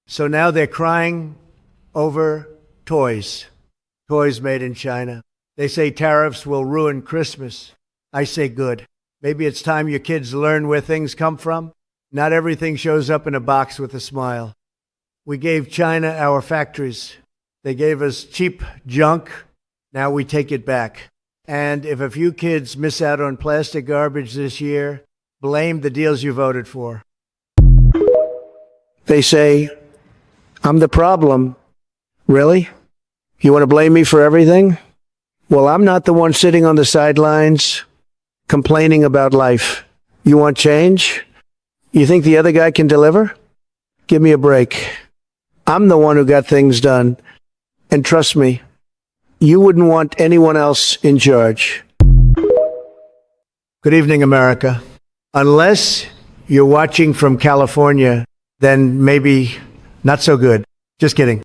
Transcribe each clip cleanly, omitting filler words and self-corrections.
So now they're crying over toys. Toys made in China. They say tariffs will ruin Christmas. I say good. Maybe it's time your kids learn where things come from. Not everything shows up in a box with a smile. We gave China our factories. They gave us cheap junk. Now we take it back. And if a few kids miss out on plastic garbage this year, blame the deals you voted for. They say, I'm the problem. Really? You want to blame me for everything? Well, I'm not the one sitting on the sidelines complaining about life. You want change? You think the other guy can deliver? Give me a break. I'm the one who got things done. And trust me, you wouldn't want anyone else in charge. Good evening, America. Unless you're watching from California, then maybe not so good. Just kidding.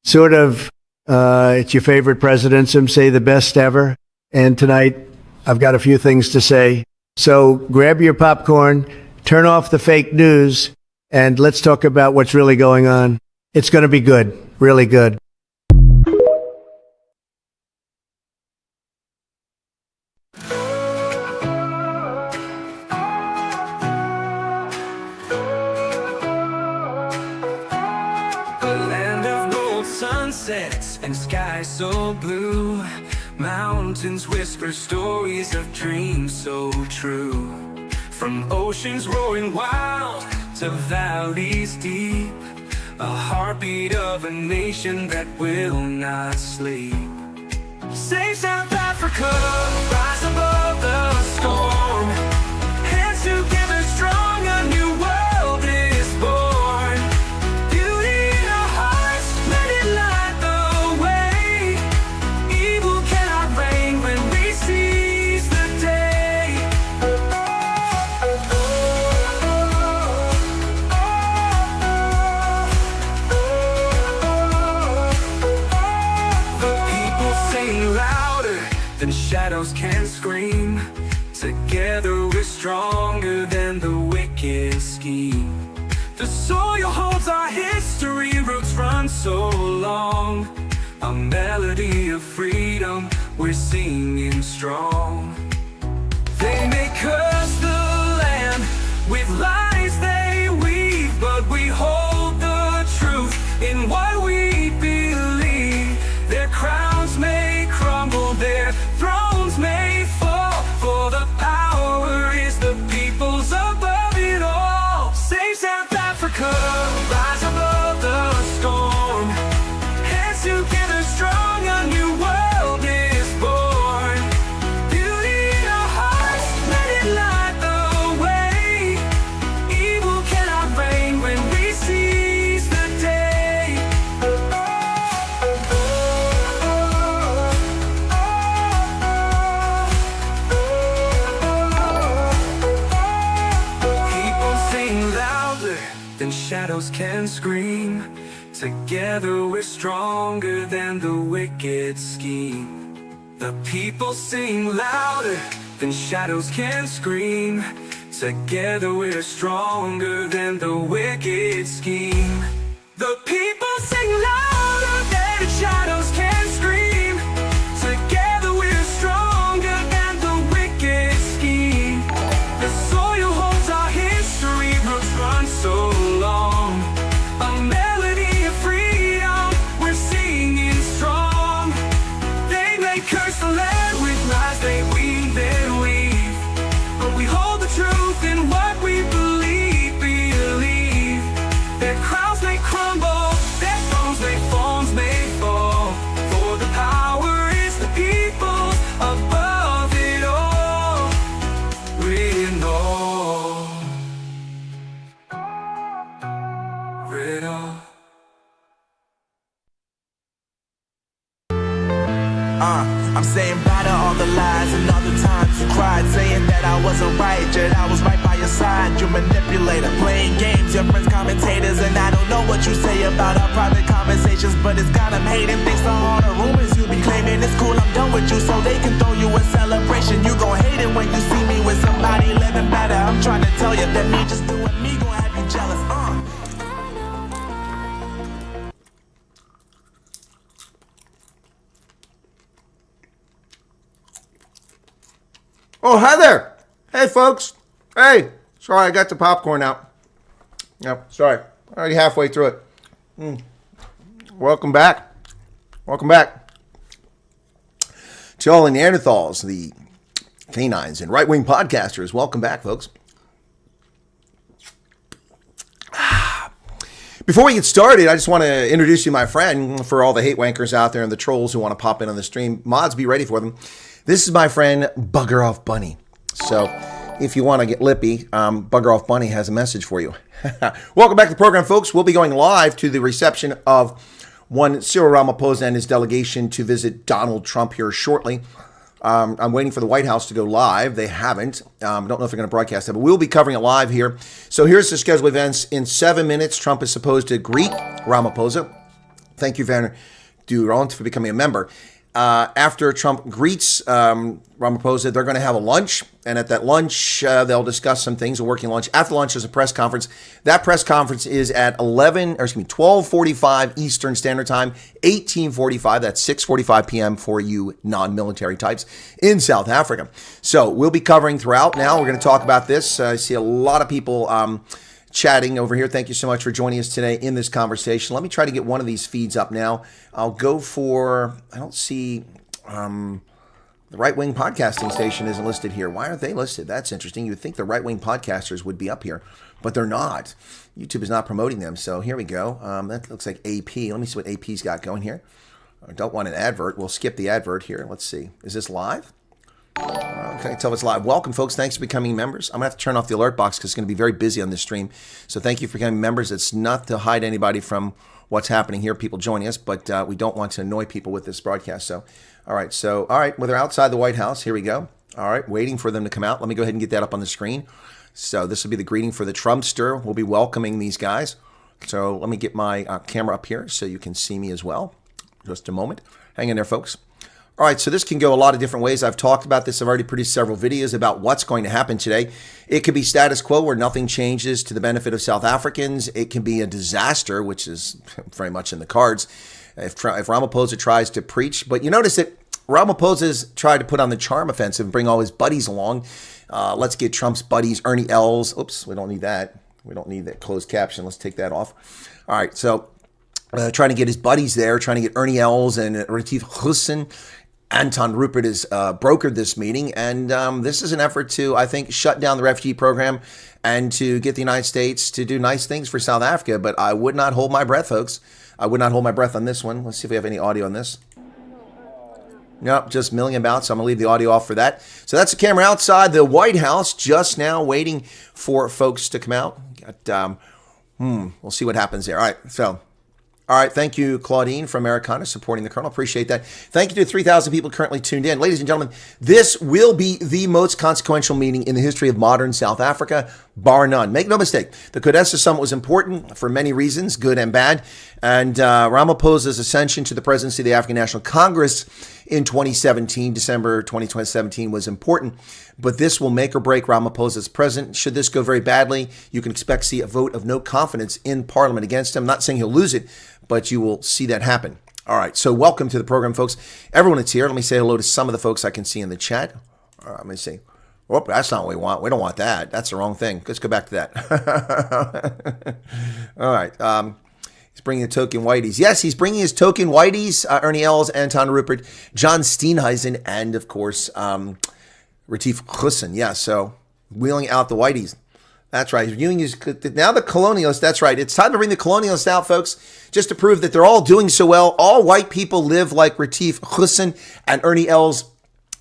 Sort of, it's your favorite president, some say the best ever. And tonight, I've got a few things to say. So grab your popcorn, turn off the fake news, and let's talk about what's really going on. It's going to be good, really good. And skies so blue, mountains whisper stories of dreams so true. From oceans roaring wild to valleys deep, a heartbeat of a nation that will not sleep. Save South Africa, rise above the storm. Hands together strong, a new world is born. Beauty in our hearts, let it light the way. Evil cannot reign when we seize the day. The people sing louder than shadows can scream. Together we're stronger than the wicked scheme. The soil holds our history, roots run so long. A melody of freedom, we're singing strong. They may curse the land with lies they weave, but we hold the truth in what we believe. Their crowns may crumble, their thrones may fall, for the power is the people's above it all. Save South Africa, rise above the storm. Hands together strong, a new world is born. Beauty in our hearts, let it light the way. Evil cannot reign when we seize the day. People sing louder than shadows can scream. Together we're stronger than the wicked scheme. The people sing louder than shadows can scream. Together we're stronger than the wicked scheme. The people sing louder than shadows can scream. Together we're stronger than the wicked scheme. The soil holds our history, roots run so long. A melody of freedom, we're singing strong. They may curse the land with lies they weave and weave, but we hold the truth in what we believe. Their crowns may crumble, their thrones may fall, for the power is the people's above it all. We know it all. I'm saying bye to all the lies and all the times you cried, saying that I wasn't right, yet I was right by your side. You manipulator, playing games, your friends commentators, and I don't know what you say about our private conversations, but it's got them hating. Thanks to all the rumors you be claiming, it's cool, I'm done with you, so they can throw you a celebration. You gon' hate it when you see me with somebody living better. I'm trying to tell you that me just doing me gon' have you jealous. Oh, hi there. Hey, folks. Hey, sorry, I got the popcorn out. Yep, sorry. Already halfway through it. Welcome back. Welcome back to all the Neanderthals, the canines, and right-wing podcasters. Welcome back, folks. Before we get started, I just want to introduce you my friend for all the hate wankers out there and the trolls who want to pop in on the stream. Mods, be ready for them. This is my friend Bugger Off Bunny. So if you want to get lippy, Bugger Off Bunny has a message for you. Welcome back to the program, folks. We'll be going live to the reception of one Cyril Ramaphosa and his delegation to visit Donald Trump here shortly. I'm waiting for the White House to go live. They haven't. Don't know if they're going to broadcast it, but we'll be covering it live here. So here's the scheduled events. In 7 minutes, Trump is supposed to greet Ramaphosa. Thank you, Werner Durant, for becoming a member. After Trump greets Ramaphosa, they're going to have a lunch. And at that lunch, they'll discuss some things, a working lunch. After lunch, there's a press conference. That press conference is at 12:45 Eastern Standard Time, 18:45. That's 6:45 p.m. for you non-military types in South Africa. So we'll be covering throughout now. We're going to talk about this. I see a lot of people chatting over here. Thank you so much for joining us today in this conversation. Let me try to get one of these feeds up now. I'll go for, I don't see, the right-wing podcasting station isn't listed here. Why aren't they listed? That's interesting. You would think the right-wing podcasters would be up here, but they're not. YouTube is not promoting them. So here we go. That looks like AP. Let me see what AP's got going here. I don't want an advert. We'll skip the advert here. Let's see. Is this live? Okay, tell it's live. Welcome, folks. Thanks for becoming members. I'm going to have to turn off the alert box because it's going to be very busy on this stream. So thank you for becoming members. It's not to hide anybody from what's happening here, people joining us, but we don't want to annoy people with this broadcast. So, all right. Well, they're outside the White House. Here we go. All right, waiting for them to come out. Let me go ahead and get that up on the screen. So this will be the greeting for the Trumpster. We'll be welcoming these guys. So let me get my camera up here so you can see me as well. Just a moment. Hang in there, folks. All right, so this can go a lot of different ways. I've talked about this. I've already produced several videos about what's going to happen today. It could be status quo where nothing changes to the benefit of South Africans. It can be a disaster, which is very much in the cards if Ramaphosa tries to preach. But you notice that Ramaphosa's tried to put on the charm offensive and bring all his buddies along. Let's get Trump's buddies, Ernie Els. Oops, we don't need that. We don't need that closed caption. Let's take that off. All right, so trying to get his buddies there, trying to get Ernie Els and Retief Hussein. Anton Rupert has brokered this meeting, and this is an effort to, I think, shut down the refugee program and to get the United States to do nice things for South Africa. But I would not hold my breath, folks. I would not hold my breath on this one. Let's see if we have any audio on this. Nope, just milling about, so I'm going to leave the audio off for that. So that's the camera outside the White House just now waiting for folks to come out. We'll see what happens there. All right, so... All right, thank you, Claudine from Americana, supporting the Colonel. Appreciate that. Thank you to 3,000 people currently tuned in. Ladies and gentlemen, this will be the most consequential meeting in the history of modern South Africa, bar none. Make no mistake, the Codessa Summit was important for many reasons, good and bad. And Ramaphosa's ascension to the presidency of the African National Congress in 2017, December 2017, was important. But this will make or break Ramaphosa as president. Should this go very badly, you can expect to see a vote of no confidence in Parliament against him. I'm not saying he'll lose it, but you will see that happen. All right, so welcome to the program, folks. Everyone that's here, let me say hello to some of the folks I can see in the chat. All right, let me see. Oh, that's not what we want. We don't want that. That's the wrong thing. Let's go back to that. All right. He's bringing the token whiteys. Yes, he's bringing his token whiteys. Ernie Els, Anton Rupert, John Steenhuisen, and, of course, Retief Hussein. Yeah, so wheeling out the whiteys. That's right. Now the colonialists, that's right. It's time to bring the colonialists out, folks, just to prove that they're all doing so well. All white people live like Retief Hussein and Ernie Els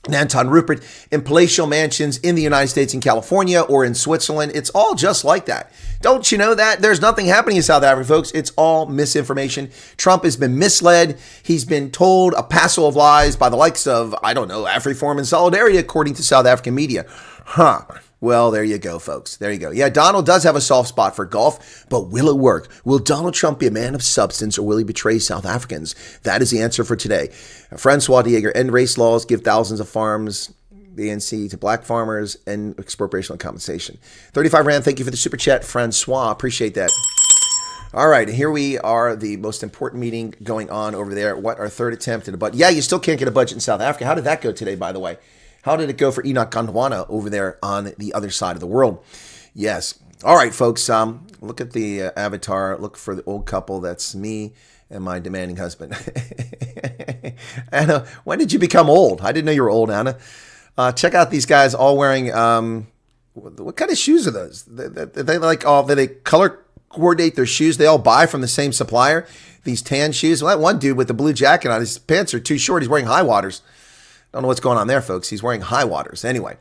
and Anton Rupert in palatial mansions in the United States, in California, or in Switzerland. It's all just like that. Don't you know that? There's nothing happening in South Africa, folks. It's all misinformation. Trump has been misled. He's been told a passel of lies by the likes of, I don't know, AfriForum and Solidarity, according to South African media. Well, there you go, folks. There you go. Yeah, Donald does have a soft spot for golf, but will it work? Will Donald Trump be a man of substance, or will he betray South Africans? That is the answer for today. Francois Diego, end race laws, give thousands of farms, the ANC, to black farmers, and expropriation and compensation. 35 Rand, thank you for the super chat, Francois. Appreciate that. All right, here we are, the most important meeting going on over there. What, our third attempt at a budget? Yeah, you still can't get a budget in South Africa. How did that go today, by the way? How did it go for Enoch Gondwana over there on the other side of the world? Yes. All right, folks. Look at the avatar. Look for the old couple. That's me and my demanding husband. Anna, when did you become old? I didn't know you were old, Anna. Check out these guys all wearing, what kind of shoes are those? They color coordinate their shoes. They all buy from the same supplier. These tan shoes. Well, that one dude with the blue jacket on, his pants are too short. He's wearing high waters. Don't know what's going on there, folks. He's wearing high waters. Anyway,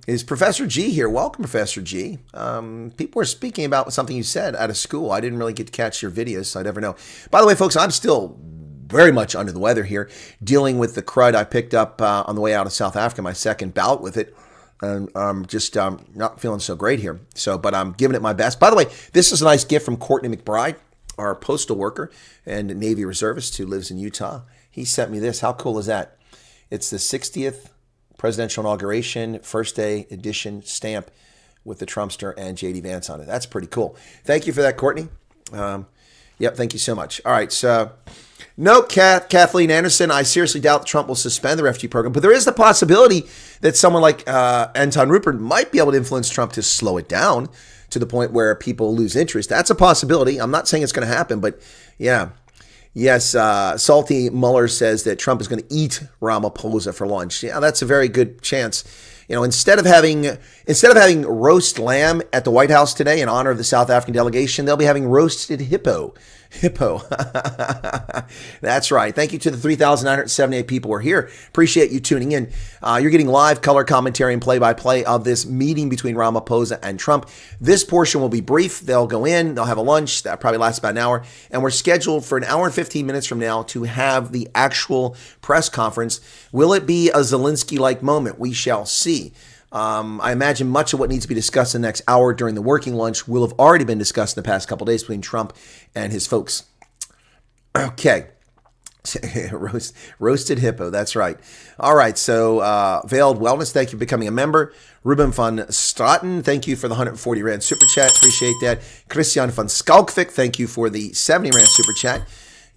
is Professor G here? Welcome, Professor G. People were speaking about something you said out of school. I didn't really get to catch your videos, so I never know. By the way, folks, I'm still very much under the weather here, dealing with the crud I picked up on the way out of South Africa, my second bout with it. And I'm just not feeling so great here. But I'm giving it my best. By the way, this is a nice gift from Courtney McBride, our postal worker and Navy reservist who lives in Utah. He sent me this. How cool is that? It's the 60th presidential inauguration, first day edition stamp with the Trumpster and J.D. Vance on it. That's pretty cool. Thank you for that, Courtney. Yep, thank you so much. All right, so no, Kathleen Anderson, I seriously doubt that Trump will suspend the refugee program, but there is the possibility that someone like Anton Rupert might be able to influence Trump to slow it down to the point where people lose interest. That's a possibility. I'm not saying it's going to happen, but yeah. Yes, Salty Muller says that Trump is going to eat Ramaphosa for lunch. Yeah, that's a very good chance. You know, instead of having roast lamb at the White House today in honor of the South African delegation, they'll be having roasted hippo. That's right. Thank you to the 3,978 people who are here. Appreciate you tuning in. You're getting live color commentary and play-by-play of this meeting between Ramaphosa and Trump. This portion will be brief. They'll go in, they'll have a lunch that probably lasts about an hour, and we're scheduled for an hour and 15 minutes from now to have the actual press conference. Will it be a Zelensky-like moment? We shall see. I imagine much of what needs to be discussed in the next hour during the working lunch will have already been discussed in the past couple of days between Trump and his folks. Okay. Roasted hippo. That's right. All right. So, Veiled Wellness, thank you for becoming a member. Ruben van Straten, thank you for the 140 Rand super chat. Appreciate that. Christian van Skalkvik, thank you for the 70 Rand super chat.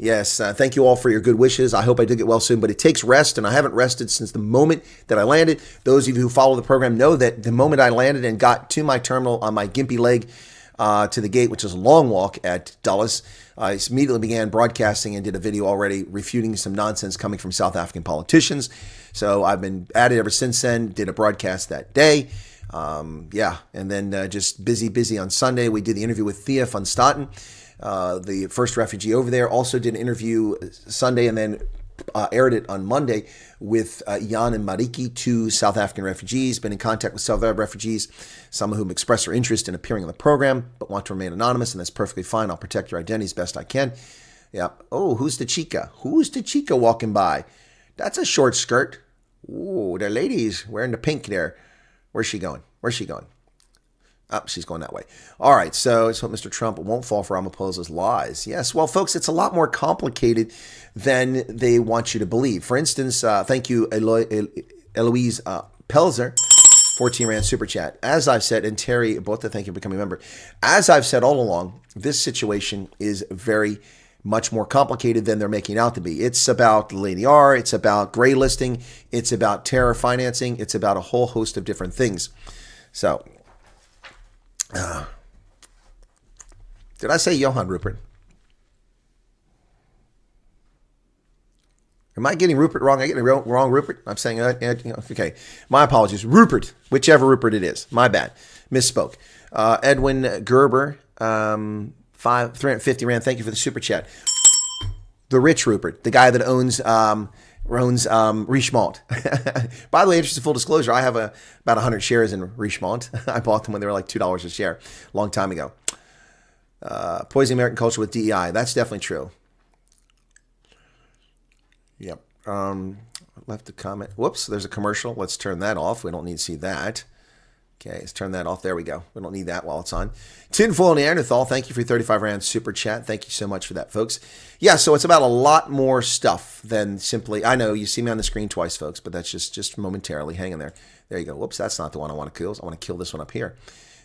Yes, thank you all for your good wishes. I hope I do get well soon, but it takes rest, and I haven't rested since the moment that I landed. Those of you who follow the program know that the moment I landed and got to my terminal on my gimpy leg to the gate, which is a long walk at Dulles, I immediately began broadcasting and did a video already refuting some nonsense coming from South African politicians. So I've been at it ever since then, did a broadcast that day. And then just busy on Sunday. We did the interview with Thea van Staten, the first refugee over there. Also did an interview Sunday and then aired it on Monday with Jan and Mariki, two South African refugees. Been in contact with South African refugees, some of whom express their interest in appearing on the program but want to remain anonymous, and that's perfectly fine. I'll protect your identity as best I can. Yeah. Oh, who's the chica? Who's the chica walking by? That's a short skirt. Ooh, the lady's wearing the pink there. Where's she going? Oh, she's going that way. All right, so let's hope Mr. Trump won't fall for Ramaphosa's lies. Yes, well, folks, it's a lot more complicated than they want you to believe. For instance, thank you, Eloise Pelzer, 14 Rand Super Chat. As I've said, and Terry Bota, thank you for becoming a member. As I've said all along, this situation is very much more complicated than they're making out to be. It's about Lady R, it's about gray listing, it's about terror financing, it's about a whole host of different things. So... did I say Johann Rupert? Am I getting Rupert wrong? I getting the wrong Rupert? I'm saying, okay. My apologies. Rupert, whichever Rupert it is. My bad. Misspoke. Edwin Gerber, 350 Rand. Thank you for the super chat. The rich Rupert, the guy that owns Richemont. By the way, interesting full disclosure, I have about 100 shares in Richemont. I bought them when they were like $2 a share a long time ago. Poisoning American culture with DEI. That's definitely true. Yep. Left a comment. Whoops, there's a commercial. Let's turn that off. We don't need to see that. Okay, let's turn that off. There we go. We don't need that while it's on. Tinfoil Neanderthal, thank you for your 35 Rand super chat. Thank you so much for that, folks. Yeah, so it's about a lot more stuff than simply, I know you see me on the screen twice, folks, but that's just momentarily. Hang in there. There you go. Whoops, that's not the one I want to kill. I want to kill this one up here.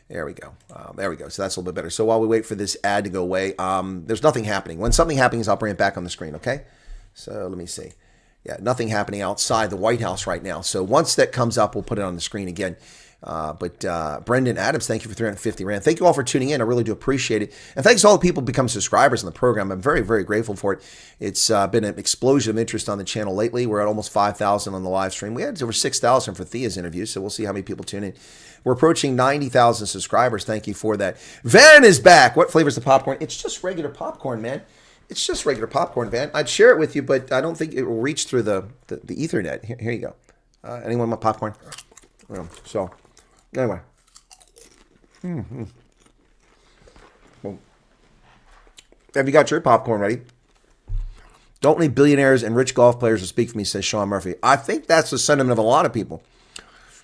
There we go. There we go. So that's a little bit better. So while we wait for this ad to go away, there's nothing happening. When something happens, I'll bring it back on the screen, okay? So let me see. Yeah, nothing happening outside the White House right now. So once that comes up, we'll put it on the screen again. But Brendan Adams, thank you for 350 Rand. Thank you all for tuning in. I really do appreciate it. And thanks to all the people who become subscribers on the program. I'm very, very grateful for it. It's been an explosion of interest on the channel lately. We're at almost 5,000 on the live stream. We had over 6,000 for Thea's interview, so we'll see how many people tune in. We're approaching 90,000 subscribers. Thank you for that. Van is back. What flavor is the popcorn? It's just regular popcorn, man. It's just regular popcorn, Van. I'd share it with you, but I don't think it will reach through the Ethernet. Here you go. Anyone want popcorn? So, anyway. Well, have you got your popcorn ready? Don't need billionaires and rich golf players to speak for me, says Sean Murphy. I think that's the sentiment of a lot of people.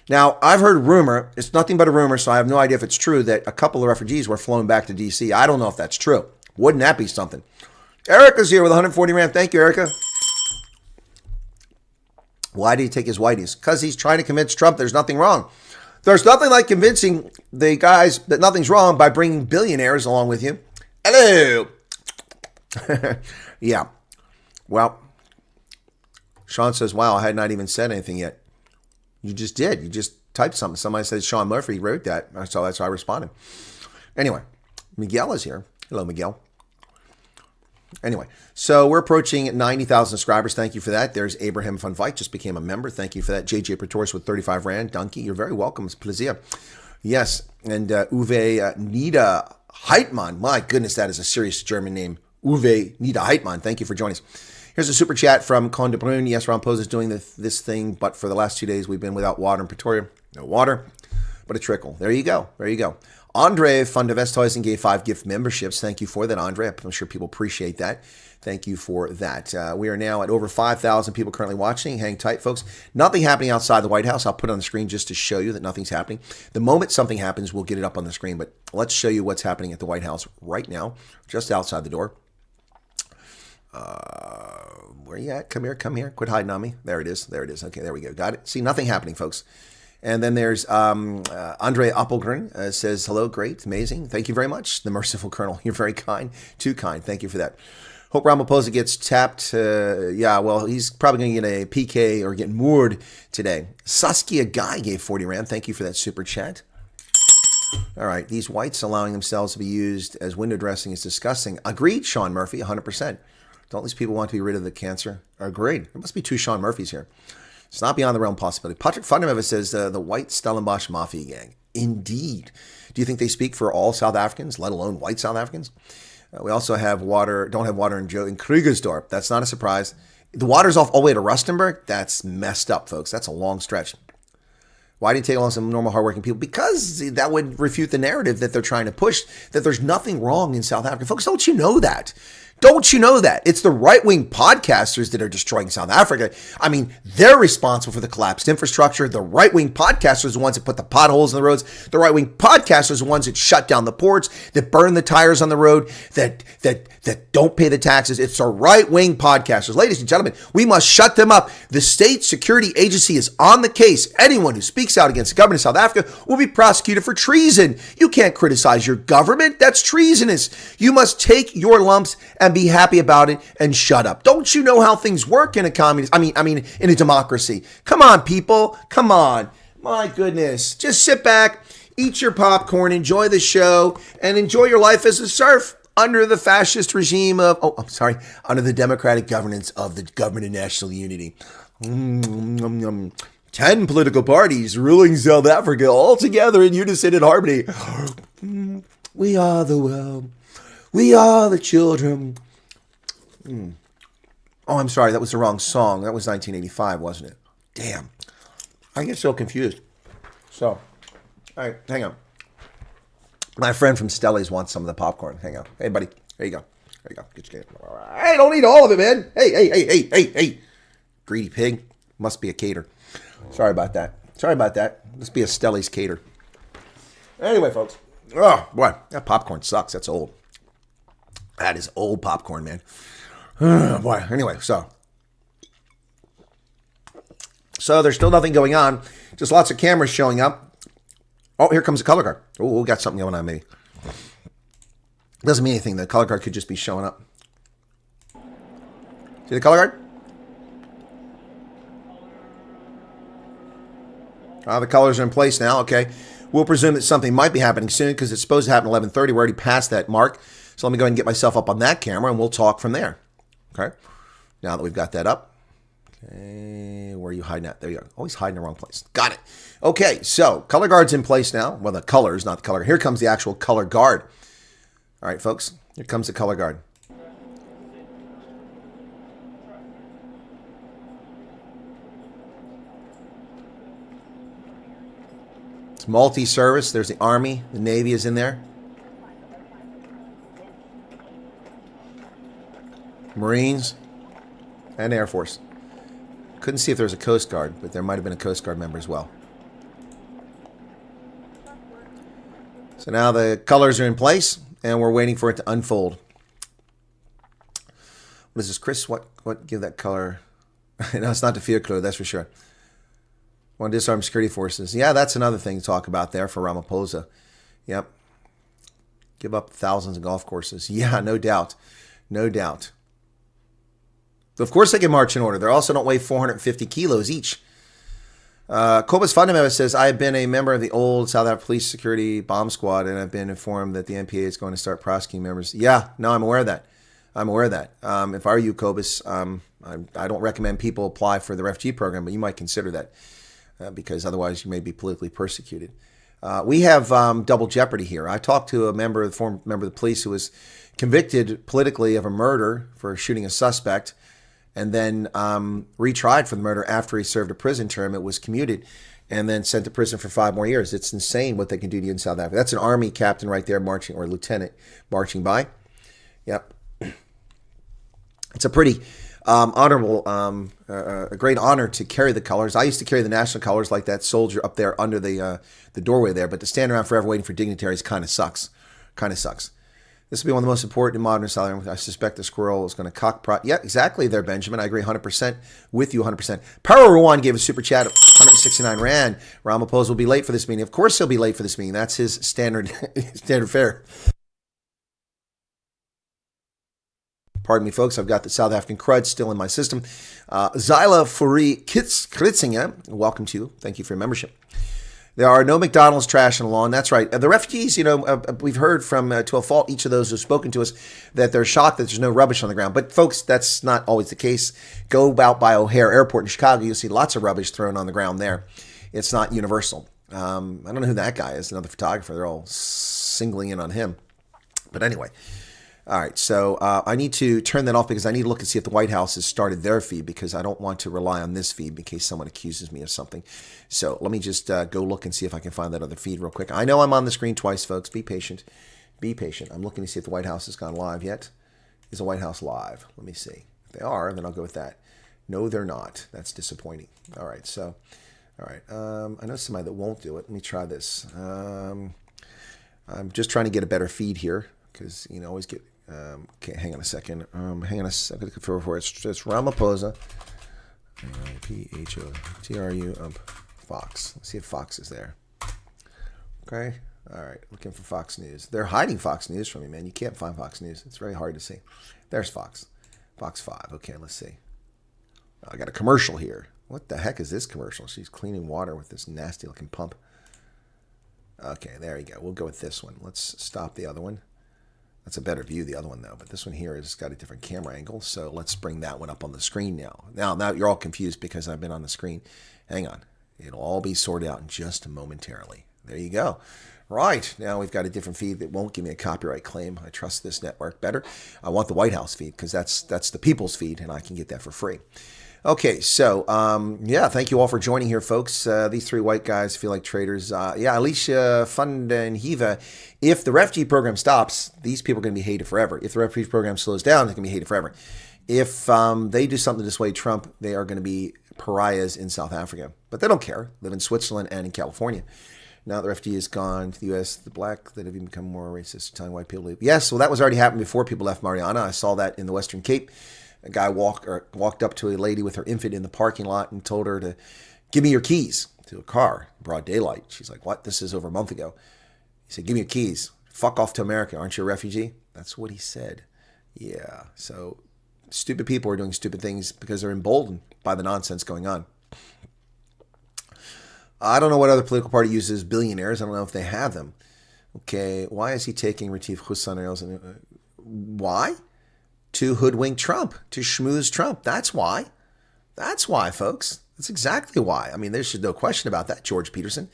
Now, I've heard rumor. It's nothing but a rumor, so I have no idea if it's true that a couple of refugees were flown back to D.C. I don't know if that's true. Wouldn't that be something? Erica's here with 140 Rand. Thank you, Erica. Why did he take his whiteys? Because he's trying to convince Trump there's nothing wrong. There's nothing like convincing the guys that nothing's wrong by bringing billionaires along with you. Hello. Yeah. Well, Sean says, wow, I had not even said anything yet. You just did. You just typed something. Somebody said Sean Murphy wrote that. So that's how I responded. Anyway, Miguel is here. Hello, Miguel. Anyway, so we're approaching 90,000 subscribers. Thank you for that. There's Abraham Van Vyk, just became a member. Thank you for that. JJ Pretorius with 35 Rand. Donkey, you're very welcome. It's plaisir. Yes, and Uwe Nida Heitmann. My goodness, that is a serious German name. Uwe Nida Heitmann. Thank you for joining us. Here's a super chat from Con de Bruyne. Yes, Ramaphosa is doing this thing, but for the last 2 days, we've been without water in Pretoria. No water, but a trickle. There you go. There you go. Andre van de Westhuizen gave 5 gift memberships. Thank you for that, Andre. I'm sure people appreciate that. Thank you for that. We are now at over 5,000 people currently watching. Hang tight, folks. Nothing happening outside the White House. I'll put it on the screen just to show you that nothing's happening. The moment something happens, we'll get it up on the screen. But let's show you what's happening at the White House right now, just outside the door. Where you at? Come here, come here. Quit hiding on me. There it is. There it is. Okay, there we go. Got it. See, nothing happening, folks. And then there's Andre Appelgren says, hello, great, amazing. Thank you very much. The merciful colonel. You're very kind. Too kind. Thank you for that. Hope Ramaphosa gets tapped. Yeah, well, he's probably going to get a PK or get moored today. Saskia Guy gave 40 Rand. Thank you for that super chat. All right, these whites allowing themselves to be used as window dressing is disgusting. Agreed, Sean Murphy, 100%. Don't these people want to be rid of the cancer? Agreed. There must be 2 Sean Murphys here. It's not beyond the realm of possibility. Patrick Fundermevis says the white Stellenbosch Mafia gang. Indeed. Do you think they speak for all South Africans, let alone white South Africans? We also have water, don't have water in Krugersdorp. That's not a surprise. The water's off all the way to Rustenburg. That's messed up, folks. That's a long stretch. Why didn't you take along some normal, hardworking people? Because that would refute the narrative that they're trying to push, that there's nothing wrong in South Africa. Folks, don't you know that? Don't you know that? It's the right-wing podcasters that are destroying South Africa. I mean, they're responsible for the collapsed infrastructure. The right-wing podcasters are the ones that put the potholes in the roads. The right-wing podcasters are the ones that shut down the ports, that burn the tires on the road, that don't pay the taxes. It's the right-wing podcasters. Ladies and gentlemen, we must shut them up. The State Security Agency is on the case. Anyone who speaks out against the government of South Africa will be prosecuted for treason. You can't criticize your government. That's treasonous. You must take your lumps and be happy about it and shut up. Don't you know how things work in a communist? I mean, in a democracy. Come on, people. Come on. My goodness. Just sit back, eat your popcorn, enjoy the show, and enjoy your life as a serf under the fascist regime of, under the democratic governance of the government of national unity. 10 political parties ruling South Africa all together in unison and harmony. We are the world. We are the children. Oh, I'm sorry. That was the wrong song. That was 1985, wasn't it? Damn. I get so confused. So, all right, hang on. My friend from Stelli's wants some of the popcorn. Hang on. Hey, buddy. There you go. There you go. Get your game. Hey, don't eat all of it, man. Hey. Greedy pig. Must be a cater. Sorry about that. Must be a Stelli's cater. Anyway, folks. Oh, boy. That popcorn sucks. That's old. That is old popcorn, man. Boy. Anyway, so there's still nothing going on. Just lots of cameras showing up. Oh, here comes the color card. Oh, we got something going on, maybe. Doesn't mean anything. The color card could just be showing up. See the color card? The colors are in place now. Okay. We'll presume that something might be happening soon because it's supposed to happen at 11:30. We're already past that mark. So let me go ahead and get myself up on that camera and we'll talk from there. Okay. Now that we've got that up. Okay. Where are you hiding at? There you go. Always hiding in the wrong place. Got it. Okay. So color guard's in place now. Well, the colors, not the color. Here comes the actual color guard. All right, folks. Here comes the color guard. It's multi-service. There's the Army. The Navy is in there. Marines and Air Force. Couldn't see if there was a Coast Guard, but there might have been a Coast Guard member as well. So now the colors are in place, and we're waiting for it to unfold. What is this, Chris? What give that color? No, it's not the field color, that's for sure. Want to disarm security forces. Yeah, that's another thing to talk about there for Ramaphosa. Yep. Give up thousands of golf courses. Yeah, no doubt. No doubt. Of course they can march in order. They also don't weigh 450 kilos each. Cobus Fundamental says, I have been a member of the old South Africa Police Security Bomb Squad, and I've been informed that the NPA is going to start prosecuting members. Yeah, no, I'm aware of that. I'm aware of that. If I were you, Cobus, I don't recommend people apply for the refugee program, but you might consider that because otherwise you may be politically persecuted. We have double jeopardy here. I talked to a former member of the police who was convicted politically of a murder for shooting a suspect, and then retried for the murder after he served a prison term. It was commuted and then sent to prison for 5 more years. It's insane what they can do to you in South Africa. That's an Army captain right there marching, or lieutenant marching by. Yep. It's a pretty honorable, a great honor to carry the colors. I used to carry the national colors like that soldier up there under the doorway there, but to stand around forever waiting for dignitaries kind of sucks. Kind of sucks. This will be one of the most important in modern South Africa. I suspect the squirrel is going to cockprot. Yeah, exactly there, Benjamin. I agree 100% with you 100%. Power Rwan gave a super chat of 169 Rand. Ramaphosa will be late for this meeting. Of course he'll be late for this meeting. That's his standard fare. Pardon me, folks. I've got the South African crud still in my system. Zyla Furi Kritzinger, welcome to you. Thank you for your membership. There are no McDonald's trash in the lawn. That's right. The refugees, we've heard from, to a fault, each of those who've spoken to us, that they're shocked that there's no rubbish on the ground. But, folks, that's not always the case. Go out by O'Hare Airport in Chicago. You'll see lots of rubbish thrown on the ground there. It's not universal. I don't know who that guy is, another photographer. They're all singling in on him. But anyway. All right, so I need to turn that off because I need to look and see if the White House has started their feed because I don't want to rely on this feed in case someone accuses me of something. So let me just go look and see if I can find that other feed real quick. I know I'm on the screen twice, folks. Be patient. Be patient. I'm looking to see if the White House has gone live yet. Is the White House live? Let me see. If they are, then I'll go with that. No, they're not. That's disappointing. All right, so, all right. I know somebody that won't do it. Let me try this. I'm just trying to get a better feed here because, always get... okay, hang on a second. Hang on a second. For it's Ramaphosa. PHOTRU Fox. Let's see if Fox is there. Okay. All right. Looking for Fox News. They're hiding Fox News from me, man. You can't find Fox News. It's very hard to see. There's Fox. Fox 5. Okay, let's see. I got a commercial here. What the heck is this commercial? She's cleaning water with this nasty looking pump. Okay, there you go. We'll go with this one. Let's stop the other one. That's a better view, the other one, though. But this one here has got a different camera angle. So let's bring that one up on the screen now. Now you're all confused because I've been on the screen. Hang on. It'll all be sorted out in just momentarily. There you go. Right. Now we've got a different feed that won't give me a copyright claim. I trust this network better. I want the White House feed because that's the people's feed, and I can get that for free. Okay, so, yeah, thank you all for joining here, folks. These 3 white guys feel like traitors. Yeah, Alicia, Funda, and Hiva. If the refugee program stops, these people are going to be hated forever. If the refugee program slows down, they're going to be hated forever. If they do something to dissuade Trump, they are going to be pariahs in South Africa. But they don't care. Live in Switzerland and in California. Now the refugee has gone to the U.S., the black that have even become more racist, telling white people to leave. Yes, well, that was already happening before people left Mariana. I saw that in the Western Cape. A guy walked up to a lady with her infant in the parking lot and told her to give me your keys to a car, broad daylight. She's like, what? This is over a month ago. He said, give me your keys. Fuck off to America. Aren't you a refugee? That's what he said. Yeah. So stupid people are doing stupid things because they're emboldened by the nonsense going on. I don't know what other political party uses billionaires. I don't know if they have them. Okay, why is he taking Retief Hussain? Why? To hoodwink Trump, to schmooze Trump. That's why. That's why, folks. That's exactly why. I mean, there's no question about that, George Peterson.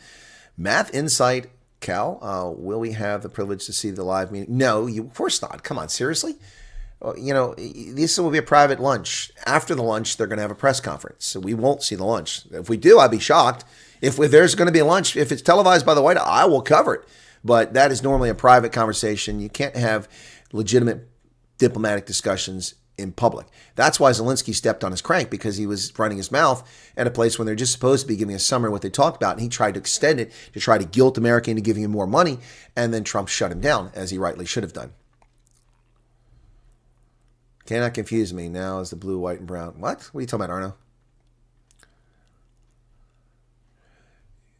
Math Insight, Cal, will we have the privilege to see the live meeting? No, of course not. Come on, seriously? This will be a private lunch. After the lunch, they're going to have a press conference, so we won't see the lunch. If we do, I'd be shocked. If there's going to be a lunch, if it's televised by the White House, I will cover it. But that is normally a private conversation. You can't have legitimate diplomatic discussions in public. That's why Zelensky stepped on his crank, because he was running his mouth at a place when they're just supposed to be giving a summary of what they talked about. And he tried to extend it to try to guilt America into giving him more money. And then Trump shut him down, as he rightly should have done. Cannot confuse me. Now is the blue, white, and brown. What are you talking about, Arno?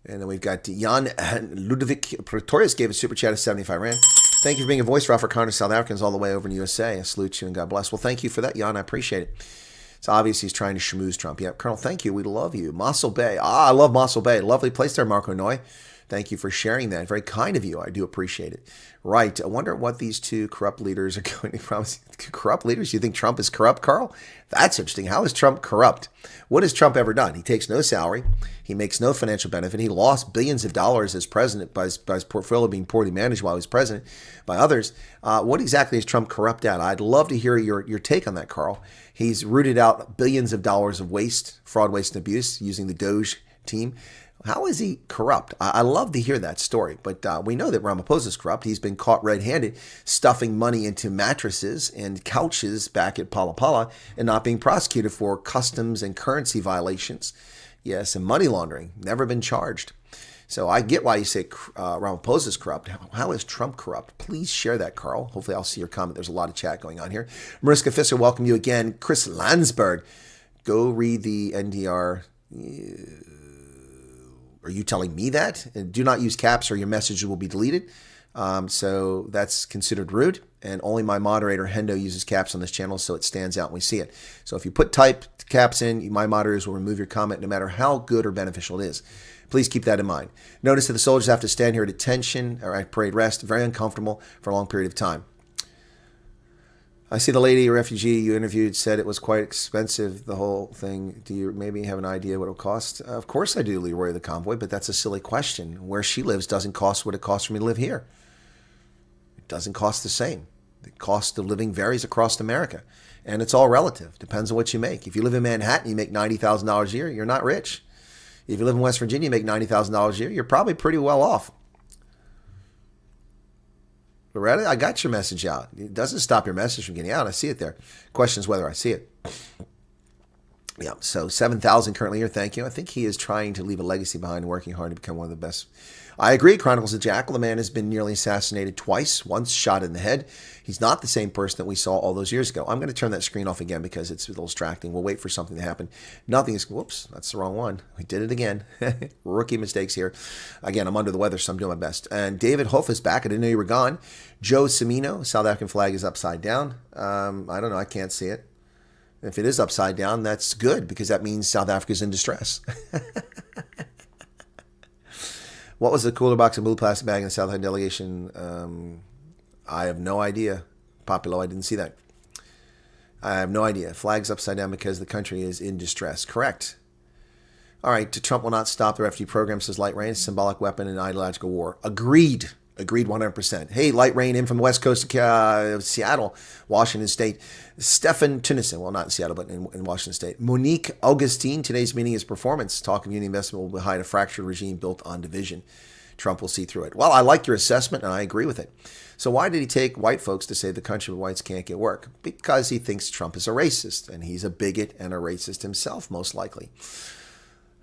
And then we've got Jan Ludovic Pretorius gave a super chat of 75 Rand. Thank you for being a voice for Afrikaner South Africans all the way over in the USA. I salute you and God bless. Well, thank you for that, Jan. I appreciate it. It's obvious he's trying to schmooze Trump. Yeah, Colonel, thank you. We love you. Mossel Bay. I love Mossel Bay. Lovely place there, Marco Noy. Thank you for sharing that. Very kind of you. I do appreciate it. Right. I wonder what these two corrupt leaders are going to promise. Corrupt leaders? You think Trump is corrupt, Carl? That's interesting. How is Trump corrupt? What has Trump ever done? He takes no salary. He makes no financial benefit. He lost billions of dollars as president by his portfolio being poorly managed while he was president by others. What exactly is Trump corrupt at? I'd love to hear your take on that, Carl. He's rooted out billions of dollars of waste, fraud, waste, and abuse using the Doge team. How is he corrupt? I love to hear that story, but we know that Ramaphosa is corrupt. He's been caught red-handed stuffing money into mattresses and couches back at Pala Pala and not being prosecuted for customs and currency violations. Yes, and money laundering. Never been charged. So I get why you say Ramaphosa is corrupt. How is Trump corrupt? Please share that, Carl. Hopefully I'll see your comment. There's a lot of chat going on here. Mariska Fisser, welcome you again. Chris Landsberg, go read the NDR. Are you telling me that? And do not use caps or your message will be deleted. So that's considered rude. And only my moderator, Hendo, uses caps on this channel, so it stands out and we see it. So if you put typed caps in, my moderators will remove your comment no matter how good or beneficial it is. Please keep that in mind. Notice that the soldiers have to stand here at attention or at parade rest, very uncomfortable for a long period of time. I see the lady refugee you interviewed said it was quite expensive, the whole thing. Do you maybe have an idea what it'll cost? Of course I do, Leroy the Convoy, but that's a silly question. Where she lives doesn't cost what it costs for me to live here. It doesn't cost the same. The cost of living varies across America, and it's all relative. Depends on what you make. If you live in Manhattan, you make $90,000 a year, you're not rich. If you live in West Virginia, you make $90,000 a year, you're probably pretty well off. Loretta, I got your message out. It doesn't stop your message from getting out. I see it there. Question is whether I see it. Yeah, so 7,000 currently here. Thank you. I think he is trying to leave a legacy behind and working hard to become one of the best. I agree. Chronicles of Jackal. The man has been nearly assassinated twice, once shot in the head. He's not the same person that we saw all those years ago. I'm going to turn that screen off again because it's a little distracting. We'll wait for something to happen. Nothing is, whoops, that's the wrong one. We did it again. Rookie mistakes here. Again, I'm under the weather, so I'm doing my best. And David Hoff is back. I didn't know you were gone. Joe Semino, South African flag is upside down. I don't know. I can't see it. If it is upside down, that's good because that means South Africa is in distress. What was the cooler box and blue plastic bag in the South African delegation? I have no idea. Populo, I didn't see that. I have no idea. Flag's upside down because the country is in distress. Correct. All right. Trump will not stop the refugee program, says Light Rain. Symbolic weapon in ideological war. Agreed. Agreed 100%. Hey, Light Rain in from the west coast of Seattle, Washington State. Stefan Tunison, well, not in Seattle, but in Washington State. Monique Augustine, today's meeting is performance. Talk of union investment will hide a fractured regime built on division. Trump will see through it. Well, I like your assessment, and I agree with it. So why did he take white folks to save the country when whites can't get work? Because he thinks Trump is a racist, and he's a bigot and a racist himself, most likely.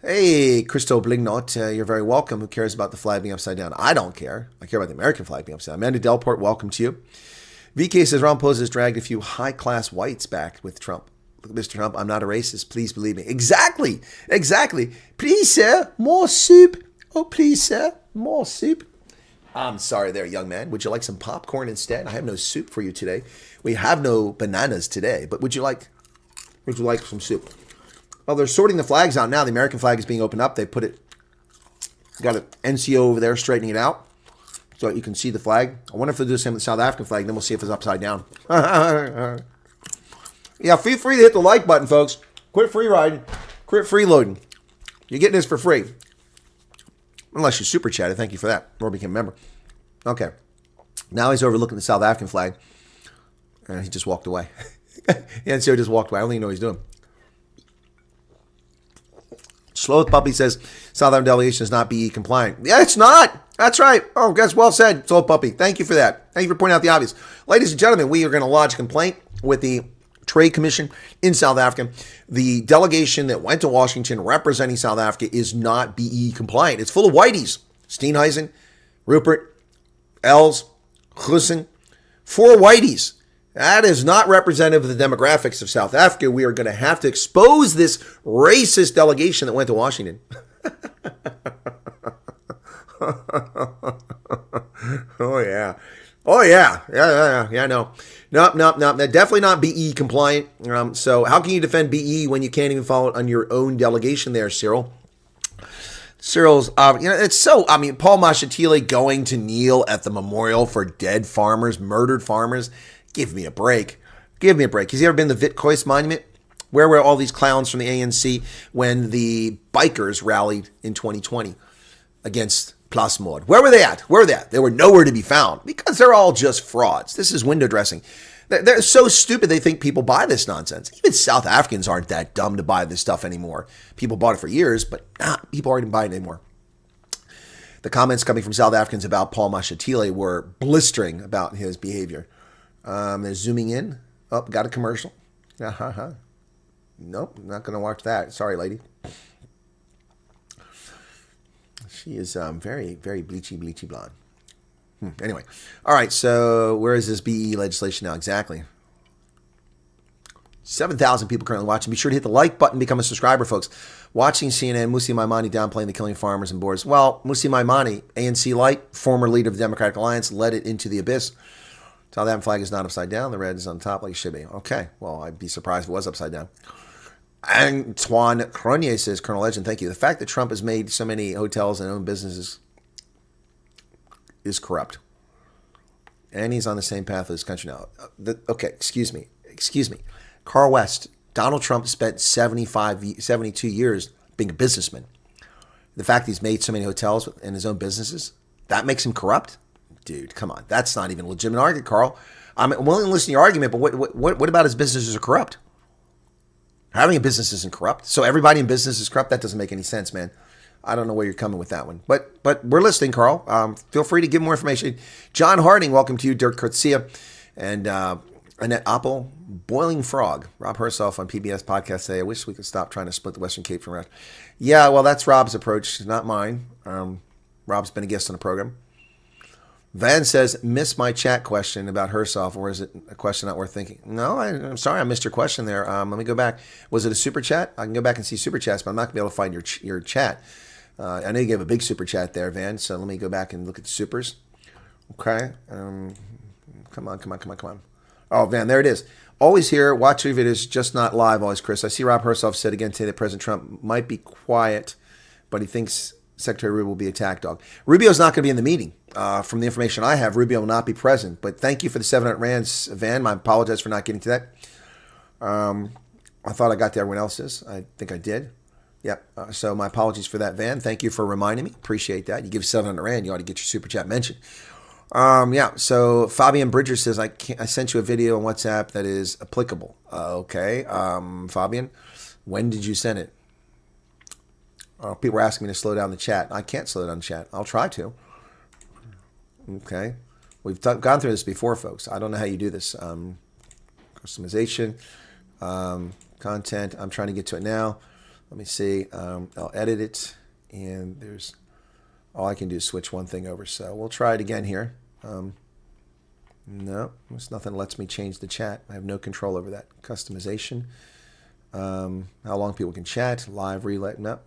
Hey, Christo Blignot, you're very welcome. Who cares about the flag being upside down? I don't care. I care about the American flag being upside down. Amanda Delport, welcome to you. VK says Ramaphosa has dragged a few high-class whites back with Trump. Look, Mr. Trump, I'm not a racist. Please believe me. Exactly. Exactly. Please, sir, more soup. Oh, please, sir, more soup. I'm sorry there, young man. Would you like some popcorn instead? I have no soup for you today. We have no bananas today, but would you like some soup? Well, they're sorting the flags out now. The American flag is being opened up. They put it Got an NCO over there straightening it out so you can see the flag. I wonder if they'll do the same with the South African flag, then we'll see if it's upside down. Yeah, feel free to hit the like button, folks. Quit free riding. Quit freeloading. You're getting this for free. Unless you super chatted. Thank you for that. Or became a member. Okay. Now he's overlooking the South African flag. And he just walked away. The NCO just walked away. I don't even know what he's doing. Sloth Puppy says South African delegation is not BE compliant. Yeah, it's not. That's right. Oh, that's well said, Sloth Puppy. Thank you for that. Thank you for pointing out the obvious. Ladies and gentlemen, we are going to lodge a complaint with the Trade Commission in South Africa. The delegation that went to Washington representing South Africa is not BE compliant. It's full of whiteys. Steenhuisen, Rupert, Els, Hussen, 4 whiteys. That is not representative of the demographics of South Africa. We are going to have to expose this racist delegation that went to Washington. Oh, yeah. Oh, yeah. Yeah, no. Nope. They're definitely not BE compliant. So how can you defend BE when you can't even follow it on your own delegation there, Cyril? Cyril's, it's so, Paul Mashatile going to kneel at the memorial for dead farmers, murdered farmers. Give me a break. Give me a break. Has he ever been to the Witkois Monument? Where were all these clowns from the ANC when the bikers rallied in 2020 against Plasmod? Where were they at? Where were they at? They were nowhere to be found because they're all just frauds. This is window dressing. They're so stupid they think people buy this nonsense. Even South Africans aren't that dumb to buy this stuff anymore. People bought it for years, but people aren't buying it anymore. The comments coming from South Africans about Paul Mashatile were blistering about his behavior. They're zooming in. Oh, got a commercial. Nope, not going to watch that. Sorry, lady. She is very, very bleachy blonde. Anyway. All right, so where is this BE legislation now exactly? 7,000 people currently watching. Be sure to hit the like button, become a subscriber, folks. Watching CNN, Musi Maimani downplaying the killing of farmers and boers. Well, Musi Maimani, ANC light, former leader of the Democratic Alliance, led it into the abyss. South African flag is not upside down. The red is on top like it should be. Okay, well, I'd be surprised if it was upside down. Antoine Cronier says, Colonel Legend, thank you. The fact that Trump has made so many hotels and owned businesses is corrupt. And he's on the same path as this country now. Okay, excuse me. Carl West, Donald Trump spent 72 years being a businessman. The fact that he's made so many hotels in his own businesses, that makes him corrupt? Dude, come on. That's not even a legitimate argument, Carl. I'm willing to listen to your argument, but what about his businesses are corrupt? Having a business isn't corrupt. So everybody in business is corrupt? That doesn't make any sense, man. I don't know where you're coming with that one. But we're listening, Carl. Feel free to give more information. John Harding, welcome to you. Dirk Kurtzia and Annette Oppel. Boiling Frog. Rob Herself on PBS podcast today. I wish we could stop trying to split the Western Cape from Russia. Yeah, well, that's Rob's approach, not mine. Rob's been a guest on the program. Van says, miss my chat question about Herself, or is it a question not worth thinking? No, I'm sorry, I missed your question there. Let me go back. Was it a super chat? I can go back and see super chats, but I'm not going to be able to find your chat. I know you gave a big super chat there, Van, so let me go back and look at the supers. Okay. Come on. Oh, Van, there it is. Always here, watch your videos, just not live always, Chris. I see Rob Herself said again today that President Trump might be quiet, but he thinks Secretary Rubio will be attack dog. Rubio's not going to be in the meeting. From the information I have, Rubio will not be present. But thank you for the 700 rands, Van. I apologize for not getting to that. I thought I got to everyone else's. I think I did. Yep. So my apologies for that, Van. Thank you for reminding me. Appreciate that. You give 700 rand, you ought to get your super chat mentioned. Yeah. So Fabian Bridger says, I sent you a video on WhatsApp that is applicable. Okay. Fabian, when did you send it? People were asking me to slow down the chat. I can't slow down the chat. I'll try to. Okay. We've gone through this before, folks. I don't know how you do this. Customization, content. I'm trying to get to it now. Let me see. I'll edit it. And there's all I can do is switch one thing over. So we'll try it again here. No, there's nothing that lets me change the chat. I have no control over that. Customization. How long people can chat. Live relay. No.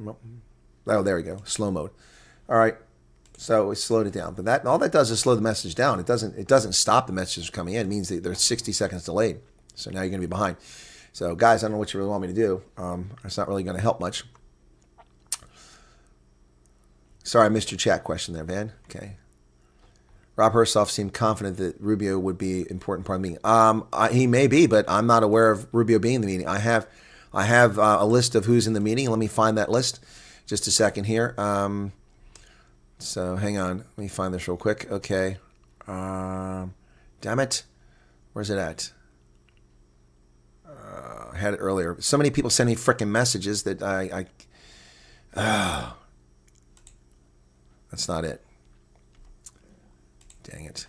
Oh, there we go. Slow mode. All right. So we slowed it down. But all that does is slow the message down. It doesn't stop the messages coming in. It means that they're 60 seconds delayed. So now you're going to be behind. So guys, I don't know what you really want me to do. It's not really going to help much. Sorry, I missed your chat question there, Van. Okay. Rob Hersoff seemed confident that Rubio would be an important part of the meeting. He may be, but I'm not aware of Rubio being in the meeting. I have a list of who's in the meeting. Let me find that list. Just a second here. So hang on. Let me find this real quick. Okay. Damn it. Where's it at? I had it earlier. So many people send me frickin' messages that that's not it. Dang it.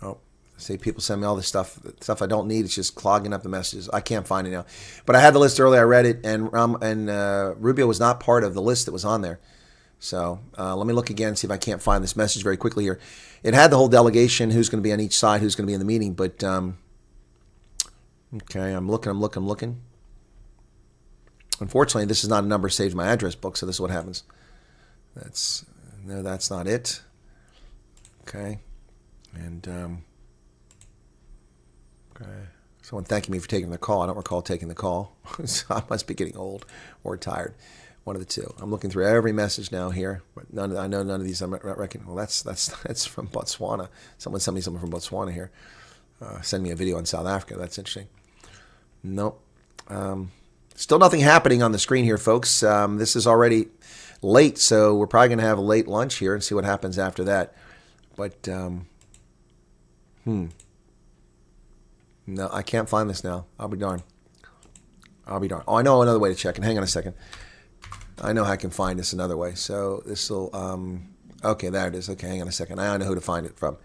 Oh, say people send me all this stuff I don't need. It's just clogging up the messages. I can't find it now. But I had the list earlier. I read it, and Rubio was not part of the list that was on there. So let me look again, see if I can't find this message very quickly here. It had the whole delegation, who's going to be on each side, who's going to be in the meeting. But, okay, I'm looking. Unfortunately, this is not a number saved in my address book, so this is what happens. No, that's not it. Okay. And, okay. Someone thanking me for taking the call. I don't recall taking the call. So I must be getting old or tired. One of the two. I'm looking through every message now here, but I know none of these I'm not reckoning. Well, that's from Botswana. Someone sent me something from Botswana here. Send me a video on South Africa. That's interesting. Nope. Still nothing happening on the screen here, folks. This is already late, so we're probably going to have a late lunch here and see what happens after that. But, no, I can't find this now. I'll be darned. Oh, I know another way to check it. Hang on a second. I know how I can find this another way. So this will, okay, there it is. Okay, hang on a second. I know who to find it from.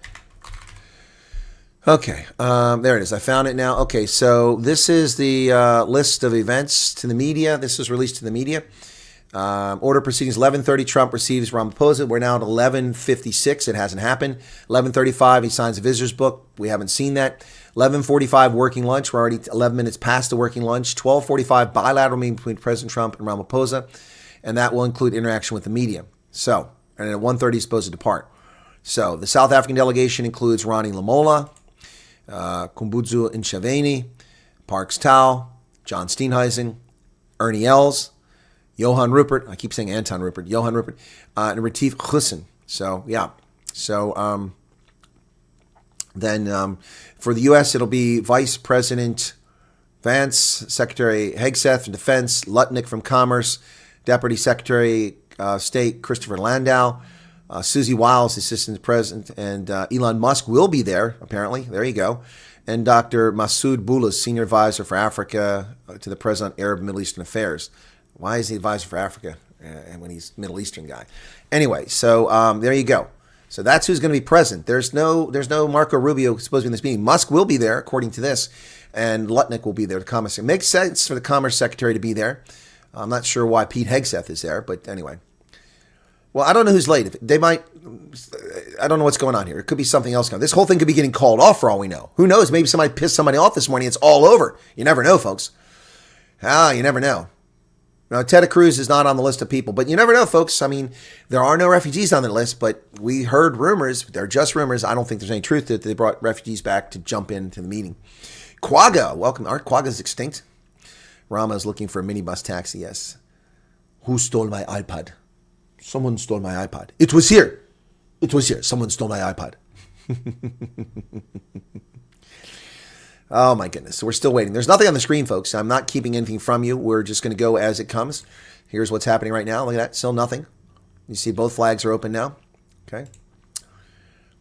Okay, there it is. I found it now. Okay, so this is the list of events to the media. This was released to the media. Order proceedings, 11:30, Trump receives Ramaphosa. We're now at 11:56. It hasn't happened. 11:35, he signs a visitor's book. We haven't seen that. 11:45, working lunch. We're already 11 minutes past the working lunch. 12:45, bilateral meeting between President Trump and Ramaphosa. And that will include interaction with the media. So, and at 1:30, he's supposed to depart. So, the South African delegation includes Ronnie Lamola, Kumbudzu Nchaveni, Parks Tau, John Steenhuisen, Ernie Els, Johan Rupert, I keep saying Anton Rupert, Johan Rupert, and Retief Hussein. So, yeah. So, then for the U.S., it'll be Vice President Vance, Secretary Hegseth from Defense, Lutnick from Commerce, Deputy Secretary State Christopher Landau, Susie Wiles, Assistant President, and Elon Musk will be there, apparently. There you go. And Dr. Masoud Boulos, Senior Advisor for Africa to the President, Arab and Middle Eastern Affairs. Why is he advisor for Africa when he's Middle Eastern guy? Anyway, so there you go. So that's who's going to be present. There's no Marco Rubio supposed to be in this meeting. Musk will be there, according to this, and Lutnick will be there. The Commerce. It makes sense for the Commerce Secretary to be there. I'm not sure why Pete Hegseth is there, but anyway. Well, I don't know who's late. They might. I don't know what's going on here. It could be something else. This whole thing could be getting called off for all we know. Who knows? Maybe somebody pissed somebody off this morning. It's all over. You never know, folks. You never know. Now, Ted Cruz is not on the list of people, but you never know, folks. I mean, there are no refugees on the list, but we heard rumors. They're just rumors. I don't think there's any truth that they brought refugees back to jump into the meeting. Quagga, welcome. Aren't Quaggas extinct? Rama is looking for a minibus taxi, yes. Who stole my iPod? Someone stole my iPod. It was here. Someone stole my iPod. Oh, my goodness. So we're still waiting. There's nothing on the screen, folks. I'm not keeping anything from you. We're just going to go as it comes. Here's what's happening right now. Look at that. Still nothing. You see both flags are open now. Okay.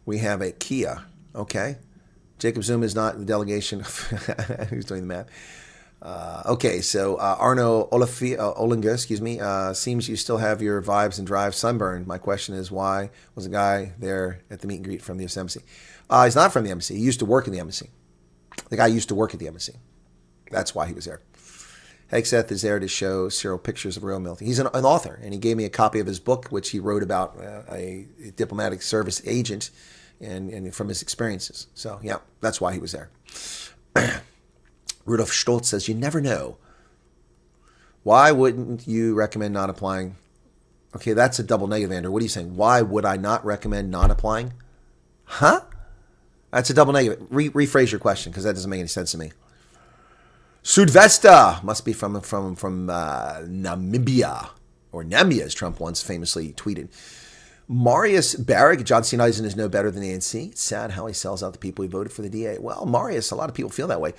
We have a Kia. Okay. Jacob Zuma is not in the delegation. Who's doing the math? Okay, so Arno Olinga, seems you still have your vibes and drive sunburn. My question is, why was a guy there at the meet and greet from the embassy? He's not from the embassy. He used to work in the embassy. The guy used to work at the embassy. That's why he was there. Hegseth is there to show Cyril pictures of real military. He's an author, and he gave me a copy of his book, which he wrote about a diplomatic service agent and from his experiences. So, yeah, that's why he was there. Rudolf Stoltz says, you never know. Why wouldn't you recommend not applying? Okay, that's a double negative, Andrew. What are you saying? Why would I not recommend not applying? Huh? That's a double negative. Rephrase your question, because that doesn't make any sense to me. Sudvesta must be from Namibia or Nemia, as Trump once famously tweeted. Marius Barrick, John C. Eisen is no better than ANC. It's sad how he sells out the people who voted for the DA. Well, Marius, a lot of people feel that way.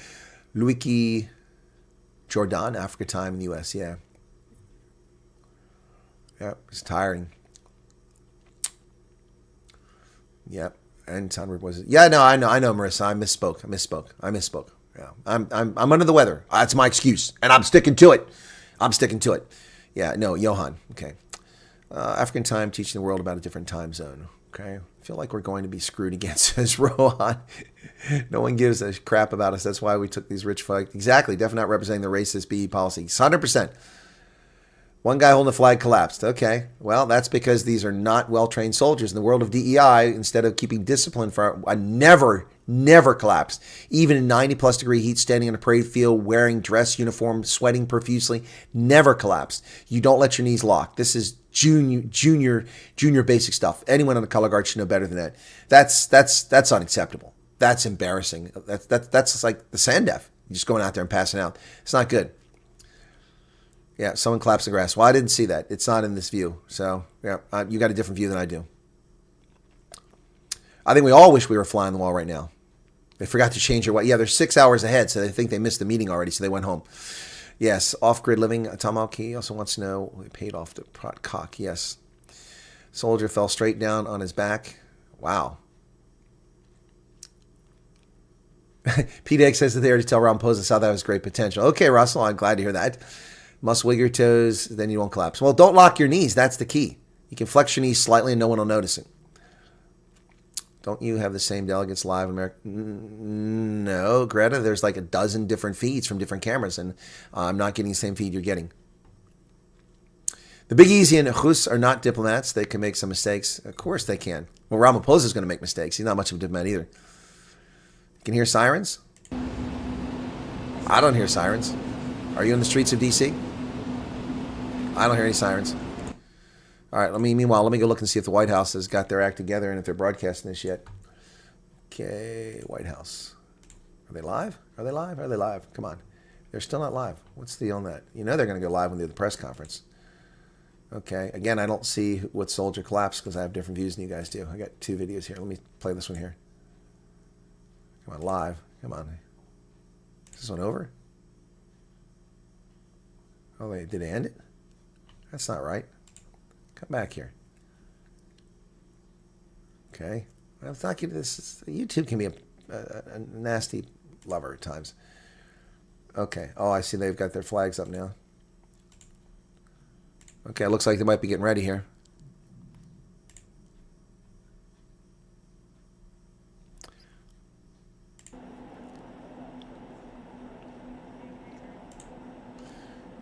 Luiki Jordan, Africa Time in the U.S., yeah. Yep, it's tiring. Yep, and Sunward was it? Yeah, no, I know, Marissa. I misspoke. Yeah, I'm under the weather. That's my excuse, and I'm sticking to it. Yeah, no, Johan. Okay. African time, teaching the world about a different time zone. Okay. I feel like we're going to be screwed again, says Rohan. No one gives a crap about us. That's why we took these rich folks. Exactly. Definitely not representing the racist BE policies. 100%. One guy holding the flag collapsed. Okay. Well, that's because these are not well-trained soldiers. In the world of DEI, instead of keeping discipline for I never collapsed. Even in 90-plus degree heat, standing in a parade field, wearing dress uniform, sweating profusely, never collapsed. You don't let your knees lock. This is junior basic stuff. Anyone on the color guard should know better than that. That's unacceptable. That's embarrassing. That's like the Sandef. You're just going out there and passing out. It's not good. Yeah, someone claps the grass. Well, I didn't see that. It's not in this view. So, yeah, you got a different view than I do. I think we all wish we were flying the wall right now. They forgot to change their way. Yeah, they're 6 hours ahead, so they think they missed the meeting already, so they went home. Yes, off-grid living. Tom Alki also wants to know, we paid off the prot cock. Yes. Soldier fell straight down on his back. Wow. PDX says that they already tell Ramaphosa saw that was great potential. Okay, Russell, I'm glad to hear that. Must wiggle your toes, then you won't collapse. Well, don't lock your knees. That's the key. You can flex your knees slightly and no one will notice it. Don't you have the same delegates live in America? No, Greta, there's like a dozen different feeds from different cameras, and I'm not getting the same feed you're getting. The Big Easy and Hus are not diplomats. They can make some mistakes. Of course they can. Well, Ramaphosa is going to make mistakes. He's not much of a diplomat either. You can hear sirens? I don't hear sirens. Are you in the streets of D.C.? I don't hear any sirens. All right, meanwhile, let me go look and see if the White House has got their act together and if they're broadcasting this yet. Okay, White House. Are they live? Are they live? Come on. They're still not live. What's the deal on that? You know they're going to go live when they do the press conference. Okay, again, I don't see what soldier collapsed because I have different views than you guys do. I got two videos here. Let me play this one here. Come on, live. Come on. Is this one over? Oh, wait, did they end it? That's not right. Come back here. Okay. Well, it's not this. YouTube can be a nasty lover at times. Okay. Oh, I see they've got their flags up now. Okay, it looks like they might be getting ready here.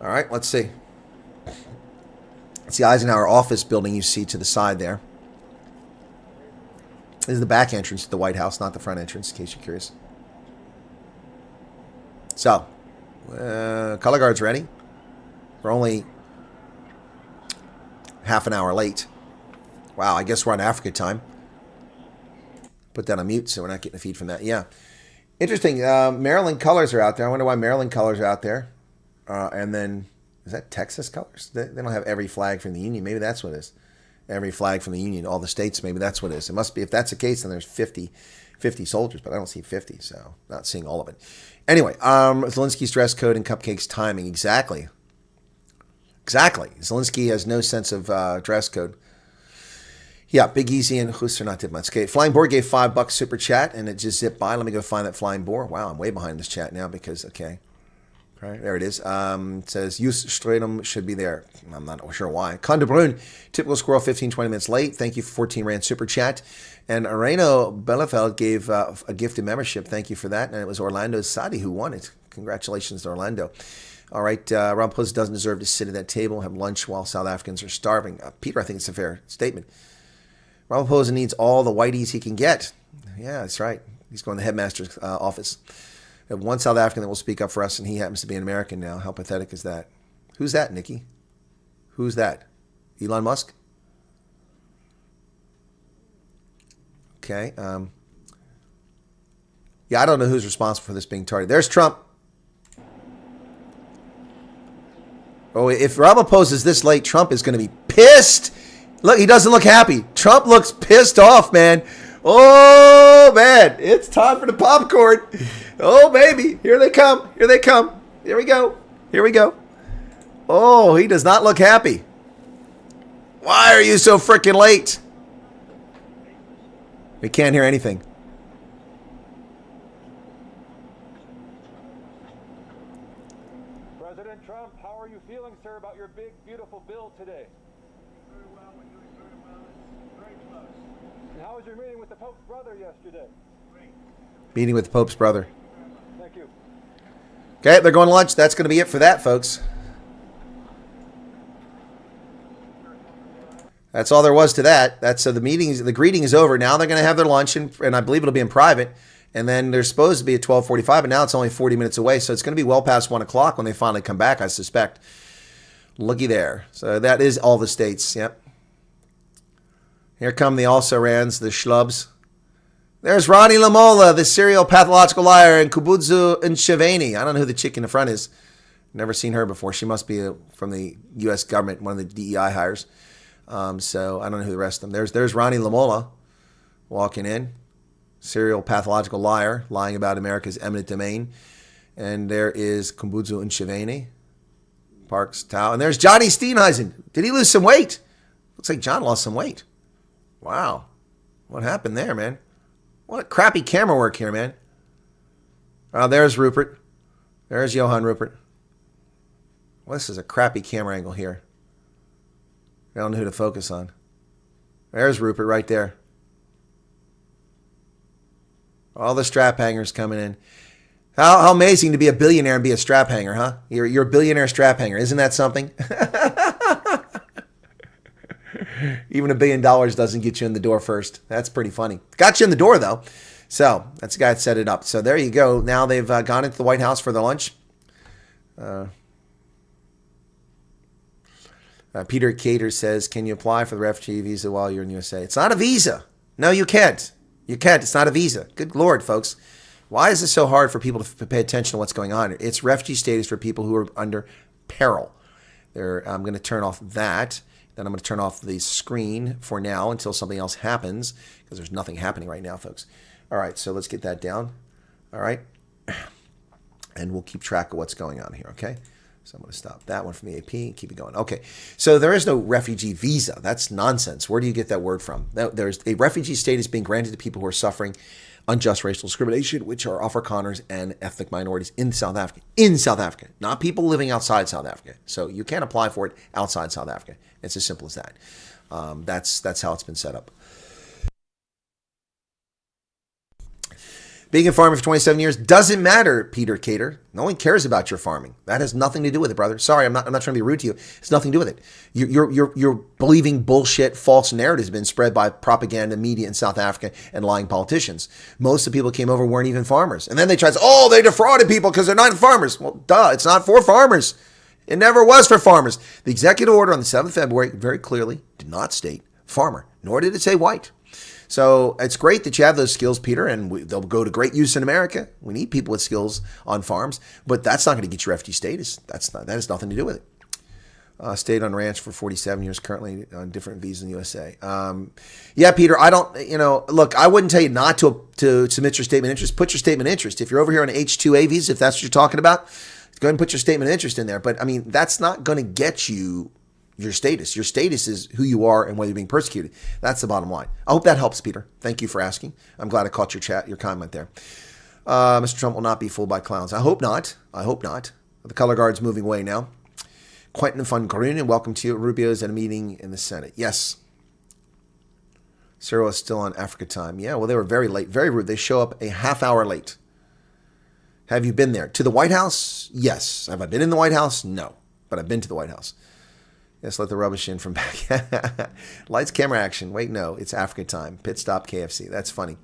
All right, let's see. It's the Eisenhower office building you see to the side there. This is the back entrance to the White House, not the front entrance, in case you're curious. So, color guard's ready. We're only half an hour late. Wow, I guess we're on Africa time. Put that on mute so we're not getting a feed from that. Yeah. Interesting. Maryland colors are out there. I wonder why Maryland colors are out there. And then, is that Texas colors? They don't have every flag from the Union. Maybe that's what it is. Every flag from the Union, all the states, maybe that's what it is. It must be. If that's the case, then there's 50 soldiers, but I don't see 50, so not seeing all of it. Anyway, Zelensky's dress code and cupcakes timing. Exactly. Zelensky has no sense of dress code. Yeah, Big Easy and Hus are not diplomats. Okay, Flying Boar gave $5 super chat, and it just zipped by. Let me go find that Flying Boar. Wow, I'm way behind this chat now because, okay. Right, there it is. It says, Jus Stratum should be there. I'm not sure why. Conde Brun, typical squirrel, 15, 20 minutes late. Thank you for 14 Rand super chat. And Areno Belefeld gave a gifted membership. Thank you for that. And it was Orlando Sadi who won it. Congratulations to Orlando. All right, Ramaphosa doesn't deserve to sit at that table and have lunch while South Africans are starving. Peter, I think it's a fair statement. Ramaphosa needs all the whiteys he can get. Yeah, that's right. He's going to the headmaster's office. We have one South African that will speak up for us, and he happens to be an American now. How pathetic is that? Who's that, Nikki? Who's that? Elon Musk? Okay. Yeah, I don't know who's responsible for this being targeted. There's Trump. Oh, if Ramaphosa is this late, Trump is going to be pissed. Look, he doesn't look happy. Trump looks pissed off, man. Oh, man. It's time for the popcorn. Oh, baby. Here they come. Here they come. Here we go. Here we go. Oh, he does not look happy. Why are you so freaking late? We can't hear anything. President Trump, how are you feeling, sir, about your big, beautiful bill today? Very well. We're doing very well. It's very close. And how was your meeting with the Pope's brother yesterday? Great. Meeting with the Pope's brother. Thank you. Okay, they're going to lunch. That's going to be it for that, folks. That's all there was to that. That's the meeting. The greeting is over. Now they're going to have their lunch, and I believe it'll be in private. And then they're supposed to be at 12:45, but now it's only 40 minutes away. So it's going to be well past 1 o'clock when they finally come back, I suspect. Looky there. So that is all the states. Yep. Here come the also-rans, the schlubs. There's Ronnie Lamola, the serial pathological liar, and Kubudzu Nsheveni. I don't know who the chick in the front is. Never seen her before. She must be from the U.S. government, one of the DEI hires. So I don't know who the rest of them. There's Ronnie Lamola walking in. Serial pathological liar, lying about America's eminent domain. And there is Kubudzu Nsheveni. Parks Tao. And there's Johnny Steenhuisen. Did he lose some weight? Looks like John lost some weight. Wow. What happened there, man? What crappy camera work here, man. Oh, there's Rupert. There's Johann Rupert. Well, this is a crappy camera angle here. I don't know who to focus on. There's Rupert right there. All the strap hangers coming in. How amazing to be a billionaire and be a strap hanger, huh? You're a billionaire strap hanger. Isn't that something? Even $1 billion doesn't get you in the door first. That's pretty funny. Got you in the door, though. So that's the guy that set it up. So there you go. Now they've gone into the White House for their lunch. Peter Cater says, can you apply for the refugee visa while you're in the USA? It's not a visa. No, you can't. You can't. It's not a visa. Good Lord, folks. Why is it so hard for people to pay attention to what's going on? It's refugee status for people who are under peril. I'm going to turn off that. Then I'm going to turn off the screen for now until something else happens, because there's nothing happening right now, folks. All right, so let's get that down. All right. And we'll keep track of what's going on here, okay? So I'm going to stop that one from the AP and keep it going. Okay, so there is no refugee visa. That's nonsense. Where do you get that word from? There's a refugee status being granted to people who are suffering unjust racial discrimination, which are Afrikaners and ethnic minorities in South Africa. In South Africa, not people living outside South Africa. So you can't apply for it outside South Africa. It's as simple as that. That's how it's been set up. Being a farmer for 27 years doesn't matter, Peter Cater. No one cares about your farming. That has nothing to do with it, brother. Sorry, I'm not trying to be rude to you. It's nothing to do with it. You're believing bullshit, false narratives been spread by propaganda media in South Africa and lying politicians. Most of the people who came over weren't even farmers. And then they tried to say, oh, they defrauded people because they're not farmers. Well, duh, it's not for farmers. It never was for farmers. The executive order on the 7th of February very clearly did not state farmer, nor did it say white. So it's great that you have those skills, Peter, and they'll go to great use in America. We need people with skills on farms, but that's not going to get you refugee status. That has nothing to do with it. Stayed on ranch for 47 years, currently on different visas in the USA. Yeah, Peter, I don't, look, I wouldn't tell you not to submit your statement of interest. Put your statement of interest. If you're over here on an H-2A visa, if that's what you're talking about, go ahead and put your statement of interest in there. But, I mean, that's not going to get you your status. Your status is who you are and whether you're being persecuted. That's the bottom line. I hope that helps, Peter. Thank you for asking. I'm glad I caught your comment there. Mr. Trump will not be fooled by clowns. I hope not. I hope not. The color guard's moving away now. Quentin van Groenen, welcome to you. Rubio's at a meeting in the Senate. Yes. Cyril is still on Africa time. Yeah, well, they were very late, very rude. They show up a half hour late. Have you been there? To the White House? Yes. Have I been in the White House? No. But I've been to the White House. Yes, let the rubbish in from back. Lights, camera, action. Wait, no, it's Africa time. Pit stop, KFC. That's funny.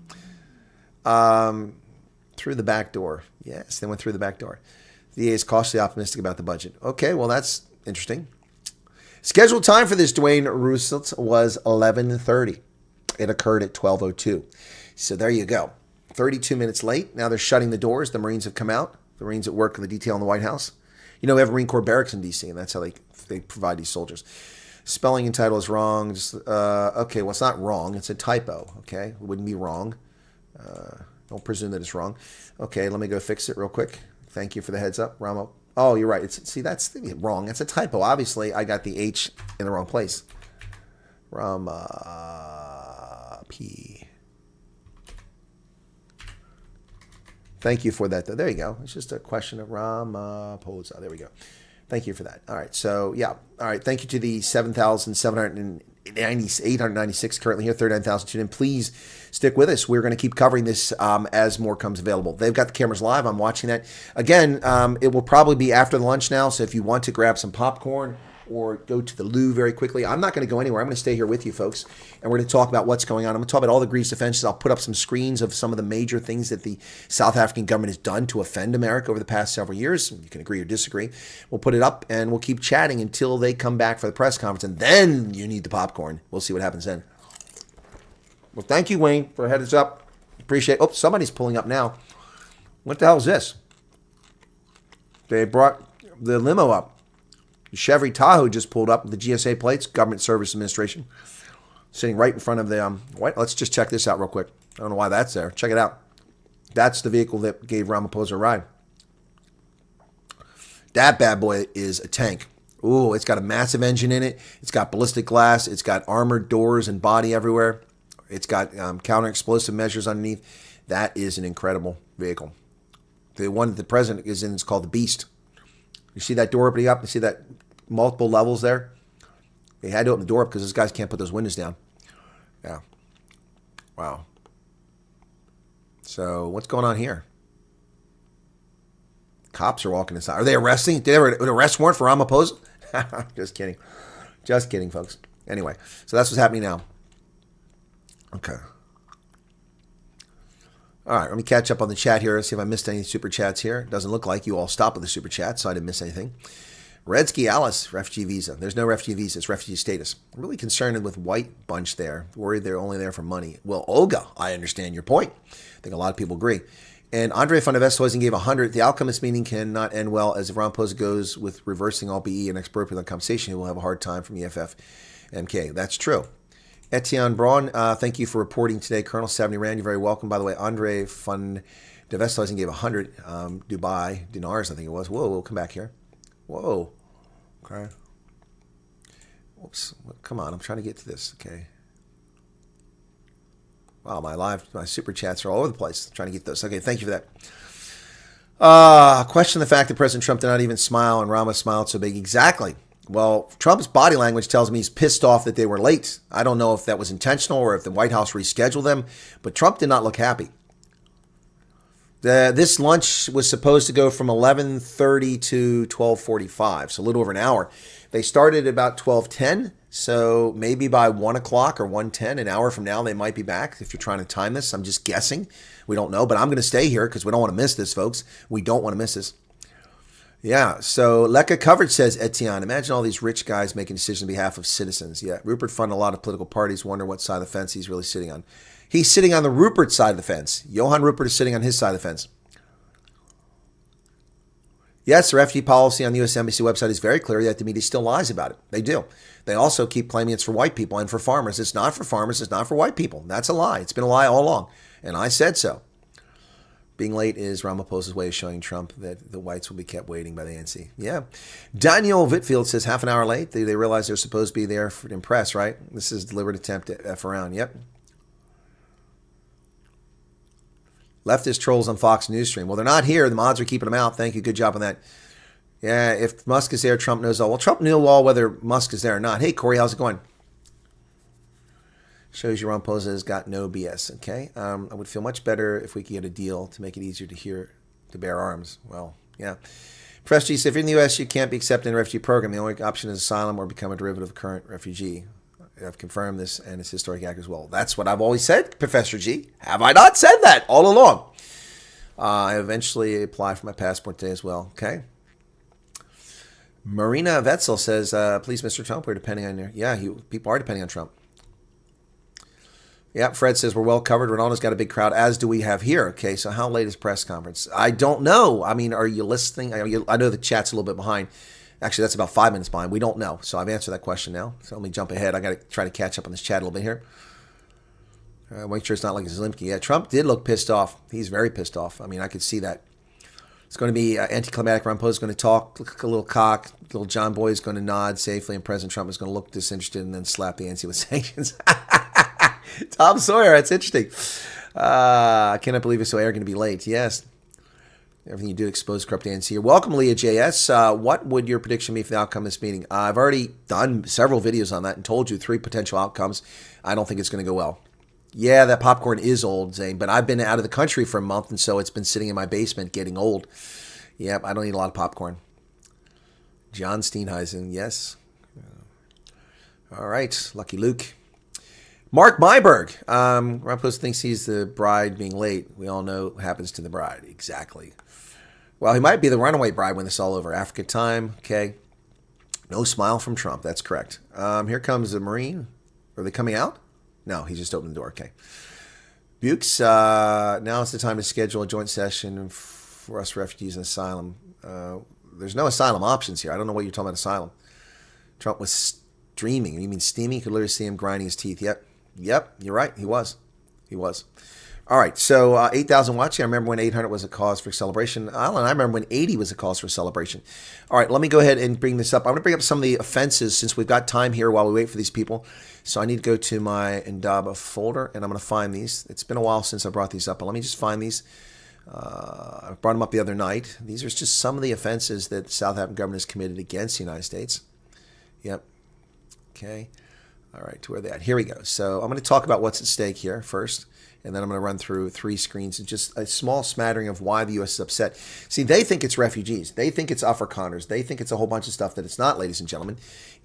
Through the back door. Yes, they went through the back door. The EA is cautiously optimistic about the budget. Okay, well, that's interesting. Scheduled time for this, Dwayne Roosevelt, was 11:30. It occurred at 12:02. So there you go. 32 minutes late. Now they're shutting the doors. The Marines have come out. The Marines that work in the detail in the White House. You know, we have Marine Corps barracks in D.C., and that's how they provide these soldiers. Spelling and title is wrong. Just okay, well, it's not wrong. It's a typo, okay? It wouldn't be wrong. Don't presume that it's wrong. Okay, let me go fix it real quick. Thank you for the heads up, Ramo. Oh, you're right. See, that's wrong. It's a typo. Obviously, I got the H in the wrong place. P. Thank you for that. There you go. It's just a question of Ramaphosa. There we go. Thank you for that. All right. So, yeah. All right. Thank you to the 7,896 currently here, 39,000 tuned in. Please stick with us. We're going to keep covering this as more comes available. They've got the cameras live. I'm watching that. Again, it will probably be after the lunch now. So if you want to grab some popcorn or go to the loo very quickly, I'm not going to go anywhere. I'm going to stay here with you folks, and we're going to talk about what's going on. I'm going to talk about all the egregious offenses. I'll put up some screens of some of the major things that the South African government has done to offend America over the past several years. You can agree or disagree. We'll put it up, and we'll keep chatting until they come back for the press conference, and then you need the popcorn. We'll see what happens then. Well, thank you, Wayne, for a heads up. Appreciate it. Oh, somebody's pulling up now. What the hell is this? They brought the limo up. Chevy Tahoe just pulled up with the GSA plates, Government Service Administration, sitting right in front of the White. Let's just check this out real quick. I don't know why that's there. Check it out. That's the vehicle that gave Ramaphosa a ride. That bad boy is a tank. Ooh, it's got a massive engine in it. It's got ballistic glass. It's got armored doors and body everywhere. It's got counter-explosive measures underneath. That is an incredible vehicle. The one that the president is in is called the Beast. You see that door opening up? You see that multiple levels there? They had to open the door up because those guys can't put those windows down. Yeah. Wow. So what's going on here? Cops are walking inside. Are they arresting? Did they have an arrest warrant for Ramaphosa? Just kidding. Just kidding, folks. Anyway, so that's what's happening now. Okay. All right, let me catch up on the chat here. See if I missed any super chats here. Doesn't look like you all stopped with the super chat, so I didn't miss anything. Redsky Alice, refugee visa. There's no refugee visa. It's refugee status. I'm really concerned with white bunch there. Worried they're only there for money. Well, Olga, I understand your point. I think a lot of people agree. And Andre van der Westhuizen gave 100. The outcome of this meeting cannot end well, as if Ramaphosa goes with reversing all BE and expropriating compensation, he will have a hard time from EFF MK. That's true. Etienne Braun, thank you for reporting today. Colonel 70 Rand, you're very welcome. By the way, Andre van der Westhuizen gave 100 Dubai dinars, I think it was. Whoa, we'll come back here. Whoa. Okay. Whoops. Come on, I'm trying to get to this. Okay. Wow, my super chats are all over the place. I'm trying to get those. Okay, thank you for that. Question the fact that President Trump did not even smile and Rama smiled so big. Exactly. Well, Trump's body language tells me he's pissed off that they were late. I don't know if that was intentional or if the White House rescheduled them, but Trump did not look happy. This lunch was supposed to go from 11:30 to 12:45, so a little over an hour. They started at about 12:10, so maybe by 1 o'clock or 1:10, an hour from now, they might be back. If you're trying to time this, I'm just guessing. We don't know, but I'm going to stay here because we don't want to miss this, folks. We don't want to miss this. Yeah, so Lekka Coverage says, Etienne, imagine all these rich guys making decisions on behalf of citizens. Yeah, Rupert funded a lot of political parties, wonder what side of the fence he's really sitting on. He's sitting on the Rupert side of the fence. Johann Rupert is sitting on his side of the fence. Yes, the refugee policy on the U.S. Embassy website is very clear, yet the media still lies about it. They do. They also keep claiming it's for white people and for farmers. It's not for farmers. It's not for white people. That's a lie. It's been a lie all along, and I said so. Being late is Ramaphosa's way of showing Trump that the whites will be kept waiting by the ANC. Yeah. Daniel Whitfield says half an hour late. They realize they're supposed to be there to impress, right? This is a deliberate attempt to F around. Yep. Leftist trolls on Fox News stream. Well, they're not here. The mods are keeping them out. Thank you. Good job on that. Yeah, if Musk is there, Trump knows all. Well, Trump knew all whether Musk is there or not. Hey, Corey, how's it going? Shows you Ramaphosa has got no BS, okay? I would feel much better if we could get a deal to make it easier to bear arms. Well, yeah. Press G said, if you're in the U.S., you can't be accepted in the refugee program. The only option is asylum or become a derivative of current refugee. I've confirmed this, and it's historic act as well. That's what I've always said, Professor G. Have I not said that all along? I eventually applied for my passport today as well, okay? Marina Vetzel says, please, Mr. Trump, we're depending on your... Yeah, people are depending on Trump. Yep, Fred says we're well covered. Ronaldo's got a big crowd, as do we have here. Okay, so how late is press conference? I don't know. I mean, are you listening? I know the chat's a little bit behind. Actually, that's about 5 minutes behind. We don't know. So I've answered that question now. So let me jump ahead. I got to try to catch up on this chat a little bit here. Make sure it's not like Zelensky. Yeah, Trump did look pissed off. He's very pissed off. I mean, I could see that. It's going to be anticlimactic. Ramaphosa is going to talk, look a little cock. Little John Boy is going to nod safely, and President Trump is going to look disinterested and then slap the ANC with sanctions. Tom Sawyer, that's interesting. I cannot believe it's so arrogant to be late. Yes. Everything you do exposes corrupt ANC here. Welcome, Leah JS. What would your prediction be for the outcome of this meeting? I've already done several videos on that and told you 3 potential outcomes. I don't think it's going to go well. Yeah, that popcorn is old, Zane, but I've been out of the country for a month, and so it's been sitting in my basement getting old. Yep, I don't eat a lot of popcorn. John Steenheisen, yes. All right, Lucky Luke. Mark Myberg. Ramaphosa thinks he's the bride being late. We all know what happens to the bride. Exactly. Well, he might be the runaway bride when this is all over. Africa time, okay. No smile from Trump, that's correct. Here comes the Marine. Are they coming out? No, he just opened the door. Okay. Bukes, now is the time to schedule a joint session for us refugees and asylum. There's no asylum options here. I don't know what you're talking about asylum. Trump was streaming. You mean steaming? You could literally see him grinding his teeth. Yep, you're right. He was. All right, so 8,000 watching. I remember when 800 was a cause for celebration. Alan, I remember when 80 was a cause for celebration. All right, let me go ahead and bring this up. I'm going to bring up some of the offenses since we've got time here while we wait for these people. So I need to go to my Indaba folder, and I'm going to find these. It's been a while since I brought these up, but let me just find these. I brought them up the other night. These are just some of the offenses that the South African government has committed against the United States. Yep. Okay. All right, to where they at? Here we go. So I'm going to talk about what's at stake here first, and then I'm going to run through 3 screens and just a small smattering of why the U.S. is upset. See, they think it's refugees. They think it's Afrikaners. They think it's a whole bunch of stuff that it's not, ladies and gentlemen.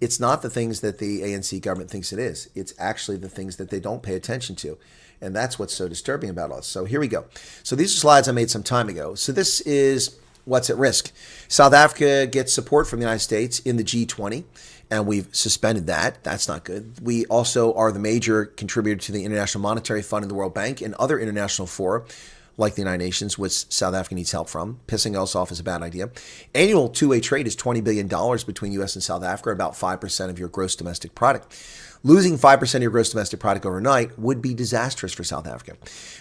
It's not the things that the ANC government thinks it is. It's actually the things that they don't pay attention to. And that's what's so disturbing about us. So here we go. So these are slides I made some time ago. So this is what's at risk. South Africa gets support from the United States in the G20. And we've suspended that. That's not good. We also are the major contributor to the International Monetary Fund and the World Bank and other international fora, like the United Nations, which South Africa needs help from. Pissing us off is a bad idea. Annual two-way trade is $20 billion between U.S. and South Africa, about 5% of your gross domestic product. Losing 5% of your gross domestic product overnight would be disastrous for South Africa.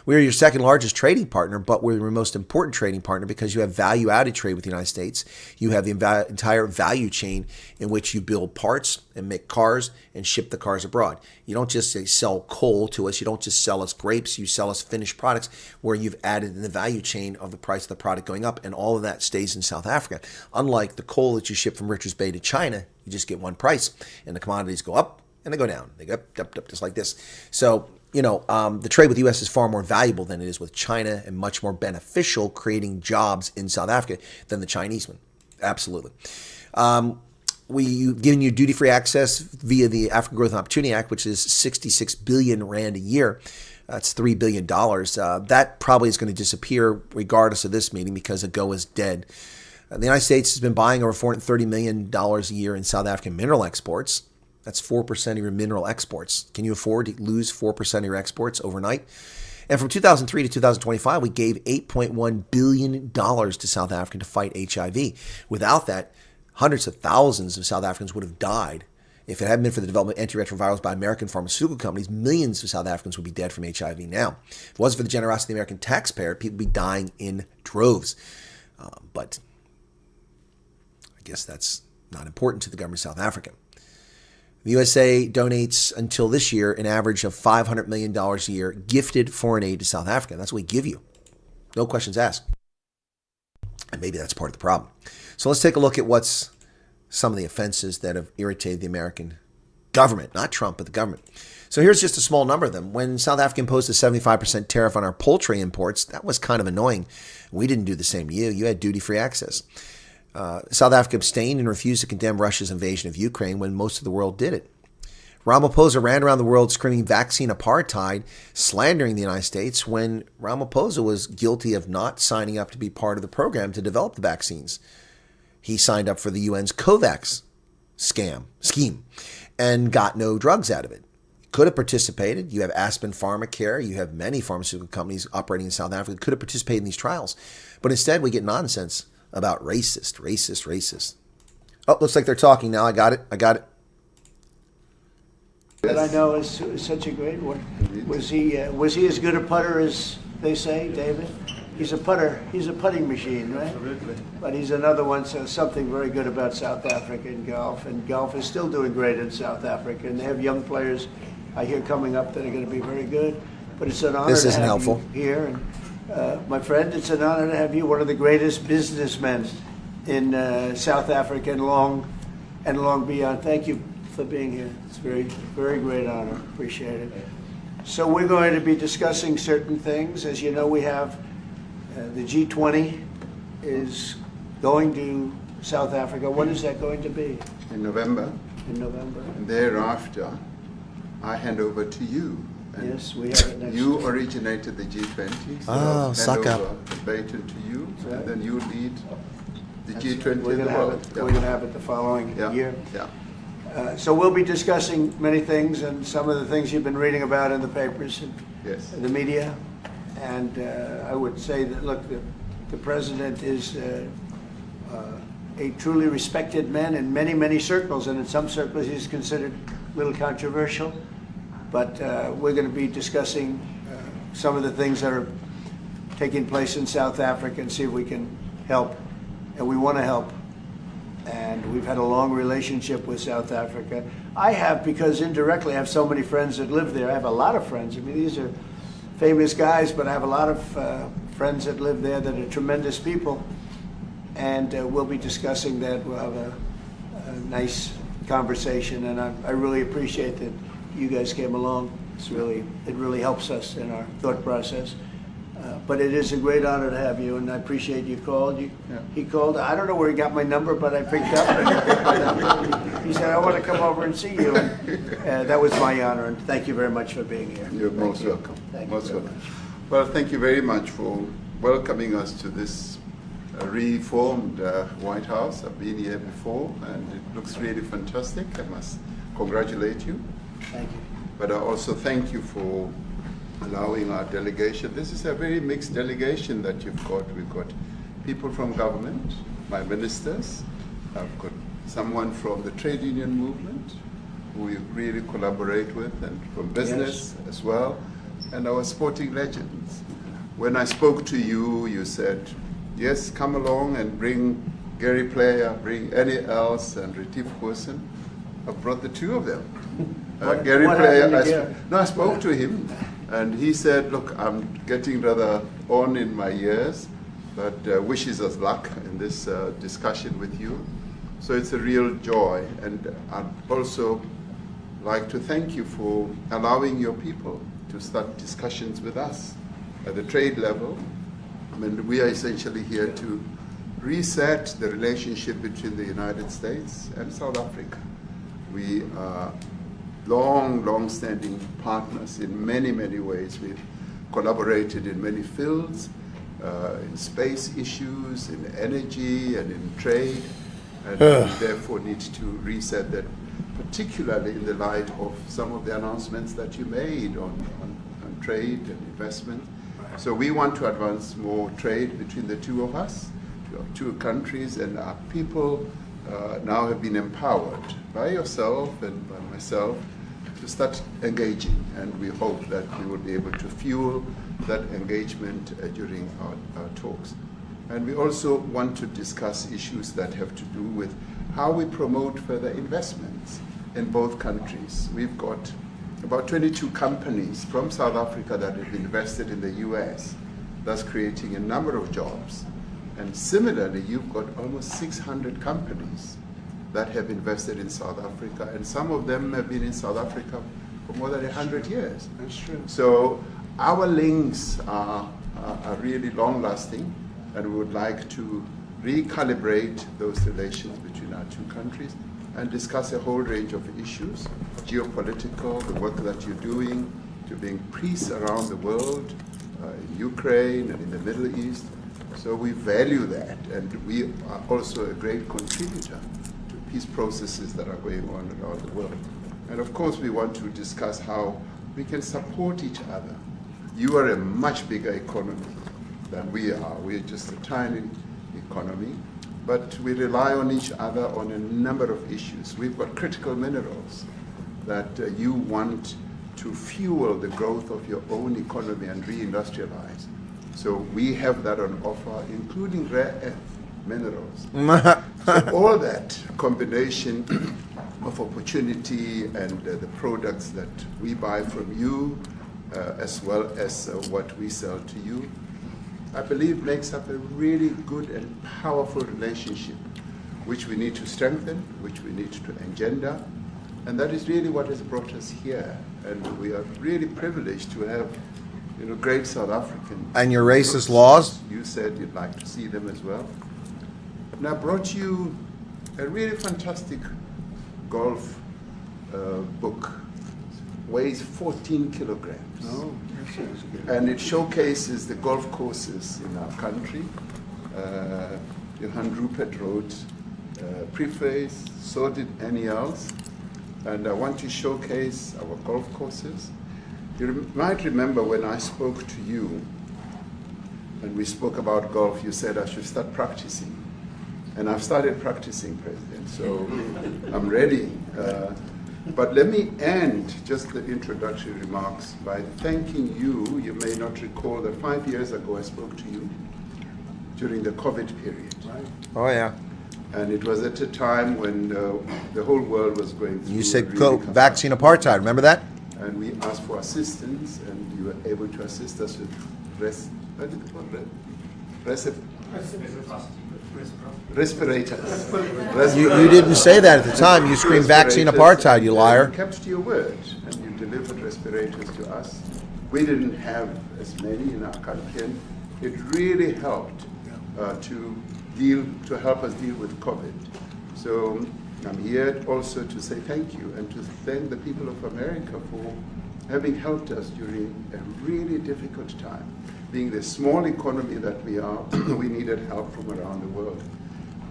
We are your second largest trading partner, but we're your most important trading partner because you have value-added trade with the United States. You have the entire value chain in which you build parts and make cars and ship the cars abroad. You don't just sell coal to us. You don't just sell us grapes. You sell us finished products where you've added in the value chain of the price of the product going up, and all of that stays in South Africa. Unlike the coal that you ship from Richards Bay to China, you just get one price, and the commodities go up and they go down. They go up, just like this. So, the trade with the U.S. is far more valuable than it is with China and much more beneficial, creating jobs in South Africa than the Chinese one. Absolutely. We've given you duty-free access via the African Growth and Opportunity Act, which is 66 billion rand a year. That's $3 billion. That probably is going to disappear regardless of this meeting because AGOA is dead. The United States has been buying over $430 million a year in South African mineral exports. That's 4% of your mineral exports. Can you afford to lose 4% of your exports overnight? And from 2003 to 2025, we gave $8.1 billion to South Africa to fight HIV. Without that, hundreds of thousands of South Africans would have died. If it hadn't been for the development of antiretrovirals by American pharmaceutical companies, millions of South Africans would be dead from HIV now. If it wasn't for the generosity of the American taxpayer, people would be dying in droves. But I guess that's not important to the government of South Africa. The USA donates until this year an average of $500 million a year gifted foreign aid to South Africa. That's what we give you. No questions asked. And maybe that's part of the problem. So let's take a look at what's some of the offenses that have irritated the American government. Not Trump, but the government. So here's just a small number of them. When South Africa imposed a 75% tariff on our poultry imports, that was kind of annoying. We didn't do the same to you. You had duty-free access. South Africa abstained and refused to condemn Russia's invasion of Ukraine when most of the world did it. Ramaphosa ran around the world screaming vaccine apartheid, slandering the United States when Ramaphosa was guilty of not signing up to be part of the program to develop the vaccines. He signed up for the UN's COVAX scheme and got no drugs out of it. could have participated. You have Aspen Pharmacare. You have many pharmaceutical companies operating in South Africa could have participated in these trials. But instead, we get nonsense about racist. Oh, looks like they're talking now. I got it. That I know is such a great one. Was he as good a putter as they say, David? He's a putter. He's a putting machine, right? Absolutely. But he's another one. So something very good about South Africa in golf, and golf is still doing great in South Africa. And they have young players, I hear, coming up that are going to be very good. But it's an honor This to isn't have helpful. you here, and my friend, it's an honor to have you, one of the greatest businessmen in South Africa and long beyond. Thank you for being here. It's very, very great honor. Appreciate it. So we're going to be discussing certain things. As you know, we have the G20 is going to South Africa. When is that going to be? In November. In November. And thereafter, I hand over to you. And Yes, we have it next you week. originated the G20, so Oh, I'll hand suck up. over the baton to you, Right. and then you lead the That's G20 right. We're in the going to have world. it. We're going to have it the following Yeah. year. Yeah. So we'll be discussing many things, and some of the things you've been reading about in the papers and Yes. the media. And I would say that, look, the president is a truly respected man in many, many circles, and in some circles he's considered a little controversial. But we're going to be discussing some of the things that are taking place in South Africa and see if we can help. And we want to help. And we've had a long relationship with South Africa. I have, because indirectly I have so many friends that live there. I have a lot of friends. I mean, these are famous guys, but I have a lot of friends that live there that are tremendous people. And we'll be discussing that. We'll have a nice conversation, and I really appreciate that you guys came along. It really helps us in our thought process. But it is a great honor to have you, and I appreciate you called. He called. I don't know where he got my number, but I picked up. He said, "I want to come over and see you." And that was my honor, and thank you very much for being here. You're most welcome. Thank you Most very welcome. much. Well, thank you very much for welcoming us to this reformed White House. I've been here before, and it looks really fantastic. I must congratulate you. Thank you. But I also thank you for allowing our delegation. This is a very mixed delegation that you've got. We've got people from government, my ministers. I've got someone from the trade union movement who we really collaborate with, and from business as well, and our sporting legends. When I spoke to you, you said, yes, come along and bring Gary Player, bring Eddie Els and Retief Goosen. I brought the two of them. Gary what Player, happened to Gary? I spoke to him, and he said, look, I'm getting rather on in my years, but wishes us luck in this discussion with you. So it's a real joy, and I'd also like to thank you for allowing your people to start discussions with us at the trade level. I mean, we are essentially here to reset the relationship between the United States and South Africa. We are long-standing partners in many, many ways. We've collaborated in many fields, in space issues, in energy, and in trade, and we therefore need to reset that, particularly in the light of some of the announcements that you made on trade and investment. So we want to advance more trade between the two of us, our two countries, and our people now have been empowered by yourself and by myself to start engaging, and we hope that we will be able to fuel that engagement during our talks. And we also want to discuss issues that have to do with how we promote further investments in both countries. We've got about 22 companies from South Africa that have invested in the US. That's creating a number of jobs. And similarly, you've got almost 600 companies that have invested in South Africa, and some of them have been in South Africa for more than 100 years. That's true. So our links are really long-lasting, and we would like to recalibrate those relations between our two countries and discuss a whole range of issues, geopolitical, the work that you're doing to bring peace around the world, in Ukraine and in the Middle East. So we value that, and we are also a great contributor to peace processes that are going on around the world. And of course, we want to discuss how we can support each other. You are a much bigger economy than we are. We're just a tiny economy, but we rely on each other on a number of issues. We've got critical minerals that you want to fuel the growth of your own economy and reindustrialize. So we have that on offer, including rare earth minerals. So all that combination of opportunity and the products that we buy from you, as well as what we sell to you, I believe makes up a really good and powerful relationship, which we need to strengthen, which we need to engender, and that is really what has brought us here. And we are really privileged to have, great South African. And your racist laws? You said you'd like to see them as well. And I brought you a really fantastic golf book. Weighs 14 kilograms. Oh, that sounds good. And it showcases the golf courses in our country. Johan Rupert wrote preface, so did Annie else. And I want to showcase our golf courses. You might remember when I spoke to you and we spoke about golf, you said I should start practicing. And I've started practicing, President, so I'm ready. But let me end just the introductory remarks by thanking you. You may not recall that 5 years ago I spoke to you during the COVID period. Right. Oh, yeah. And it was at a time when the whole world was going through. You said vaccine apartheid, remember that? And we asked for assistance, and you were able to assist us with respirators. You didn't say that at the time. You screamed vaccine apartheid, you liar. You kept to your word, and you delivered respirators to us. We didn't have as many in our country, and it really helped to help us deal with COVID. So I'm here also to say thank you and to thank the people of America for having helped us during a really difficult time. Being the small economy that we are, we needed help from around the world.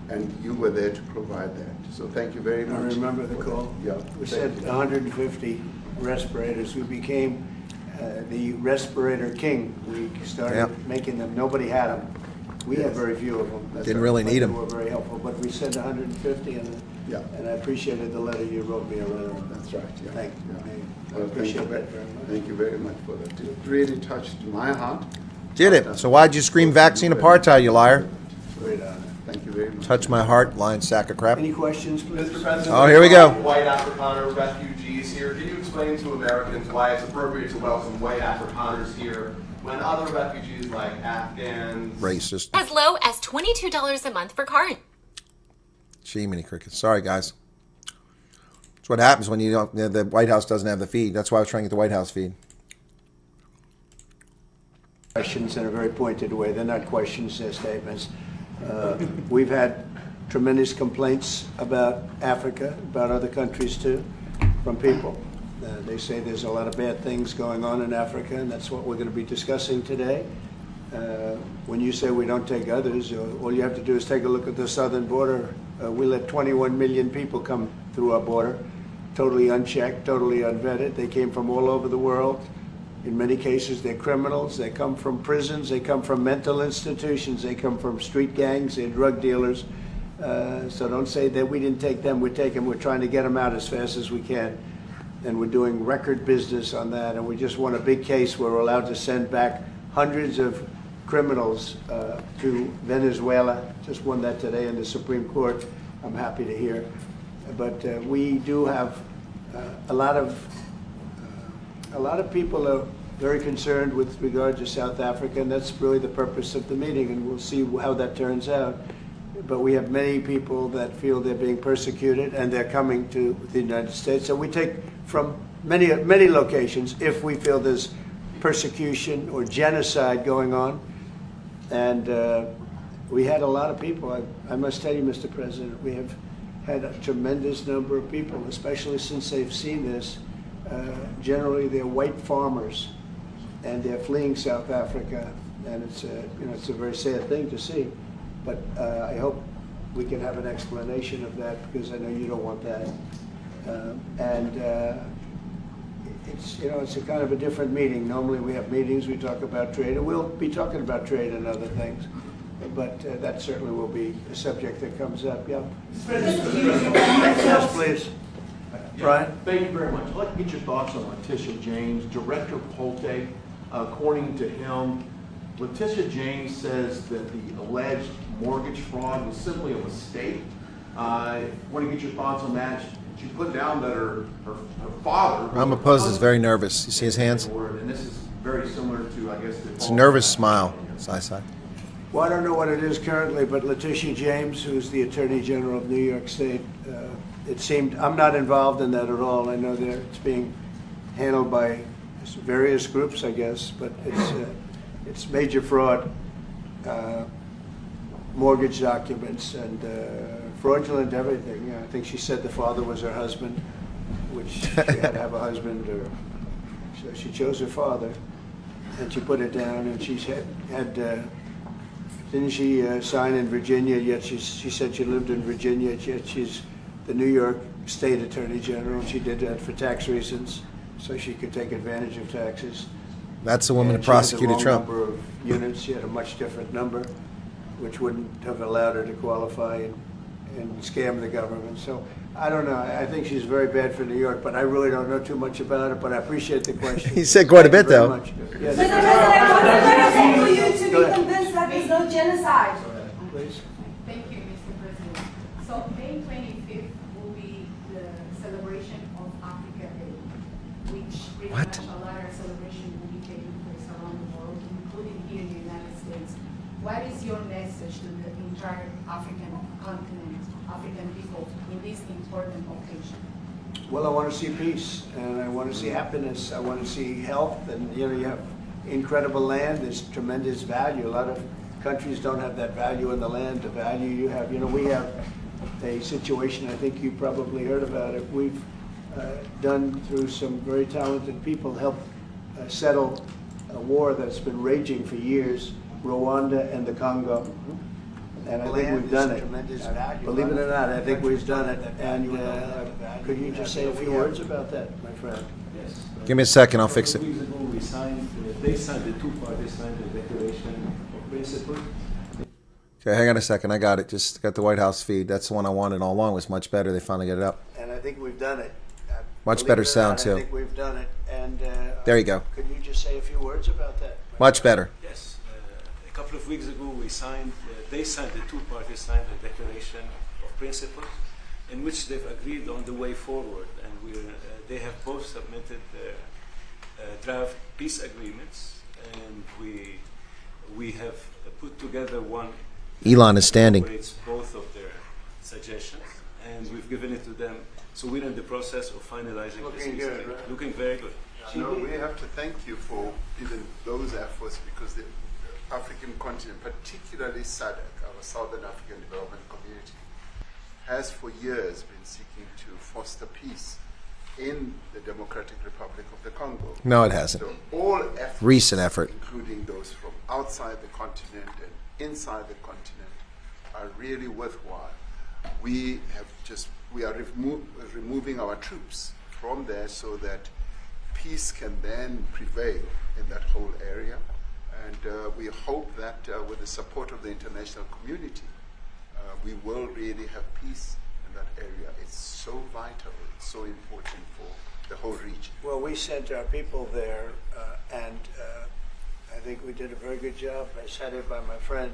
And you were there to provide that. So thank you very much. I remember the call. Yeah. We sent 150 respirators. We became the respirator king. We started making them. Nobody had them. We had very few of them. Didn't really need them. They were very helpful, but we sent 150, and I appreciated the letter you wrote me. That's right. Yeah. Thank you. Well, I appreciate that very much. Thank you very much for that. It really touched my heart. Did it? So why'd you scream vaccine apartheid, you liar? Great honor. Thank you very much. Touch my heart, lying sack of crap. Any questions, please? Mr. President, Oh, here we go. White Afrikaner refugees here. Can you explain to Americans why it's appropriate to welcome white Afrikaners here when other refugees like Afghans... Racist. As low as $22 a month for current. Gee, mini crickets. Sorry, guys. That's what happens when the White House doesn't have the feed. That's why I was trying to get the White House feed. Questions in a very pointed way. They're not questions, they're statements. We've had tremendous complaints about Africa, about other countries too, from people. They say there's a lot of bad things going on in Africa, and that's what we're going to be discussing today. When you say we don't take others, all you have to do is take a look at the southern border. We let 21 million people come through our border, totally unchecked, totally unvetted. They came from all over the world. In many cases, they're criminals. They come from prisons. They come from mental institutions. They come from street gangs. They're drug dealers. So don't say that we didn't take them. We take them. We're trying to get them out as fast as we can. And we're doing record business on that. And we just won a big case where we're allowed to send back hundreds of criminals to Venezuela. Just won that today in the Supreme Court. I'm happy to hear. But we do have a lot of people are very concerned with regard to South Africa, and that's really the purpose of the meeting, and we'll see how that turns out. But we have many people that feel they're being persecuted, and they're coming to the United States. So we take from many locations if we feel there's persecution or genocide going on. And we had a lot of people. I must tell you, Mr. President, we have had a tremendous number of people, especially since they've seen this. Generally, they're white farmers, and they're fleeing South Africa, and it's a very sad thing to see. But I hope we can have an explanation of that, because I know you don't want that. It's, you know, it's a kind of a different meeting. Normally we have meetings, we talk about trade, and we'll be talking about trade and other things. But that certainly will be a subject that comes up. Yeah. Yes, please. Brian? Thank you very much. I'd like to get your thoughts on Letitia James. Director Polte, according to him, Letitia James says that the alleged mortgage fraud was simply a mistake. I want to get your thoughts on that. She put down that her father... Ramaphosa is very nervous. You see his hands? And this is very similar to, I guess... It's a nervous smile, side. Well, I don't know what it is currently, but Letitia James, who's the Attorney General of New York State, it seemed, I'm not involved in that at all. I know that it's being handled by various groups, I guess, but it's major fraud, mortgage documents, and fraudulent everything. I think she said the father was her husband, which she had to have a husband, or so she chose her father, and she put it down, and she's had didn't she sign in Virginia, yet she said she lived in Virginia, yet she's the New York State Attorney General, and she did that for tax reasons, so she could take advantage of taxes. That's the woman And who prosecuted she had the wrong Trump. number of units. She had a much different number, which wouldn't have allowed her to qualify and scam the government. So I don't know. I think she's very bad for New York, but I really don't know too much about it. But I appreciate the question. He said quite a bit, Thank you though. very much. Mr. Yes. President, for you to be convinced that there's no genocide. Please. Thank you, Mr. President. So May 25th will be the celebration of Africa Day, which pretty much a larger celebration will be taking place around the world, including here in the United States. What is your message to the entire African continent, African people, in this important occasion? Well, I want to see peace, and I want to see happiness. I want to see health, and you have incredible land. There's tremendous value. A lot of countries don't have that value in the land. The value you have. We have a situation. I think you probably heard about it. We've done through some very talented people, helped settle a war that's been raging for years, Rwanda and the Congo. And I think we've done it. Believe it or not, I think we've done it. And could you just say a few words about that, my friend? Yes. Give me a second, I'll fix it. A couple of weeks ago, the two parties signed the Declaration of Principles. Okay, hang on a second. I got it. Just got the White House feed. That's the one I wanted all along. It was much better. They finally got it up. And I think we've done it. Much better sound, too. I think we've done it. And there you go. Could you just say a few words about that? Much better. Yes. A couple of weeks ago, they signed the two parties signed the Declaration of Principles, in which they've agreed on the way forward, and they have both submitted their draft peace agreements, and we have put together one. Elon is standing. Incorporates both of their suggestions, and we've given it to them. So we're in the process of finalizing this. Looking good, right? Looking very good. No, we have to thank you for even those efforts, because the African continent, particularly SADC, our Southern African Development Community, has for years been seeking to foster peace in the Democratic Republic of the Congo. No, it hasn't. So all efforts, Recent effort. including those from outside the continent and inside the continent, are really worthwhile. We are removing our troops from there so that peace can then prevail in that whole area. And we hope that with the support of the international community, we will really have peace in that area. It's so vital, it's so important for the whole region. Well, we sent our people there, and I think we did a very good job, as headed by my friend.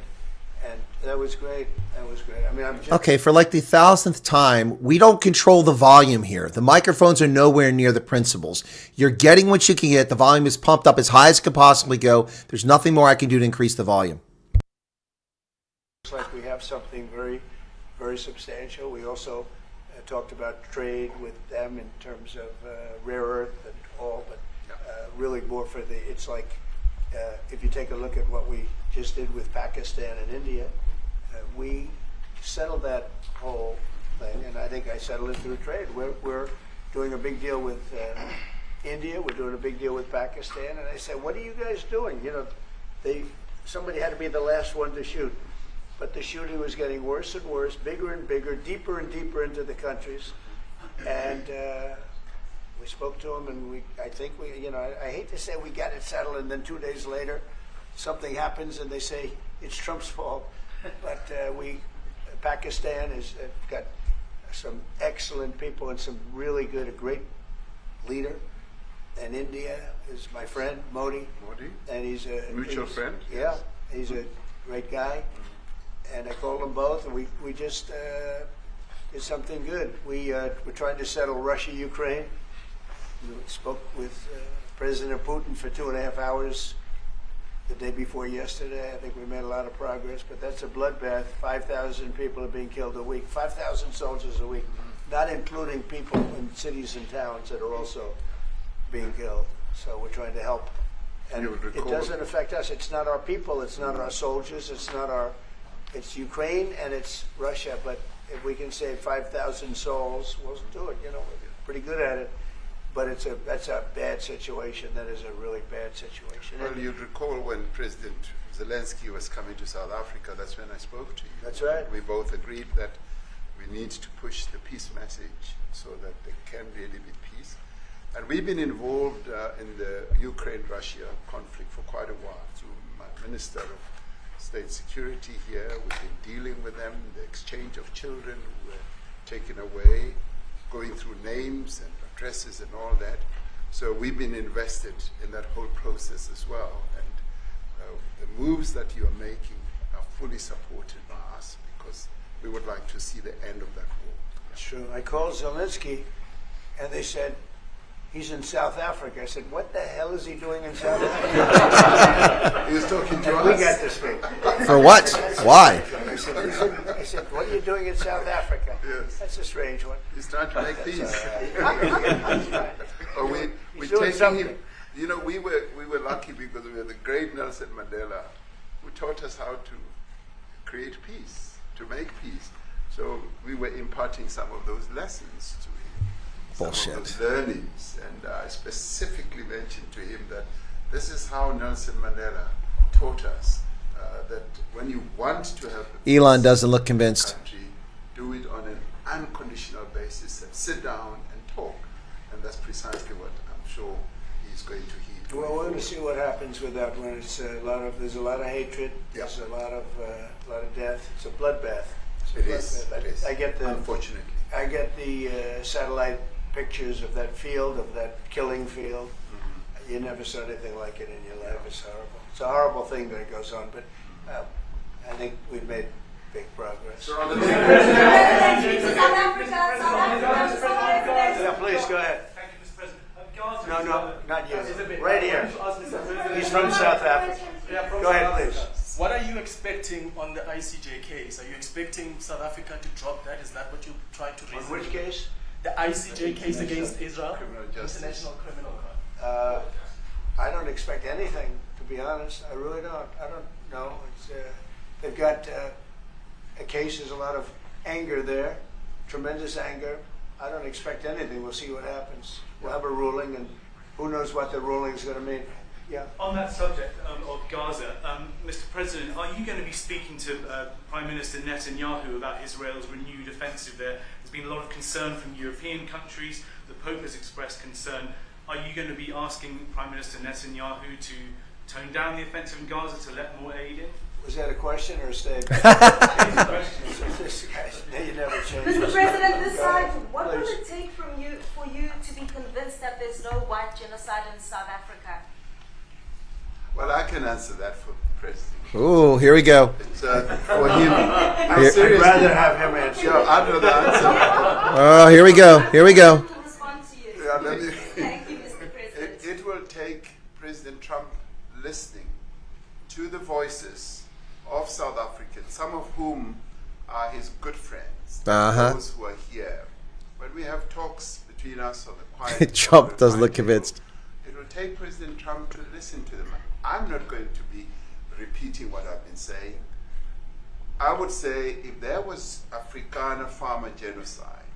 And that was great. That was great. I mean, I'm just... Okay, for like the 1000th time, we don't control the volume here. The microphones are nowhere near the principals. You're getting what you can get. The volume is pumped up as high as it could possibly go. There's nothing more I can do to increase the volume. Looks like we have something very, very substantial. We also talked about trade with them in terms of rare earth and all, but really more for the, it's like, if you take a look at what we just did with Pakistan and India, we settled that whole thing, and I think I settled it through trade. We're doing a big deal with India, we're doing a big deal with Pakistan, and I said, what are you guys doing? Somebody had to be the last one to shoot, but the shooting was getting worse and worse, bigger and bigger, deeper and deeper into the countries, and we spoke to him, and I think I hate to say we got it settled, and then 2 days later, something happens, and they say it's Trump's fault. But Pakistan has got some excellent people and some really good, a great leader. And India is my friend, Modi. And he's a Mutual friend? Yeah, he's a great guy. And I called them both, and we just did something good. We're trying to settle Russia, Ukraine. We spoke with President Putin for 2.5 hours the day before yesterday. I think we made a lot of progress, but that's a bloodbath. 5,000 people are being killed a week, 5,000 soldiers a week, not including people in cities and towns that are also being killed. So we're trying to help. And it doesn't affect us. It's not our people. It's not our soldiers. It's Ukraine and it's Russia. But if we can save 5,000 souls, we'll do it. We're pretty good at it. But that's a bad situation. That is a really bad situation. Well, you'd recall when President Zelensky was coming to South Africa, that's when I spoke to you. That's right. We both agreed that we need to push the peace message so that there can really be peace. And we've been involved in the Ukraine-Russia conflict for quite a while through my Minister of State Security here. We've been dealing with them, the exchange of children who were taken away, going through names and addresses and all that. So we've been invested in that whole process as well. And the moves that you are making are fully supported by us because we would like to see the end of that war. Sure. I called Zelensky and they said, he's in South Africa. I said, what the hell is he doing in South Africa? He was talking to us. We got this thing. For what? Why? I said, what are you doing in South Africa? Yes. That's a strange one. He's trying to make peace. We're doing taking something. him. We were lucky because we had the great Nelson Mandela who taught us how to create peace, to make peace. So we were imparting some of those lessons to him. Bullshit. Some of those learnings. And I specifically mentioned to him that this is how Nelson Mandela taught us that when you want to help Elon doesn't look convinced. Country, do it on an unconditional basis and sit down and talk. And that's precisely what I'm sure he's going to heed. Well, we're going to see what happens with that one. There's a lot of hatred. Yeah. There's a lot of death. It's a bloodbath. It is. I get the unfortunately. I get the satellite pictures of that field, of that killing field. Mm-hmm. You never saw anything like it in your life. It's horrible. It's a horrible thing that goes on, but I think we've made big progress. Yeah, please go ahead. Thank you, Mr. President. No, not you. Right here. He's from South Africa. Go ahead, please. What are you expecting on the ICJ case? Are you expecting South Africa to drop that? Is that what you tried to raise? On which case? The ICJ case against Israel, International Criminal Court. I don't expect anything, to be honest. I really don't. I don't know. They've got a case. There's a lot of anger there, tremendous anger. I don't expect anything. We'll see what happens. We'll have a ruling, and who knows what the ruling is going to mean. Yeah. On that subject of Gaza, Mr. President, are you going to be speaking to Prime Minister Netanyahu about Israel's renewed offensive there? There's been a lot of concern from European countries. The Pope has expressed concern. Are you going to be asking Prime Minister Netanyahu to tone down the offensive in Gaza, to let more aid in? Was that a question or a statement? This guy's, you never change. Mr. President, this side, what Please. will it take for you to be convinced that there's no white genocide in South Africa? Well, I can answer that for the President. Ooh, here we go. It's, for him. I'd rather have him answer. Sure, I'd rather answer. Oh, here we go. Here we go. Thank you, Mr. President. It will take President Trump listening to the voices of South Africans, some of whom are his good friends, those who are here. When we have talks between us on the quiet, Trump doesn't look convinced. It will take President Trump to listen to them. I'm not going to be repeating what I've been saying. I would say if there was Afrikaner farmer genocide,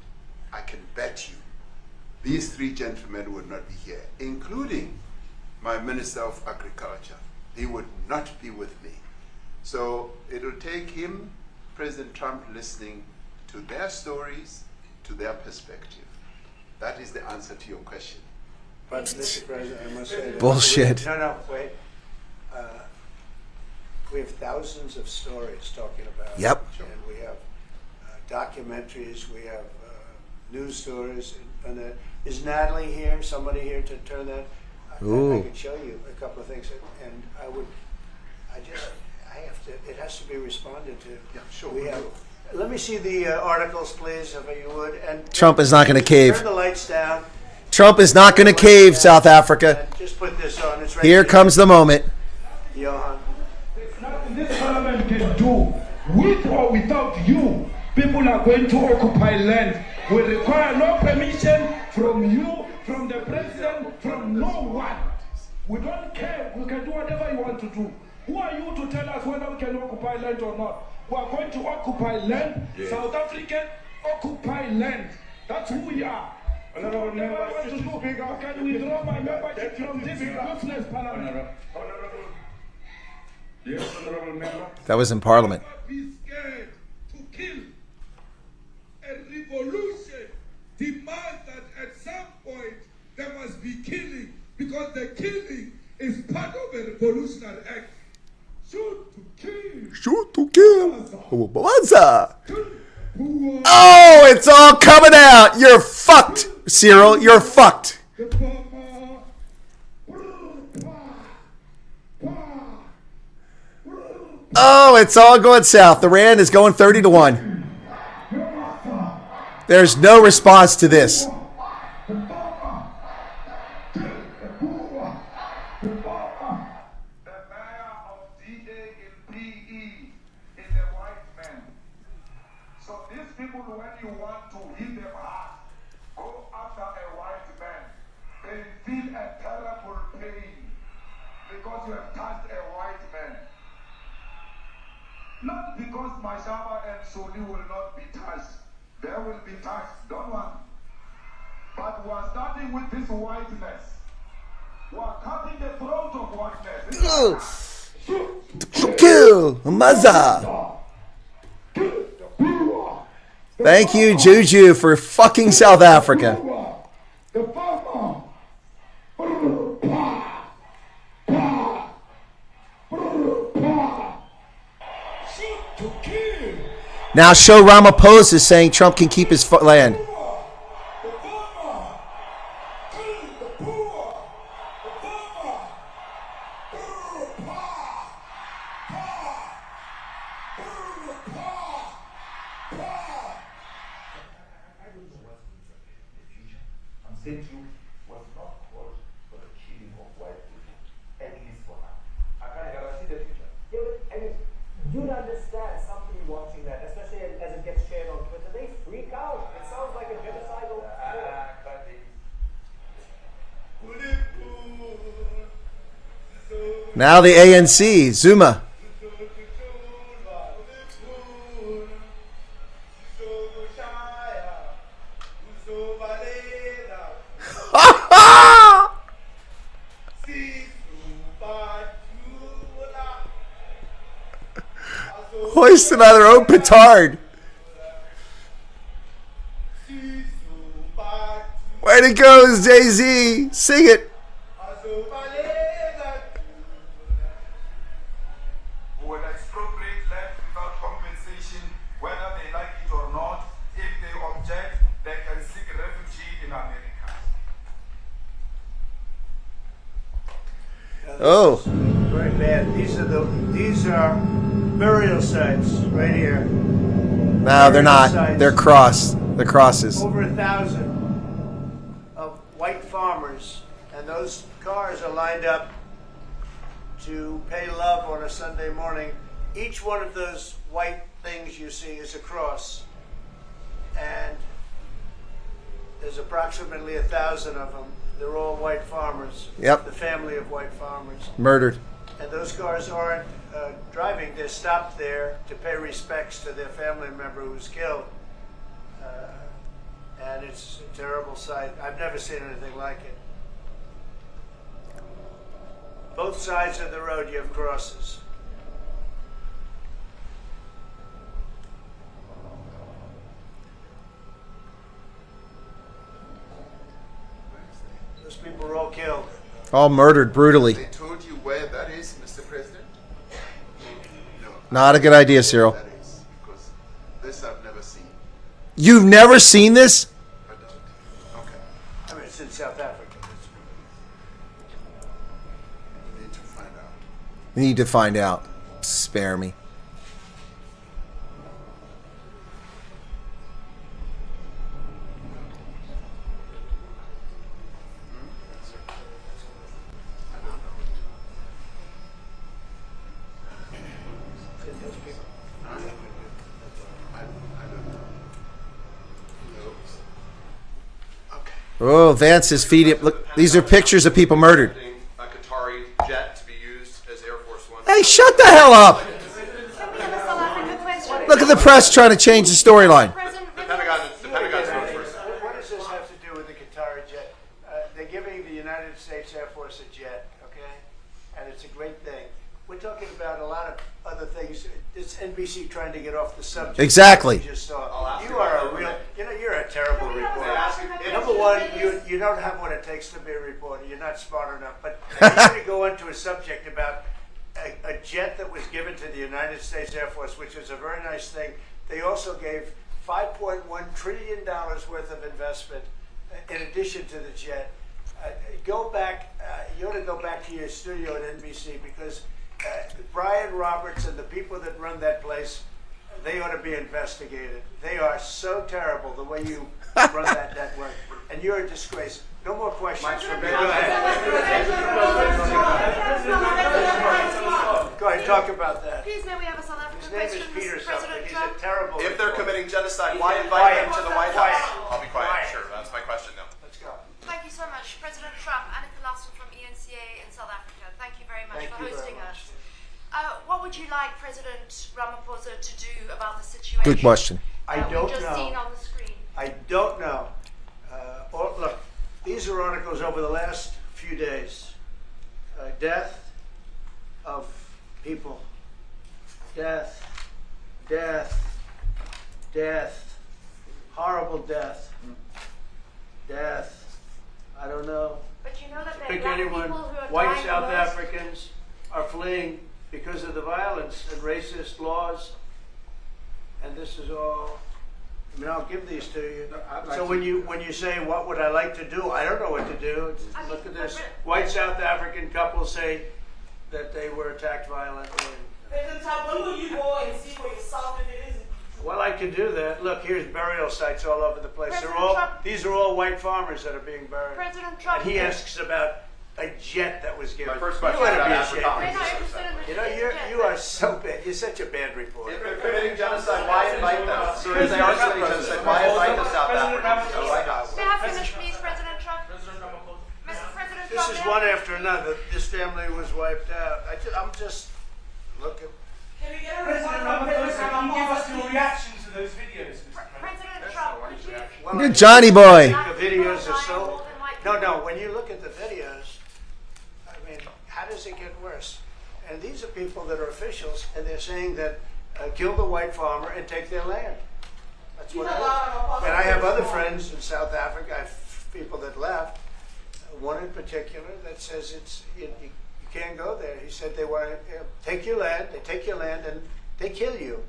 I can bet you these three gentlemen would not be here, including my Minister of Agriculture. He would not be with me. So it will take him, President Trump, listening to their stories, to their perspective. That is the answer to your question. But, Mr. President, I must say that Bullshit. No, wait. We have thousands of stories talking about Yep. it. And we have documentaries, we have news stories. And is Natalie here? Somebody here to turn that? I could show you a couple of things. And I have to, it has to be responded to. Yeah, sure. We have, let me see the articles, please, if you would. And Trump is not going to cave. Turn the lights down. Trump is not going to cave, South Africa. And just put this on. It's right Here there. comes the moment. Johan. Nothing this parliament can do, with or without you, people are going to occupy land. We require no permission from you, from the president, from no one. We don't care. We can do whatever you want to do. Who are you to tell us whether we can occupy land or not? We are going to occupy land. Yes. South African occupy land. That's who we are. Honorable member, can withdraw my membership from this useless parliament. Yes, honorable member. That was in Parliament. Be scared to kill. A revolution demands that at some point there must be killing, because the killing is part of a revolutionary act. Shoot to kill. Shoot to kill. Oh, it's all coming out. You're fucked, Cyril. You're fucked. Oh, it's all going south. The Rand is going 30-1. There's no response to this. Not because Mashaba and Soli will not be touched. They will be touched, don't worry. But we are starting with this whiteness. We are cutting the throat of whiteness. Kill. Maza. Thank you, Juju, for fucking South Africa. Now show Ramaphosa saying Trump can keep his land. You'd understand somebody watching that, especially as it gets shared on Twitter. They freak out. It sounds like a genocidal. Now the ANC, Zuma. Hoist another own petard. Way to go, Jay-Z. Sing it. Will expropriate land without compensation, whether they like it or not. If they object, they can seek refuge in America. Oh. Very bad. These are burial sites right here. No, they're not. They're crossed. They're crosses. Over 1,000 of white farmers, and those cars are lined up to pay love on a Sunday morning. Each one of those white things you see is a cross, and there's approximately 1,000 of them. They're all white farmers. Yep. The family of white farmers. Murdered. And those cars aren't driving. They're stopped there to pay respects to their family member who was killed. And it's a terrible sight. I've never seen anything like it. Both sides of the road you have crosses. all killed. All murdered brutally. They told you where that is, Mr. President? No. Not a good idea, Cyril. That is, because this I've never seen. You've never seen this? I don't. Okay. I mean, it's in South Africa. We need to find out. Need to find out. Spare me. Oh, Vance is feeding. Look, these are pictures of people murdered. A Qatari jet to be used as Air Force One. Hey, shut the hell up! Look at the press trying to change the storyline. The Pentagon's first. What does this have to do with the Qatari jet? They're giving the United States Air Force a jet, okay? And it's a great thing. We're talking about a lot of other things. It's NBC trying to get off the subject. Exactly. You just saw. You are a real, you're a terrible reporter. Number one, you don't have what it takes to be a reporter. You're not smart enough. But you're going to go into a subject about a jet that was given to the United States Air Force, which is a very nice thing. They also gave $5.1 trillion worth of investment in addition to the jet. Go back, you ought to go back to your studio at NBC, because Brian Roberts and the people that run that place, they ought to be investigated. They are so terrible the way you run that network. And you're a disgrace. No more questions from me. Go ahead. Go ahead, talk about that. Please, may we have a South African His name is question, Peter Mr. something. President He's Trump? a terrible If they're reporter. committing genocide, why invite him to the White House? I'll be quiet. Quiet. Sure, that's my question now. Let's go. Thank you so much, President Trump. Annika Laston from ENCA in South Africa. Thank you very much Thank for you very hosting much. us. What would you like President Ramaphosa to do about the situation? Good question. I that don't we've just know. seen on the screen? I don't know. Look, these are articles over the last few days. Death of people. Death. Death. Death. Horrible death. Death. I don't know. But you know that there are Pick black anyone. people who are White dying South most. Africans are fleeing because of the violence and racist laws. And this is all. I mean, I'll give these to you. So when you say, what would I like to do? I don't know what to do. Look at this. White South African couple say that they were attacked violently. President Trump, when will you go and see for yourself if it is? Well, I can do that. Look, here's burial sites all over the place. President Trump- These are all white farmers that are being buried. President Trump. And he asks about a jet that was given. My first question You ought to about be Africa. ashamed. We're not interested in the You know, you are so bad. You're such a bad reporter. If they're committing genocide, why invite them? So if they are committing genocide, why invite the South Africans to the White House? May I finish, please, President Trump? Mr. President This Trump, is may I- one after another. This family was wiped out. I'm just looking. Can we get a President response from Ramaphosa, President can you give us your Ramaphosa? reaction to those videos, Mr. President? President Trump, would you... Well, Good Johnny boy. The videos are so. No. When you look at the videos, I mean, how does it get worse? And these are people that are officials, and they're saying that kill the white farmer and take their land. That's what it is. And I have other friends in South Africa. I have people that left. One in particular that says you can't go there. He said they want to take your land. They take your land and they kill you.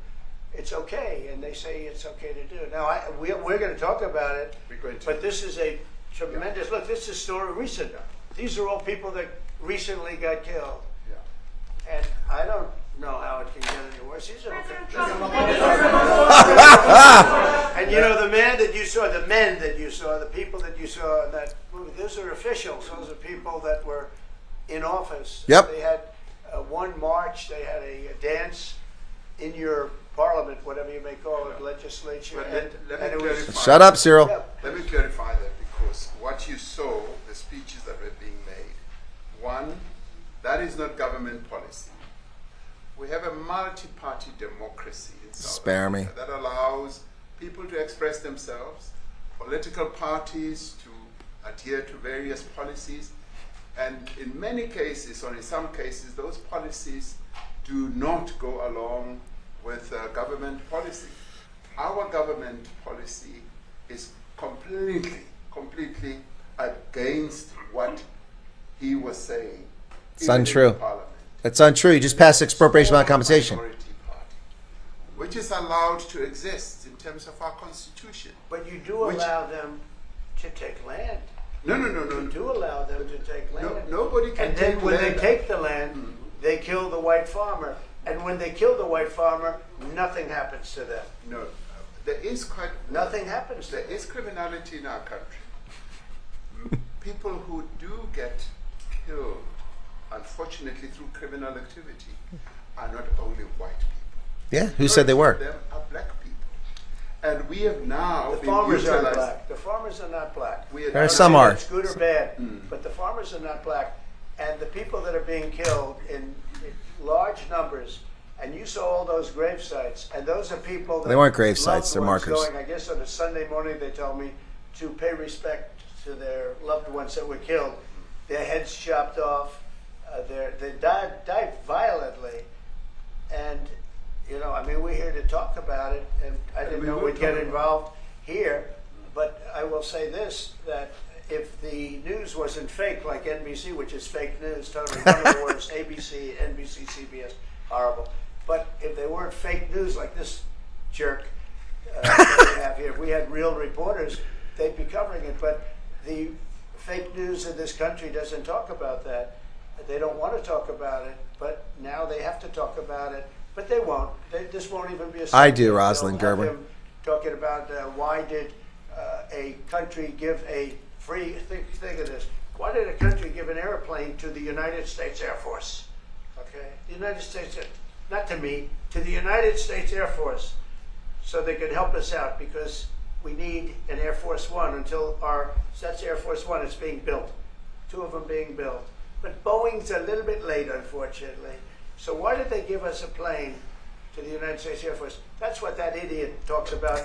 It's okay, and they say it's okay to do. Now we're going to talk about it. We're going to. But this is a tremendous look. This is a story recent. These are all people that recently got killed. Yeah. And I don't know how it can get any worse. These are President Trump, and you know the men that you saw, the people that you saw in that movie, those are officials. Those are people that were in office. Yep. They had one march. They had a dance in your parliament, whatever you may call it, legislature. But and let me it was, clarify. Shut up, Cyril. Yeah. Let me clarify that, because what you saw, the speeches that were being made, one, that is not government policy. We have a multi-party democracy in South Spare me. Africa that allows people to express themselves, political parties to adhere to various policies, and in many cases, or in some cases, those policies do not go along with government policy. Our government policy is completely against what he was saying. It's even in untrue. the Parliament, It's untrue. You just passed expropriation without compensation. minority party, which is allowed to exist in terms of our constitution. But you do allow them to take land. No. You do allow them to take land. Nobody can And then take when land. they take the land, they kill the white farmer. And when they kill the white farmer, nothing happens to them. No, there is quite Nothing happens. There is criminality in our country. People who do get killed, unfortunately, through criminal activity, are not only white people. Yeah, who said they were? Them are black people, and we have now The been farmers are utilized- black. The farmers are not black. There are some are. It's good or bad, but the farmers are not black. And the people that are being killed in large numbers, and you saw all those grave sites, and those are people that They weren't grave loved sites, they're ones markers. Going, I guess on a Sunday morning, they told me to pay respect to their loved ones that were killed. Their heads chopped off. They died violently, and you know, I mean, we're here to talk about it, and I didn't know we'd get involved here, but I will say this, that if the news wasn't fake like NBC, which is fake news, totally one of the worst, ABC, NBC, CBS, horrible. But if they weren't fake news like this jerk that we have here, if we had real reporters, they'd be covering it. But the fake news in this country doesn't talk about that. They don't want to talk about it, but now they have to talk about it. But they won't. This won't even be a I do, subject. Rosalind They'll have Gerber. him talking about why did a country give a free, think of this, why did a country give an airplane to the United States Air Force? Okay, the United States, not to me, to the United States Air Force, so they could help us out, because we need an Air Force One until that's Air Force One, it's being built, 2 of them being built. But Boeing's a little bit late, unfortunately. So why did they give us a plane to the United States Air Force? That's what that idiot talks about,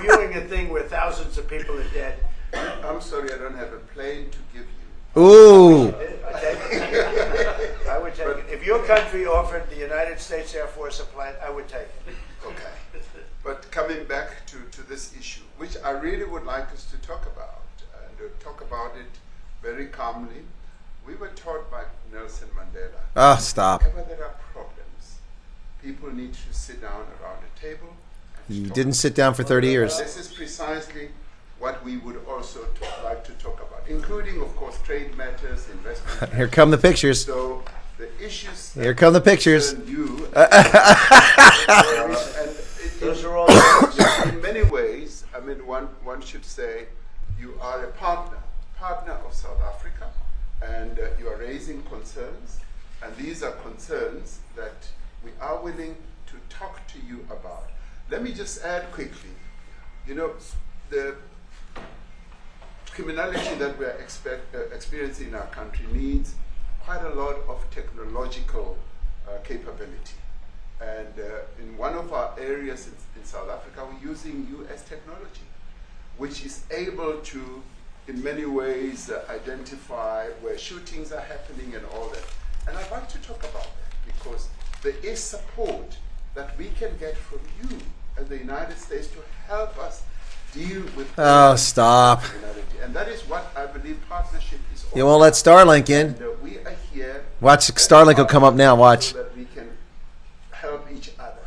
viewing a thing where thousands of people are dead. I'm sorry, I don't have a plane to give you. Ooh. I would take it. If your country offered the United States Air Force a plane, I would take it. Okay. But coming back to this issue, which I really would like us to talk about, and talk about it very calmly. We were taught by Nelson Mandela. Oh, stop. Whenever there are problems, people need to sit down around a table. You didn't sit down for 30 years. This is precisely what we would also like to talk about, including, of course, trade matters, investment. Here come the pictures. So the issues. Here come the pictures. You. Those are all. In many ways, I mean, one should say, you are a partner of South Africa, and you are raising concerns, and these are concerns that we are willing to talk to you about. Let me just add quickly, you know, the criminality that we are experiencing in our country needs quite a lot of technological capability. And in one of our areas in South Africa, we're using US technology, which is able to, in many ways, identify where shootings are happening and all that. And I'd like to talk about that, because there is support that we can get from you and the United States to help us deal with Oh, stop. criminality. And that is what I believe partnership is all You won't let Starlink in. And, we are here. Watch, Starlink will come up now, watch. So that we can help each other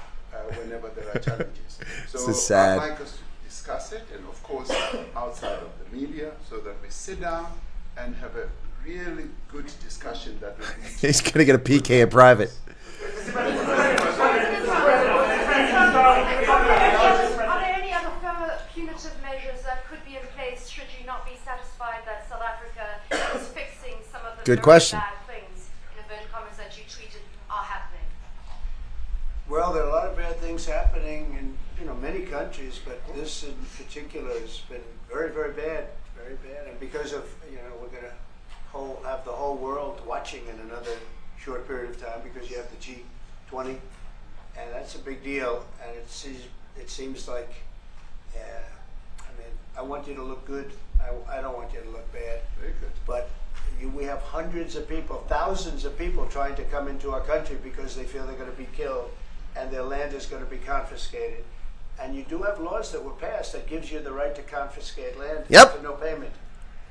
whenever there are challenges. So This is sad. I'd like us to discuss it, and of course outside of the media, so that we sit down and have a really good discussion that will lead to He's going to get a PK in private. Are there any other further punitive measures that could be in place should you not be satisfied that South Africa is fixing some of the Good very question. bad things, in inverted commas, that you tweeted are happening? Well, there are a lot of bad things happening in many countries, but this in particular has been very, very bad, very bad. And because of we're going to have the whole world watching in another short period of time, because you have the G20, and that's a big deal. And it seems like, I want you to look good. I don't want you to look bad. Very good. But we have hundreds of people, thousands of people trying to come into our country because they feel they're going to be killed and their land is going to be confiscated. And you do have laws that were passed that gives you the right to confiscate land Yep. for no payment.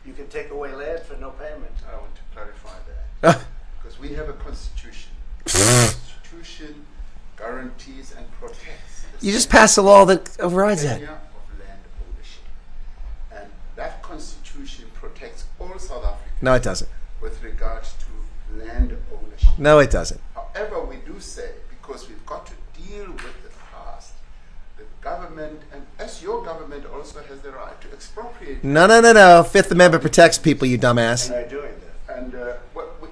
You can take away land for no payment. I want to clarify Constitution. The Constitution guarantees and protects. You just passed a law that overrides that. Of land ownership. And that Constitution protects all South Africans. No, it doesn't. With regards to land ownership. No, it doesn't. However, we do say, because we've got to deal with the past, the government, and as your government also has the right to expropriate. No. Fifth Amendment protects people, you dumbass. And they're doing that. And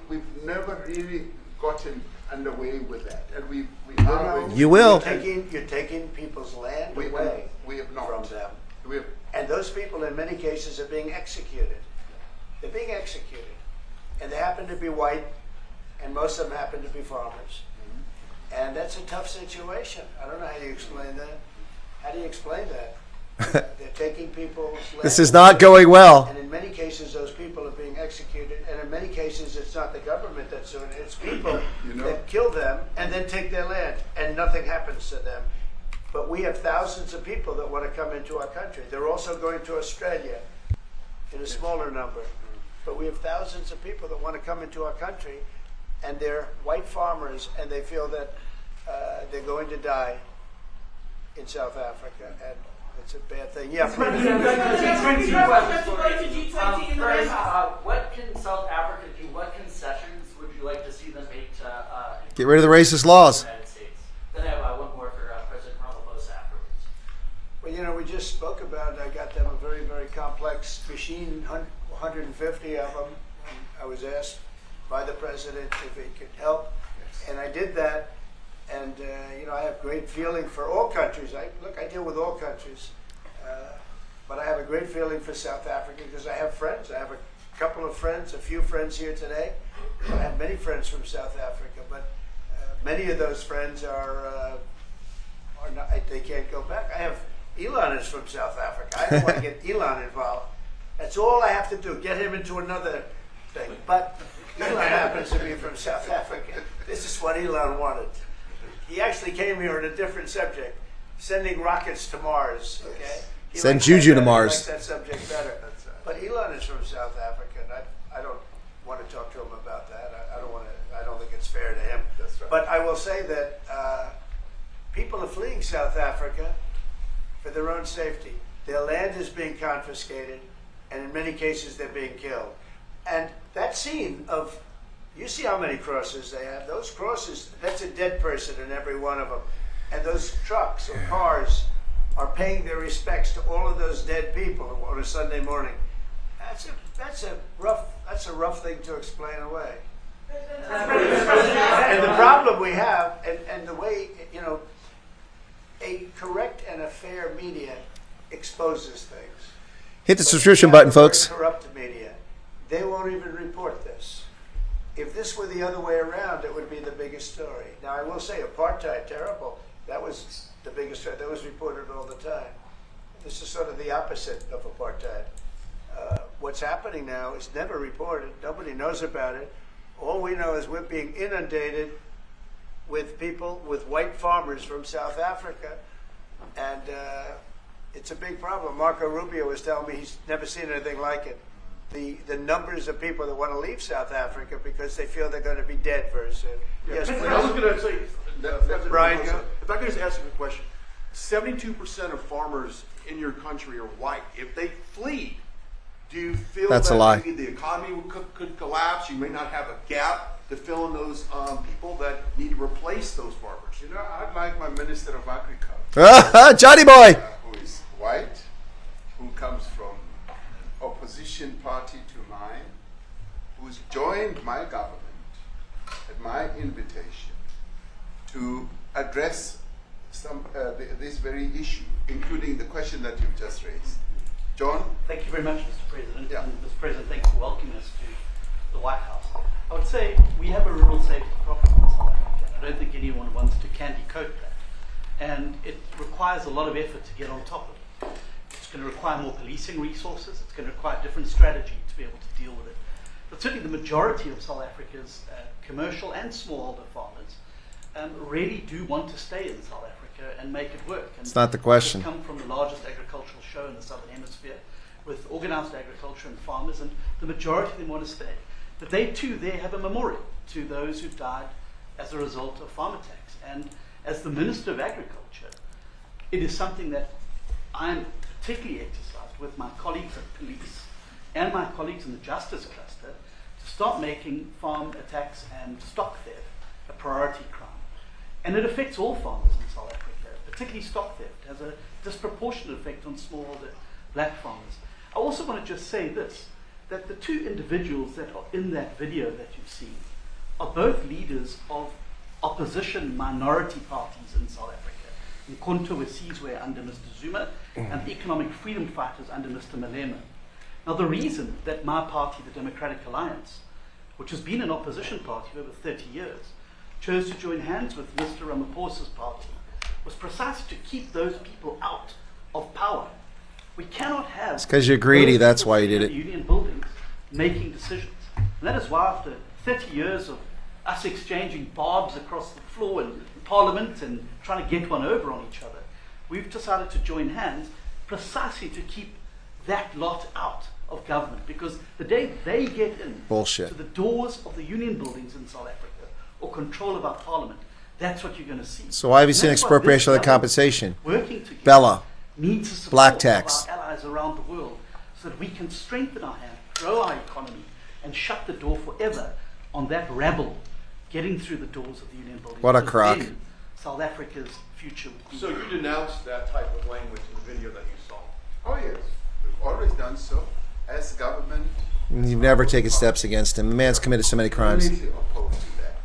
we've never really gotten underway with that. And we are. You will. You're taking people's land away we have not. from them. We have, And those people, in many cases, are being executed. They're being executed. And they happen to be white, and most of them happen to be farmers. And that's a tough situation. I don't know how you explain that. How do you explain that? They're taking people's land. This is not going well. And in many cases, those people are being executed. And in many cases, it's not the government that's doing it. It's people that kill them and then take their land. And nothing happens to them. But we have thousands of people that want to come into our country. They're also going to Australia in a smaller number. But we have thousands of people that want to come into our country, and they're white farmers, and they feel that they're going to die in South Africa, and it's a bad thing. Yeah, First, what can South Africa do? What concessions would you like to see them make to Get rid of the racist laws. the United States? Then I have one more for President Ramaphosa afterwards. Well, you know, we just spoke about, I got them a very, very complex machine, 150 of them. And I was asked by the president if he could help, and I did that. And, you know, I have great feeling for all countries. I deal with all countries. But I have a great feeling for South Africa because I have friends. I have a couple of friends, a few friends here today. I have many friends from South Africa, but many of those friends are not, they can't go back. I have Elon is from South Africa. I don't want to get Elon involved. That's all I have to do, get him into another thing. But Elon happens to be from South Africa. This is what Elon wanted. He actually came here on a different subject, sending rockets to Mars. Okay, Send Juju to Mars. He likes that subject better. But Elon is from South Africa, and I don't want to talk to him about that. I don't want to. I don't think it's fair to him. That's right. But I will say that people are fleeing South Africa for their own safety. Their land is being confiscated, and in many cases they're being killed. And that scene of, you see how many crosses they have. Those crosses, that's a dead person in every one of them. And those trucks or cars are paying their respects to all of those dead people on a Sunday morning. That's a rough thing to explain away. And the problem we have, and the way, you know, a correct and a fair media exposes things. Hit the subscription button, folks. Corrupt media, they won't even report this. If this were the other way around, it would be the biggest story. Now, I will say, apartheid, terrible. That was the biggest story. That was reported all the time. This is sort of the opposite of apartheid. What's happening now is never reported. Nobody knows about it. All we know is we're being inundated with people, with white farmers from South Africa, and it's a big problem. Marco Rubio was telling me he's never seen anything like it. The numbers of people that want to leave South Africa because they feel they're going to be dead very soon. Yes, please. I was going to say, Brian, if I could just ask you a question. 72% of farmers in your country are white. If they flee, do you feel That's that a lie. maybe the economy could collapse? You may not have a gap to fill in those people that need to replace those farmers. You know, I'd like my Minister of Agriculture. Johnny boy! Who is white, who comes from opposition party to mine, who's joined my government at my invitation to address this very issue, including the question that you've just raised. John? Thank you very much, Mr. President. Yeah. And Mr. President, thanks for welcoming us to the White House. I would say we have a rural safety problem in South Africa, and I don't think anyone wants to candy coat that. And it requires a lot of effort to get on top of it. It's going to require more policing resources. It's going to require a different strategy to be able to deal with it. But certainly the majority of South Africa's commercial and smallholder farmers really do want to stay in South Africa and make it work. And It's not the question. We've come from the largest agricultural show in the Southern Hemisphere with organized agriculture and farmers, and the majority of them want to stay. that they too there have a memorial to those who died as a result of farm attacks. And as the Minister of Agriculture, it is something that I'm particularly exercised with my colleagues at police and my colleagues in the justice cluster to start making farm attacks and stock theft a priority crime. And it affects all farmers in South Africa, particularly stock theft. It has a disproportionate effect on smallholder black farmers. I also want to just say this, that the two individuals that are in that video that you've seen are both leaders of opposition minority parties in South Africa. Mkhonto Wesizwe under Mr. Zuma and the economic freedom fighters under Mr. Malema. Now the reason that my party, the Democratic Alliance, which has been an opposition party for over 30 years, chose to join hands with Mr. Ramaphosa's party was precisely to keep those people out of power. We cannot have... It's because you're greedy, that's why you did it. ...union buildings making decisions. And that is why after 30 years of us exchanging barbs across the floor in Parliament and trying to get one over on each other, we've decided to join hands precisely to keep that lot out of government, because the day they get in Bullshit. to the doors of the union buildings in South Africa or control of our Parliament, that's what you're going to see. So why have you seen expropriation of the compensation? Bella. Needs the support Black tax. of our allies around the world so that we can strengthen our hand, grow our economy, and shut the door forever on that rabble getting through the doors of the union building. What a Because crock. then South Africa's future would be... So you denounced that type of language in the video that you saw? Oh yes, we've always done so as government. You've never taken steps against him. The man's committed so many crimes. Completely opposed to that.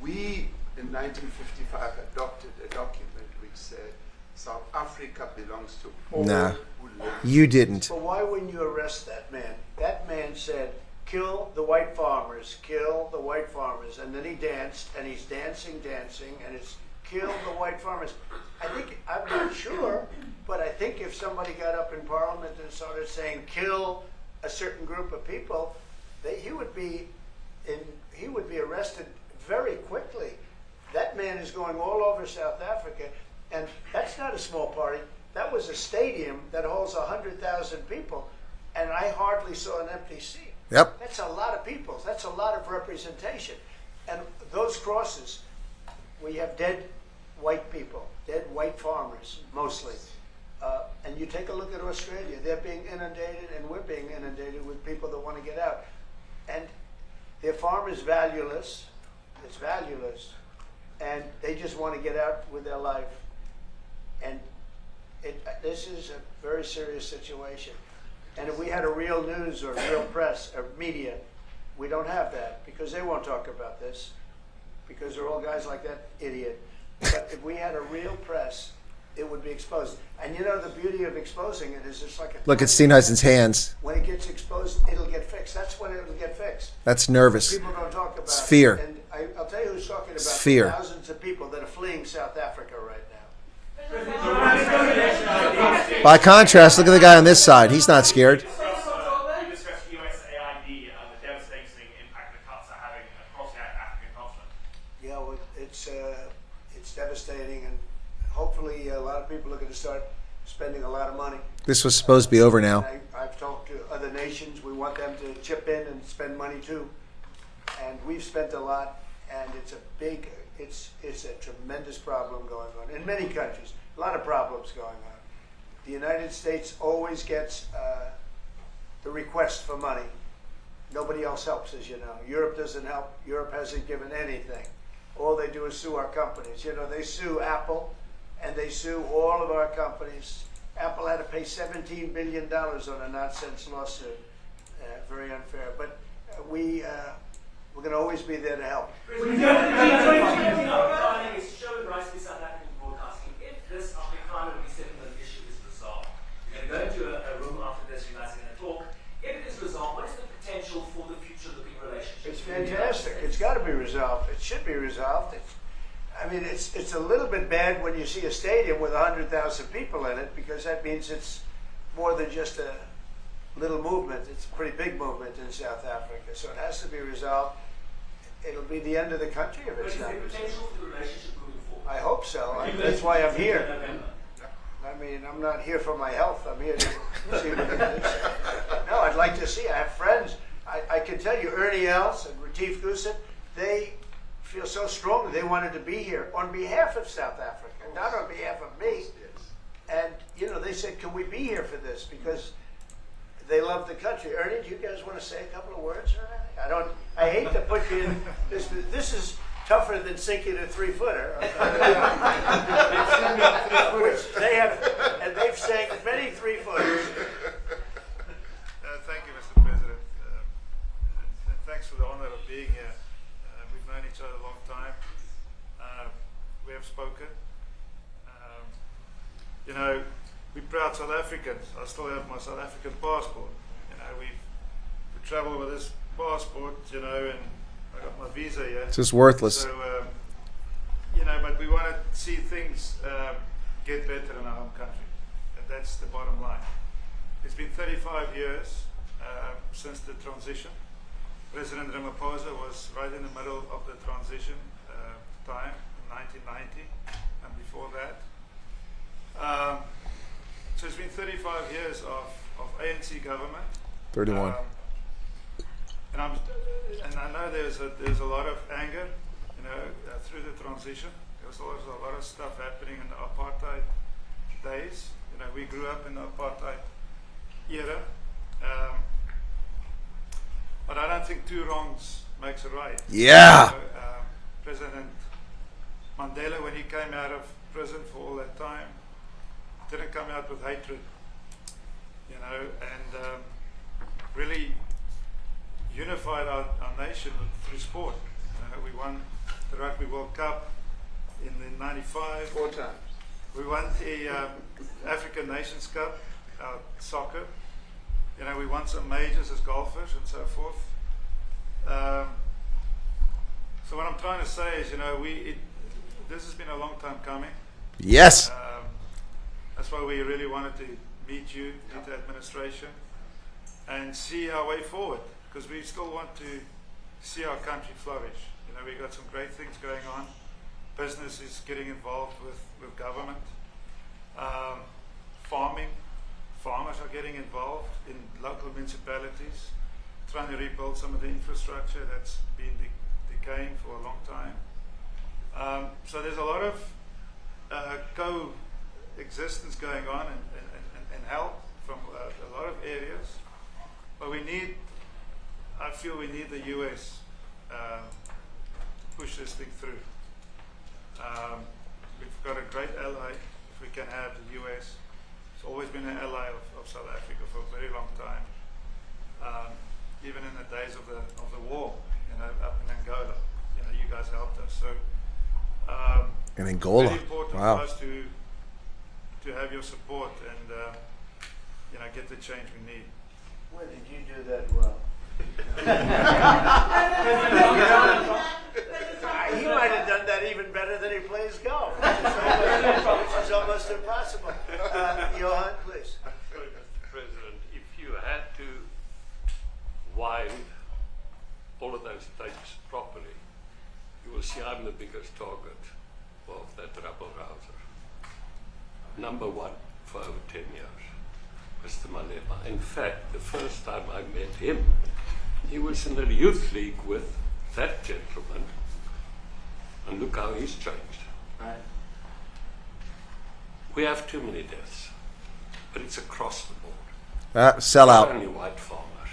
We in 1955 adopted a document which said South Africa belongs to all Nah. who live. You didn't. But why wouldn't you arrest that man? That man said, kill the white farmers, kill the white farmers. And then he danced, and he's dancing, and it's kill the white farmers. I think, I'm not sure, but I think if somebody got up in Parliament and started saying kill a certain group of people, he would be arrested very quickly. That man is going all over South Africa, and that's not a small party. That was a stadium that holds 100,000 people, and I hardly saw an empty seat. Yep. That's a lot of people. That's a lot of representation. And those crosses, we have dead white people, dead white farmers, mostly. And you take a look at Australia, they're being inundated, and we're being inundated with people that want to get out. And their farm is valueless. It's valueless. And they just want to get out with their life. And this is a very serious situation. And if we had a real news or real press or media, we don't have that because they won't talk about this because they're all guys like that idiot. But if we had a real press, it would be exposed. And you know the beauty of exposing it is it's like a... Look at Steenhuisen's hands. When it gets exposed, it'll get fixed. That's when it'll get fixed. That's nervous. People don't talk about It's fear. it. And I'll tell you who's talking about It's fear. thousands of people that are fleeing South Africa right now. By contrast, look at the guy on this side. He's not scared. Yeah, well, it's devastating, and hopefully a lot of people are going to start spending a lot of money. This was supposed to be over now. I've talked to other nations. We want them to chip in and spend money too. And we've spent a lot, and it's a tremendous problem going on in many countries. A lot of problems going on. The United States always gets the request for money. Nobody else helps, as you know. Europe doesn't help. Europe hasn't given anything. All they do is sue our companies. You know, they sue Apple, and they sue all of our companies. Apple had to pay $17 billion on a nonsense lawsuit. Very unfair. But we're going to always be there to help. It's showing rightly South African broadcasting. If this Afrikaner resettlement issue is resolved, you're going to go into a room after this, you guys are going to talk. If it is resolved, what is the potential for the future-looking relationship? It's fantastic. It's got to be resolved. It should be resolved. It's a little bit bad when you see a stadium with 100,000 people in it, because that means it's more than just a little movement. It's a pretty big movement in South Africa. So it has to be resolved. It'll be the end of the country if it's not resolved. But is there potential for the relationship moving forward? I hope so. That's why I'm here. I mean, I'm not here for my health. I'm here to see what it is. No, I'd like to see. I have friends. I can tell you, Ernie Els and Retief Goosen, they feel so strongly they wanted to be here on behalf of South Africa, not on behalf of me. And, you know, they said, can we be here for this? Because they love the country. Ernie, do you guys want to say a couple of words or anything? I hate to put you in this. This is tougher than sinking a 3-footer. Which they have, and they've sank many 3-footers. Thank you, Mr. President. And thanks for the honor of being here. We've known each other a long time. We have spoken. You know, we're proud South Africans. I still have my South African passport. You know, we travel with this passport, you know, and I got my visa here. It's just worthless. So, you know, but we want to see things get better in our home country. And that's the bottom line. It's been 35 years since the transition. President Ramaphosa was right in the middle of the transition time in 1990 and before that. So it's been 35 years of ANC government. 31. And I know there's a lot of anger, you know, through the transition. There was always a lot of stuff happening in the apartheid days. You know, we grew up in the apartheid era. But I don't think two wrongs makes a right. Yeah. You know, President Mandela, when he came out of prison for all that time, didn't come out with hatred, you know, and really unified our nation through sport. You know, we won the Rugby World Cup in the 95. 4 times. We won the African Nations Cup, soccer. You know, we won some majors as golfers and so forth. So what I'm trying to say is, you know, this has been a long time coming. Yes. That's why we really wanted to meet you, meet the administration, and see our way forward, because we still want to see our country flourish. You know, we've got some great things going on. Business is getting involved with government. Farmers are getting involved in local municipalities, trying to rebuild some of the infrastructure that's been decaying for a long time. So there's a lot of coexistence going on and help from a lot of areas, but I feel we need the US to push this thing through. We've got a great ally if we can have the US. It's always been an ally of South Africa for a very long time, even in the days of the war, you know, up in Angola. You know, you guys helped us. So in Angola, very important wow. for us to have your support and you know, get the change we need. When did you do that well? He might have done that even better than he plays golf, which is almost impossible. Johan, please. Mr. President, if you had to wind all of those tapes properly, you will see I'm the biggest target of that rabble-rouser. Number one for over 10 years, Mr. Malema. In fact, the first time I met him, he was in the youth league with that gentleman, and look how he's changed. Right. We have too many deaths, but it's across the board. Sell Not out. only white farmers.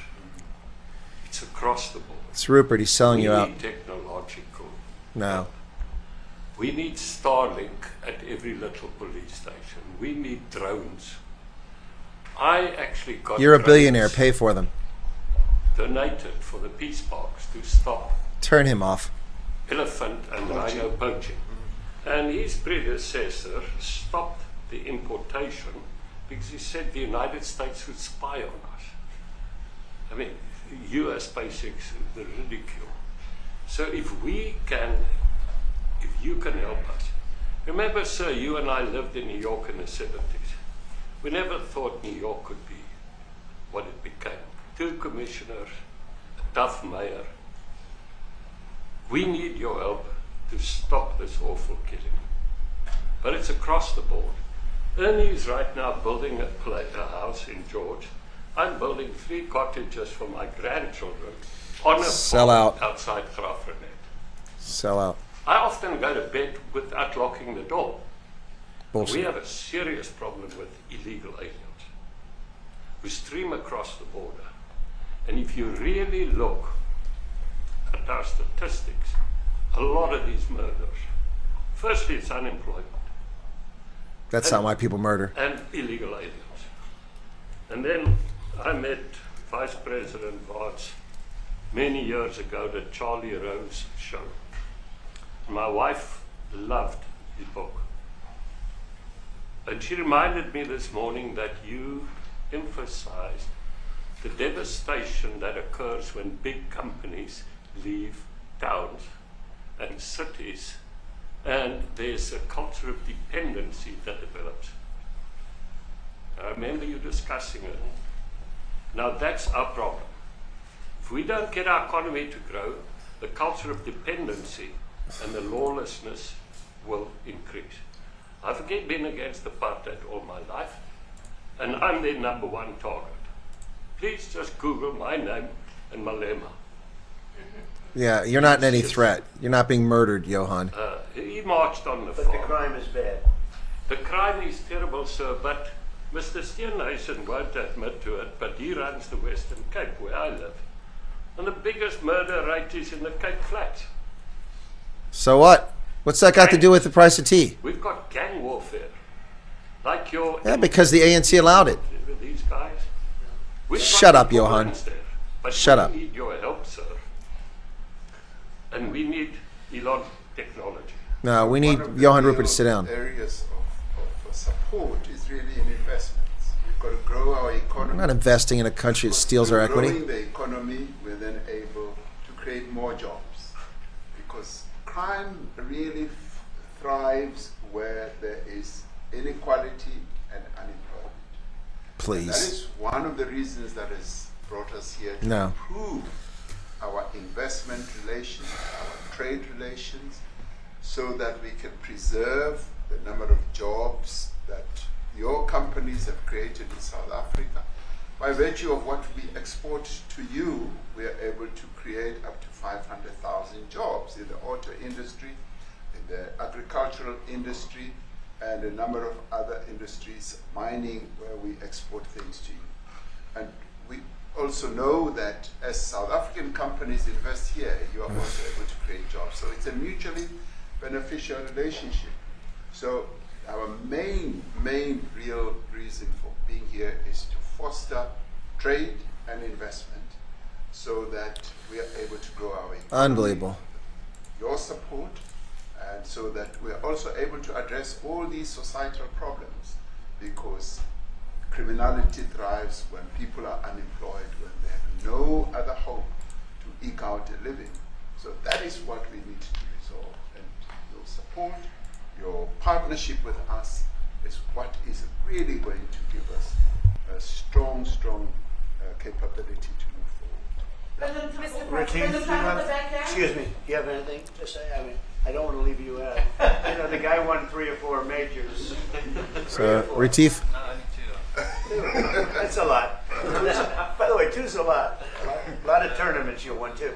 It's across the board. It's Rupert. He's selling you out. We need technological. No. We need Starlink at every little police station. We need drones. I actually got You're a drones billionaire. Pay for them. donated for the peace parks to stop Turn him off. elephant and rhino poaching. And his predecessor stopped the importation because he said the United States would spy on us. I mean, US basics, the ridicule. So if you can help us. Remember, sir, you and I lived in New York in the 70s. We never thought New York could be what it became. 2 commissioners, a tough mayor. We need your help to stop this awful killing. But it's across the board. Ernie is right now building a house in George I'm building 3 cottages for my grandchildren on a Sell farm out. outside Graaff-Reinet. Sell out. I often go to bed without locking the door. Bullshit. We have a serious problem with illegal aliens who stream across the border. And if you really look at our statistics, a lot of these murders, firstly, it's unemployment. That's not why people murder. And illegal aliens. And then I met Vice President Watts many years ago at Charlie Rose show. My wife loved the book. And she reminded me this morning that you emphasized the devastation that occurs when big companies leave towns and cities, and there's a culture of dependency that develops. I remember you discussing it. Now that's our problem. If we don't get our economy to grow, the culture of dependency and the lawlessness will increase. I've been against apartheid all my life, and I'm their #1 target. Please just Google my name and Malema. Yeah, you're not in any threat. You're not being murdered, Johan. He marched on the But farm. the crime is bad. The crime is terrible, sir, but Mr. Steenhuisen won't admit to it, but he runs the Western Cape, where I live. And the biggest murder rate is in the Cape Flats. So what? What's that got to do with the price of tea? We've got gang warfare. Like your... Yeah, because the ANC allowed it. These guys. We've got Shut up, people Johan. in there, but Shut up. We need your help, sir. And we need Elon technology. No, we need One of the Johan Rupert real to sit down. Areas of support is really in investments. We've got to grow our economy. We're not investing in a country that steals our equity. Growing the economy, we're then able to create more jobs. Because crime really thrives where there is inequality and unemployment. Please. And that is one of the reasons that has brought us here to No. improve our investment relations, our trade relations, so that we can preserve the number of jobs that your companies have created in South Africa. By virtue of what we export to you, we are able to create up to 500,000 jobs in the auto industry, in the agricultural industry, and a number of other industries, mining, where we export things to you. And we also know that as South African companies invest here, you are also able to create jobs. So it's a mutually beneficial relationship. So our main real reason for being here is to foster trade and investment so that we are able to grow our economy. Unbelievable. Your support, and so that we are also able to address all these societal problems, because criminality thrives when people are unemployed, when they have no other hope to eke out a living. So that is what we need to resolve. And your support, your partnership with us is what is really going to give us a strong capability to move forward. Excuse me, do you have anything to say? I mean, I don't want to leave you out. You know, the guy won 3 or 4 majors. So, Retief? That's a lot. By the way, 2's a lot. A lot of tournaments you won too.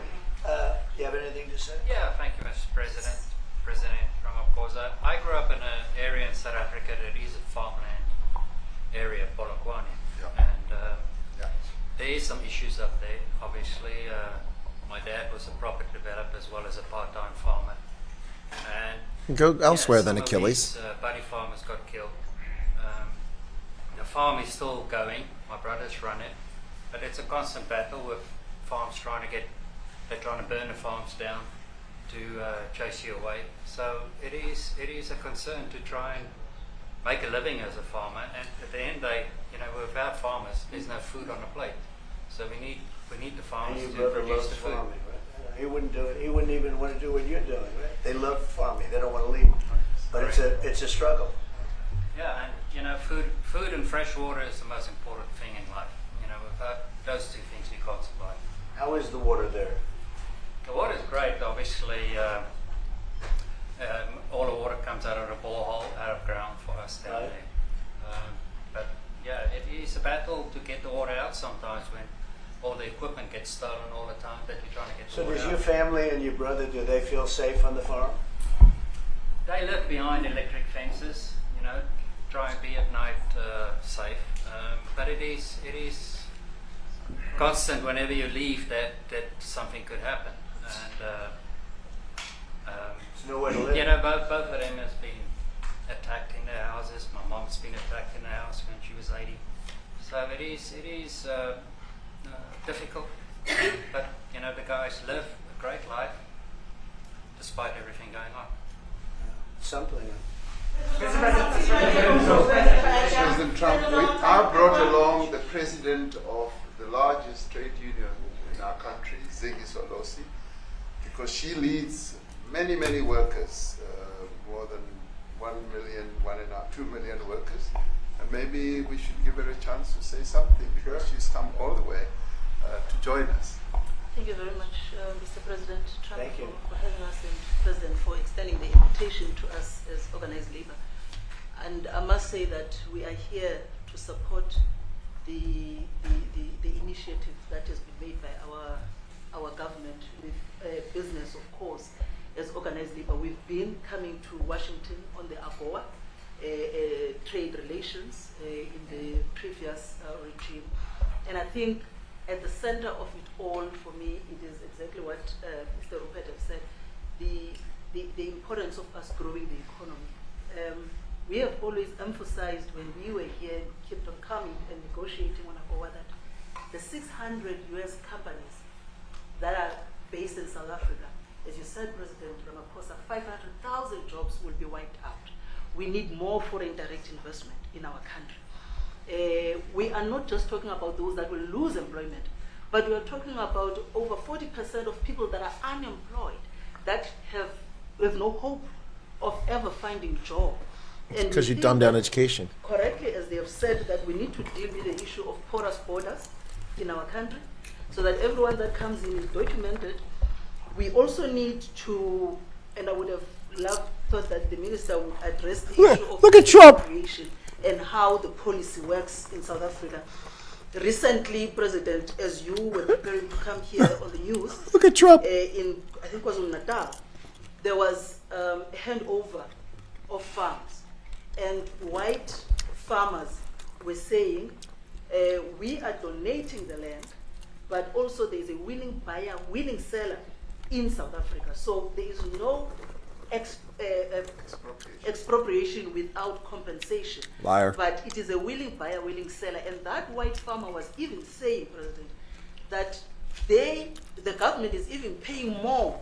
You have anything to say? Yeah, thank you, Mr. President. President Ramaphosa. I grew up in an area in South Africa that is a farmland area, Polokwane. Yeah. And there is some issues up there. Obviously, my dad was a property developer as well as a part-time farmer. And Go elsewhere some than of Achilles. these, buddy farmers got killed. The farm is still going. My brothers run it, but it's a constant battle with farms they're trying to burn the farms down to chase you away. So it is a concern to try and make a living as a farmer. And at the end of the day, without farmers, there's no food on the plate. So we need the farmers And to your brother produce loves the food. farming, right? He wouldn't do it. He wouldn't even want to do what you're doing, right? They love farming. They don't want to leave. But it's a struggle. Yeah, and food and fresh water is the most important thing in life. Without those 2 things, we can't survive. How is the water there? The water is great. Obviously, all the water comes out of the borehole, out of ground for us down there. But yeah, it is a battle to get the ore out sometimes when all the equipment gets stolen all the time that you're trying to get So the ore does out. your family and your brother, do they feel safe on the farm? They live behind electric fences, you know, try and be at night safe. But it is constant whenever you leave that something could happen. And There's nowhere to live. you know, both of them has been attacked in their houses. My mom's been attacked in her house when she was 80. So it is difficult. But you know, the guys live a great life despite everything going on. Something. President Trump, I brought along the president of the largest trade union in our country, Ziggy Solosi, because she leads many, many workers, more than 1 million, 2 million workers. And maybe we should give her a chance to say something, because she's come all the way to join us. Thank you very much, Mr. President Trump, Thank you. for having us, and President for extending the invitation to us as organized labor. And I must say that we are here to support the initiative that has been made by our government with business, of course, as organized labor. We've been coming to Washington on the AGOA trade relations in the previous regime, and I think at the center of it all, for me, it is exactly what Mr. Rupert has said, the importance of us growing the economy. We have always emphasized when we were here, kept on coming and negotiating on AGOA, that the 600 US companies that are based in South Africa, as you said, President Ramaphosa, 500,000 jobs will be wiped out. We need more foreign direct investment in our country. We are not just talking about those that will lose employment, but we are talking about over 40% of people that are unemployed, that have no hope of ever finding a job. Because you dumbed down education. Correctly, as they have said, that we need to deal with the issue of porous borders in our country, so that everyone that comes in is documented. We also need to, and I would have thought that the minister would address the issue of Look at Trump creation and how the policy works in South Africa. Recently, President, as you were preparing to come here on the news, Look at Trump. In, I think it was in Natal, there was a handover of farms, and white farmers were saying, we are donating the land, but also there is a willing buyer, willing seller in South Africa. So there is no expropriation without compensation. Liar. But it is a willing buyer, willing seller. And that white farmer was even saying, President, that the government is even paying more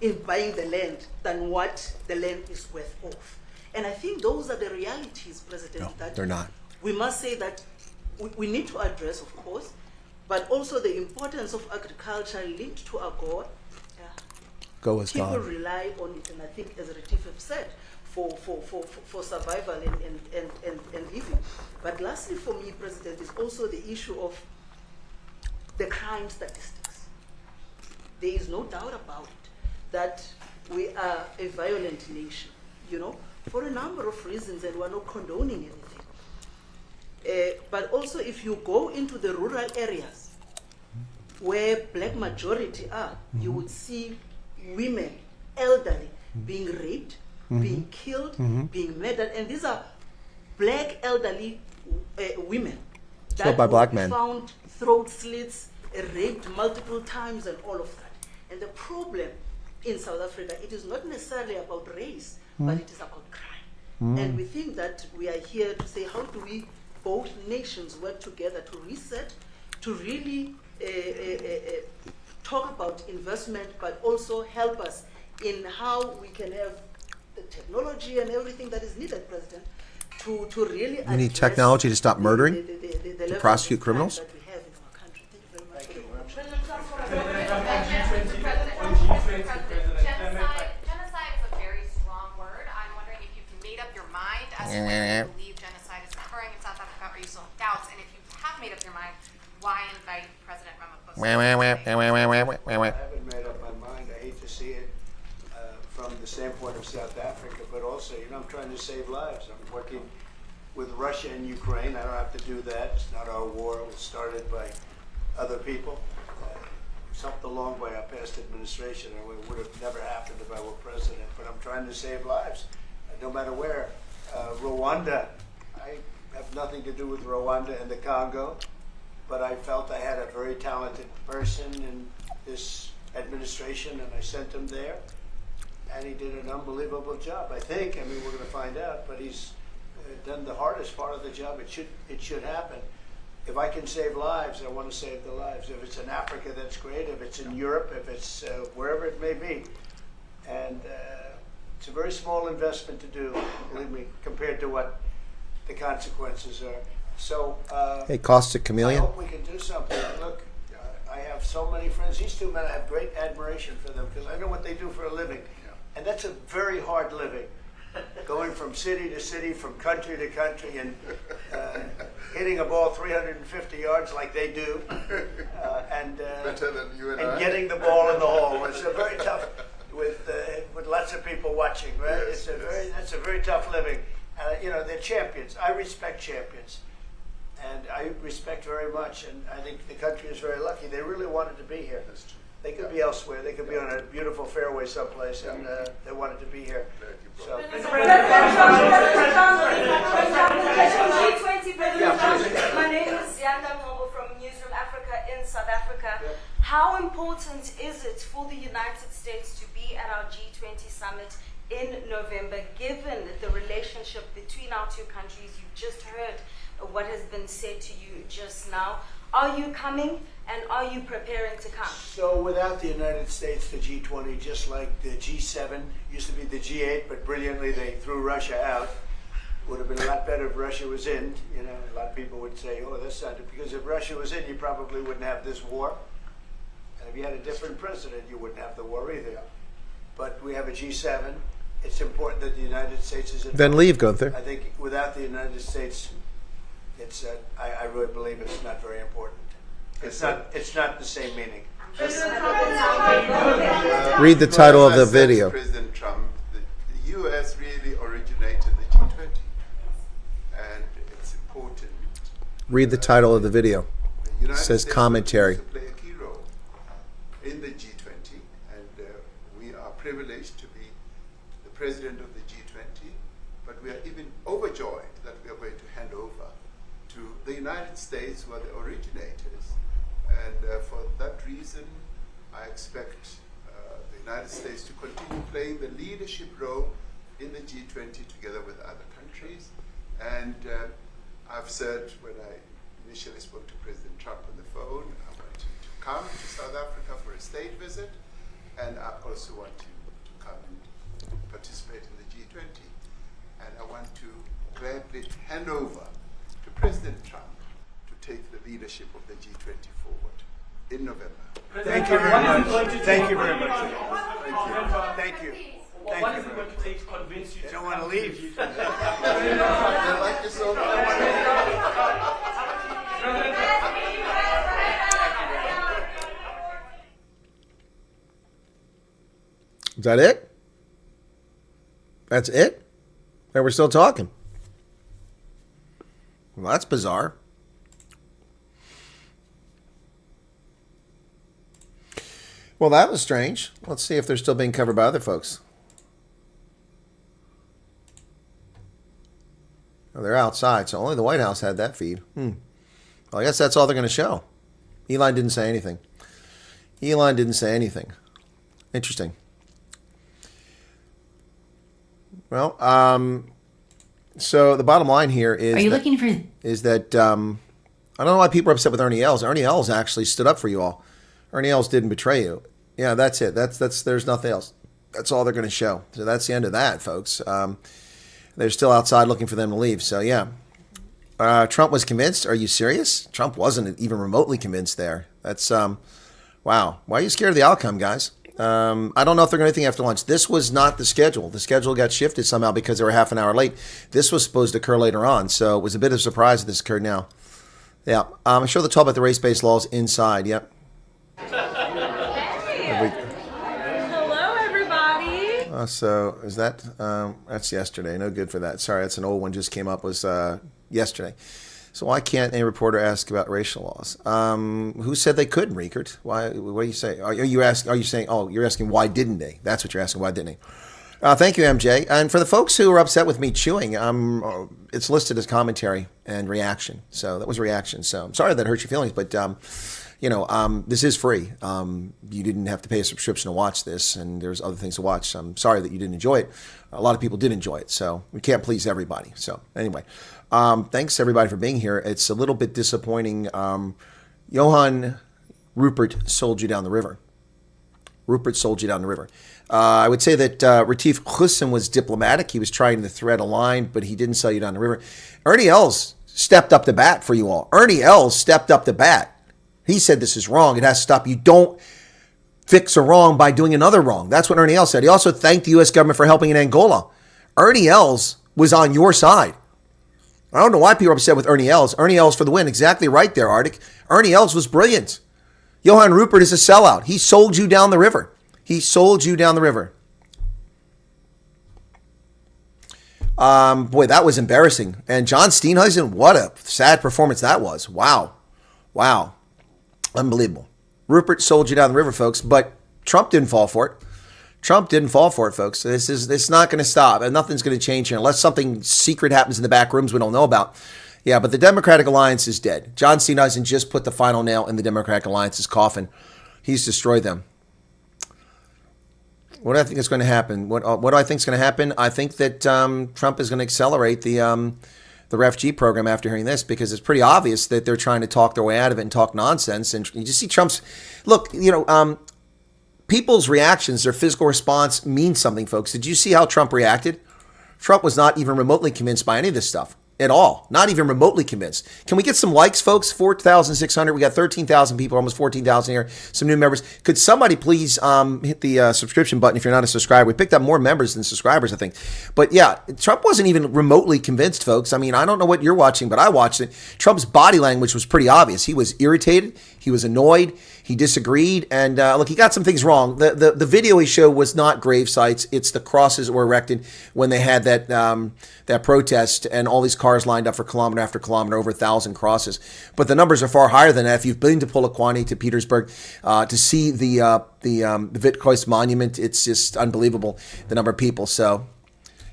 in buying the land than what the land is worth of. And I think those are the realities, President, No, that they're not. we must say that we need to address, of course, but also the importance of agriculture linked to AGOA. Go as People God. rely on it, and I think, as Retief have said, for survival and living. But lastly, for me, President, is also the issue of the crime statistics. There is no doubt about it that we are a violent nation, you know, for a number of reasons, and we're not condoning anything. But also, if you go into the rural areas where black majority are, you would see women, elderly, being raped, being killed, being murdered, and these are black elderly women Killed by black would be men. found throat slits, raped multiple times, and all of that. And the problem in South Africa, it is not necessarily about race, but it is about crime. And we think that we are here to say, how do we, both nations, work together to reset, to really talk about investment, but also help us in how we can have the technology and everything that is needed, President, to really We need address technology to stop murdering, the to level prosecute of crime criminals. that we have in our country. Thank you very much. Genocide is a very strong word. I'm wondering if you've made up your mind as to whether you believe genocide is occurring in South Africa, or you still have doubts. And if you have made up your mind, why invite President Ramaphosa? I haven't made up my mind. I hate to see it from the standpoint of South Africa, but also, you know, I'm trying to save lives. I'm working with Russia and Ukraine. I don't have to do that. It's not our war. It was started by other people. It's helped along by our past administration, and it would have never happened if I were president. But I'm trying to save lives, no matter where. Rwanda, I have nothing to do with Rwanda and the Congo, but I felt I had a very talented person in this administration, and I sent him there, and he did an unbelievable job. I think. I mean, we're going to find out, but he's done the hardest part of the job. It should happen. If I can save lives, I want to save the lives. If it's in Africa, that's great. If it's in Europe, if it's wherever it may be, and it's a very small investment to do, believe me, compared to what the consequences are. So, Hey, Caustic I Chameleon. hope we can do something. Look, I have so many friends. These two men, I have great admiration for them because I know what they do for a living. And that's a very hard living. Going from city to city, from country to country, and hitting a ball 350 yards like they do, and Better than you and and I. getting the ball in the hole. It's a very tough, with lots of people watching, right? Yes, That's a very tough living. You know, they're champions. I respect champions, and I respect very much. And I think the country is very lucky. They really wanted to be here. That's true. They could be elsewhere. They could be on a beautiful fairway someplace, and they wanted to be here. So. My name is Yanda Ngobo from Newsroom Africa in South Africa. How important is it for the United States to be at our G20 summit in November, given the relationship between our two countries? You've just heard what has been said to you just now. Are you coming, and are you preparing to come? So without the United States, the G20, just like the G7, used to be the G8, but brilliantly they threw Russia out. Would have been a lot better if Russia was in. You know, a lot of people would say, oh, that's not it. Because if Russia was in, you probably wouldn't have this war. And if you had a different president, you wouldn't have the war either. But we have a G7. It's important that the United States is in. Then leave, Gunther. I think without the United States, it's I really believe it's not very important. It's not the same meaning. Read the title of the As I said to video. President Trump, the U.S. really originated the G20, and it's important. Read the title of the video. The It United says States commentary. continues to play a key role in the G20, and we are privileged to be the president of the G20, but we are even overjoyed that we are going to hand over to the United States, who are the originators. And for that reason, I expect the United States to continue playing the leadership role in the G20 together with other countries. And I've said when I initially spoke to President Trump on the phone, I want him to come to South Africa for a state visit, and I also want him to come and participate in the G20. And I want to gladly hand over to President Trump to take the leadership of the G20 forward in November. Thank you very much. Thank you very much. Thank you. What is it going to take to convince you? They don't want to leave. They like you so much. Is that it? That's it? And we're still talking. Well, that's bizarre. Well, that was strange. Let's see if they're still being covered by other folks. Oh, they're outside, so only the White House had that feed. Well, I guess that's all they're going to show. Elon didn't say anything. Elon didn't say anything. Interesting. Well, so the bottom line here is... Are you looking for... Is that... I don't know why people are upset with Ernie Els. Ernie Els actually stood up for you all. Ernie Els didn't betray you. Yeah, that's it. That's there's nothing else. That's all they're going to show. So that's the end of that, folks. They're still outside looking for them to leave. So, yeah. Trump was convinced. Are you serious? Trump wasn't even remotely convinced there. That's, wow. Why are you scared of the outcome, guys? I don't know if they're going to do anything after lunch. This was not the schedule. The schedule got shifted somehow because they were half an hour late. This was supposed to occur later on. So it was a bit of a surprise that this occurred now. Yeah. I'm sure they'll talk about the race-based laws inside. Yep. Hello, everybody. So is that, that's yesterday. No good for that. Sorry, that's an old one. Just came up, was yesterday. So why can't a reporter ask about racial laws? Who said they couldn't, Riekert? Why? What do you say? Are you saying? Oh, you're asking why didn't they? That's what you're asking. Why didn't they? Thank you, MJ. And for the folks who are upset with me chewing, it's listed as commentary and reaction. So that was a reaction. So I'm sorry that hurt your feelings, but this is free. You didn't have to pay a subscription to watch this, and there's other things to watch. I'm sorry that you didn't enjoy it. A lot of people did enjoy it, so we can't please everybody. So anyway, thanks everybody for being here. It's a little bit disappointing. Johan Rupert sold you down the river. Rupert sold you down the river. I would say that Retief Hussein was diplomatic. He was trying to thread a line, but he didn't sell you down the river. Ernie Els stepped up the bat for you all. Ernie Els stepped up the bat. He said this is wrong. It has to stop. You don't fix a wrong by doing another wrong. That's what Ernie Els said. He also thanked the U.S. government for helping in Angola. Ernie Els was on your side. I don't know why people are upset with Ernie Els. Ernie Els for the win. Exactly right there, Arctic. Ernie Els was brilliant. Johan Rupert is a sellout. He sold you down the river. He sold you down the river. Boy, that was embarrassing. And John Steenhuisen, what a sad performance that was. Wow. Wow. Unbelievable. Rupert sold you down the river, folks, but Trump didn't fall for it. Trump didn't fall for it, folks. It's not going to stop, and nothing's going to change here unless something secret happens in the back rooms we don't know about. Yeah, but the Democratic Alliance is dead. John Steenhuisen just put the final nail in the Democratic Alliance's coffin. He's destroyed them. What do I think is going to happen? What do I think is going to happen? I think that Trump is going to accelerate the RefG program after hearing this, because it's pretty obvious that they're trying to talk their way out of it and talk nonsense. And you just see Trump's look. People's reactions, their physical response means something, folks. Did you see how Trump reacted? Trump was not even remotely convinced by any of this stuff at all. Not even remotely convinced. Can we get some likes, folks? 4,600. We got 13,000 people, almost 14,000 here. Some new members. Could somebody please hit the subscription button if you're not a subscriber? We picked up more members than subscribers, I think. But yeah, Trump wasn't even remotely convinced, folks. I mean, I don't know what you're watching, but I watched it. Trump's body language was pretty obvious. He was irritated. He was annoyed. He disagreed. And look, he got some things wrong. The video he showed was not grave sites. It's the crosses that were erected when they had that protest and all these cars lined up for kilometer after kilometer, over 1,000 crosses. But the numbers are far higher than that. If you've been to Polokwane, to Petersburg, to see the Vitkois monument, it's just unbelievable, the number of people. So,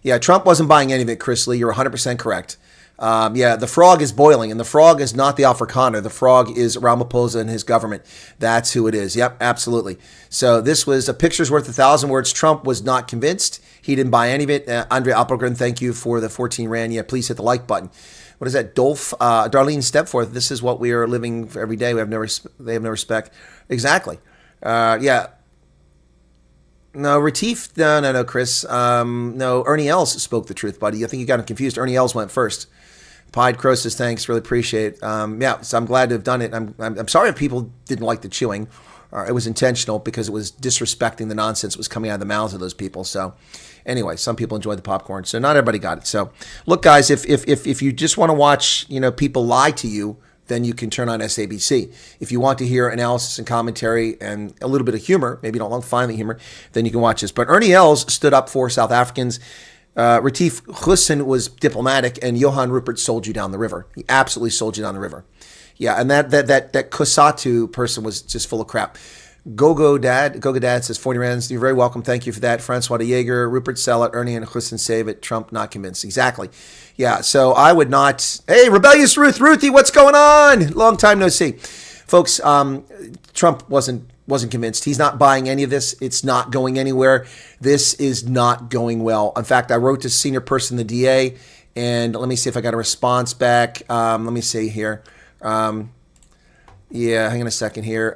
yeah, Trump wasn't buying any of it, Chris Lee. You're 100% correct. Yeah, the frog is boiling, and the frog is not the Afrikaner. The frog is Ramaphosa and his government. That's who it is. Yep, absolutely. So this was a picture's worth 1,000 words. Trump was not convinced. He didn't buy any of it. Andre Appelgren, thank you for the 14 rand. Yeah, please hit the like button. What is that? Darlene Stepforth. This is what we are living for every day. They have no respect. Exactly. Yeah. No, Retief. No, Chris. No, Ernie Els spoke the truth, buddy. I think you got him confused. Ernie Els went first. Pied Crow says, thanks, really appreciate it. Yeah, so I'm glad to have done it. I'm sorry if people didn't like the chewing. It was intentional because it was disrespecting the nonsense that was coming out of the mouths of those people. So anyway, some people enjoyed the popcorn. So not everybody got it. So look, guys, if you just want to watch, people lie to you, then you can turn on SABC. If you want to hear analysis and commentary and a little bit of humor, maybe you don't find the humor, then you can watch this. But Ernie Els stood up for South Africans. Retief Hussein was diplomatic, and Johan Rupert sold you down the river. He absolutely sold you down the river. Yeah, and that Kosatu person was just full of crap. Gogo Dad says 40 rands. You're very welcome. Thank you for that. Francois de Jaeger, Rupert sell it, Ernie and Hussein save it. Trump not convinced. Exactly. Yeah, so I would not. Hey, Rebellious Ruthie, what's going on? Long time no see. Folks, Trump wasn't convinced. He's not buying any of this. It's not going anywhere. This is not going well. In fact, I wrote to senior person, the DA, and let me see if I got a response back. Let me see here. Yeah, hang on a second here.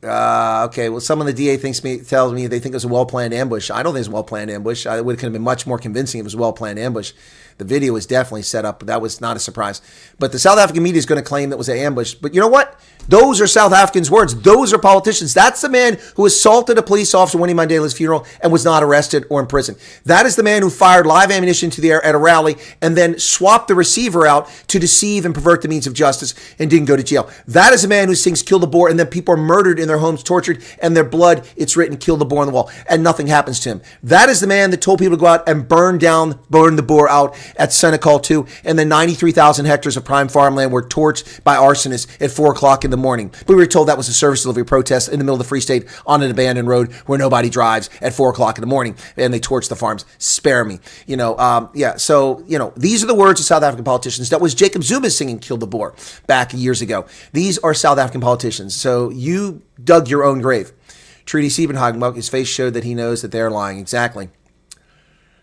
Okay, well, someone the DA tells me they think it was a well-planned ambush. I don't think it's a well-planned ambush. It would have been much more convincing if it was a well-planned ambush. The video was definitely set up, but that was not a surprise. But the South African media is going to claim that was an ambush. But you know what? Those are South Africans' words. Those are politicians. That's the man who assaulted a police officer at Winnie Mandela's funeral and was not arrested or in prison. That is the man who fired live ammunition into the air at a rally and then swapped the receiver out to deceive and pervert the means of justice and didn't go to jail. That is a man who sings "Kill the Boer" and then people are murdered in their homes, tortured, and their blood, it's written "Kill the Boer" on the wall, and nothing happens to him. That is the man that told people to go out and burn the Boer out at Senegal 2, and then 93,000 hectares of prime farmland were torched by arsonists at 4 o'clock in the morning. But we were told that was a service delivery protest in the middle of the Free State on an abandoned road where nobody drives at 4 o'clock in the morning, and they torched the farms. Spare me. So, these are the words of South African politicians. That was Jacob Zuma singing "Kill the Boer" back years ago. These are South African politicians. So you dug your own grave. Trudy Siebenhagen, his face showed that he knows that they're lying. Exactly.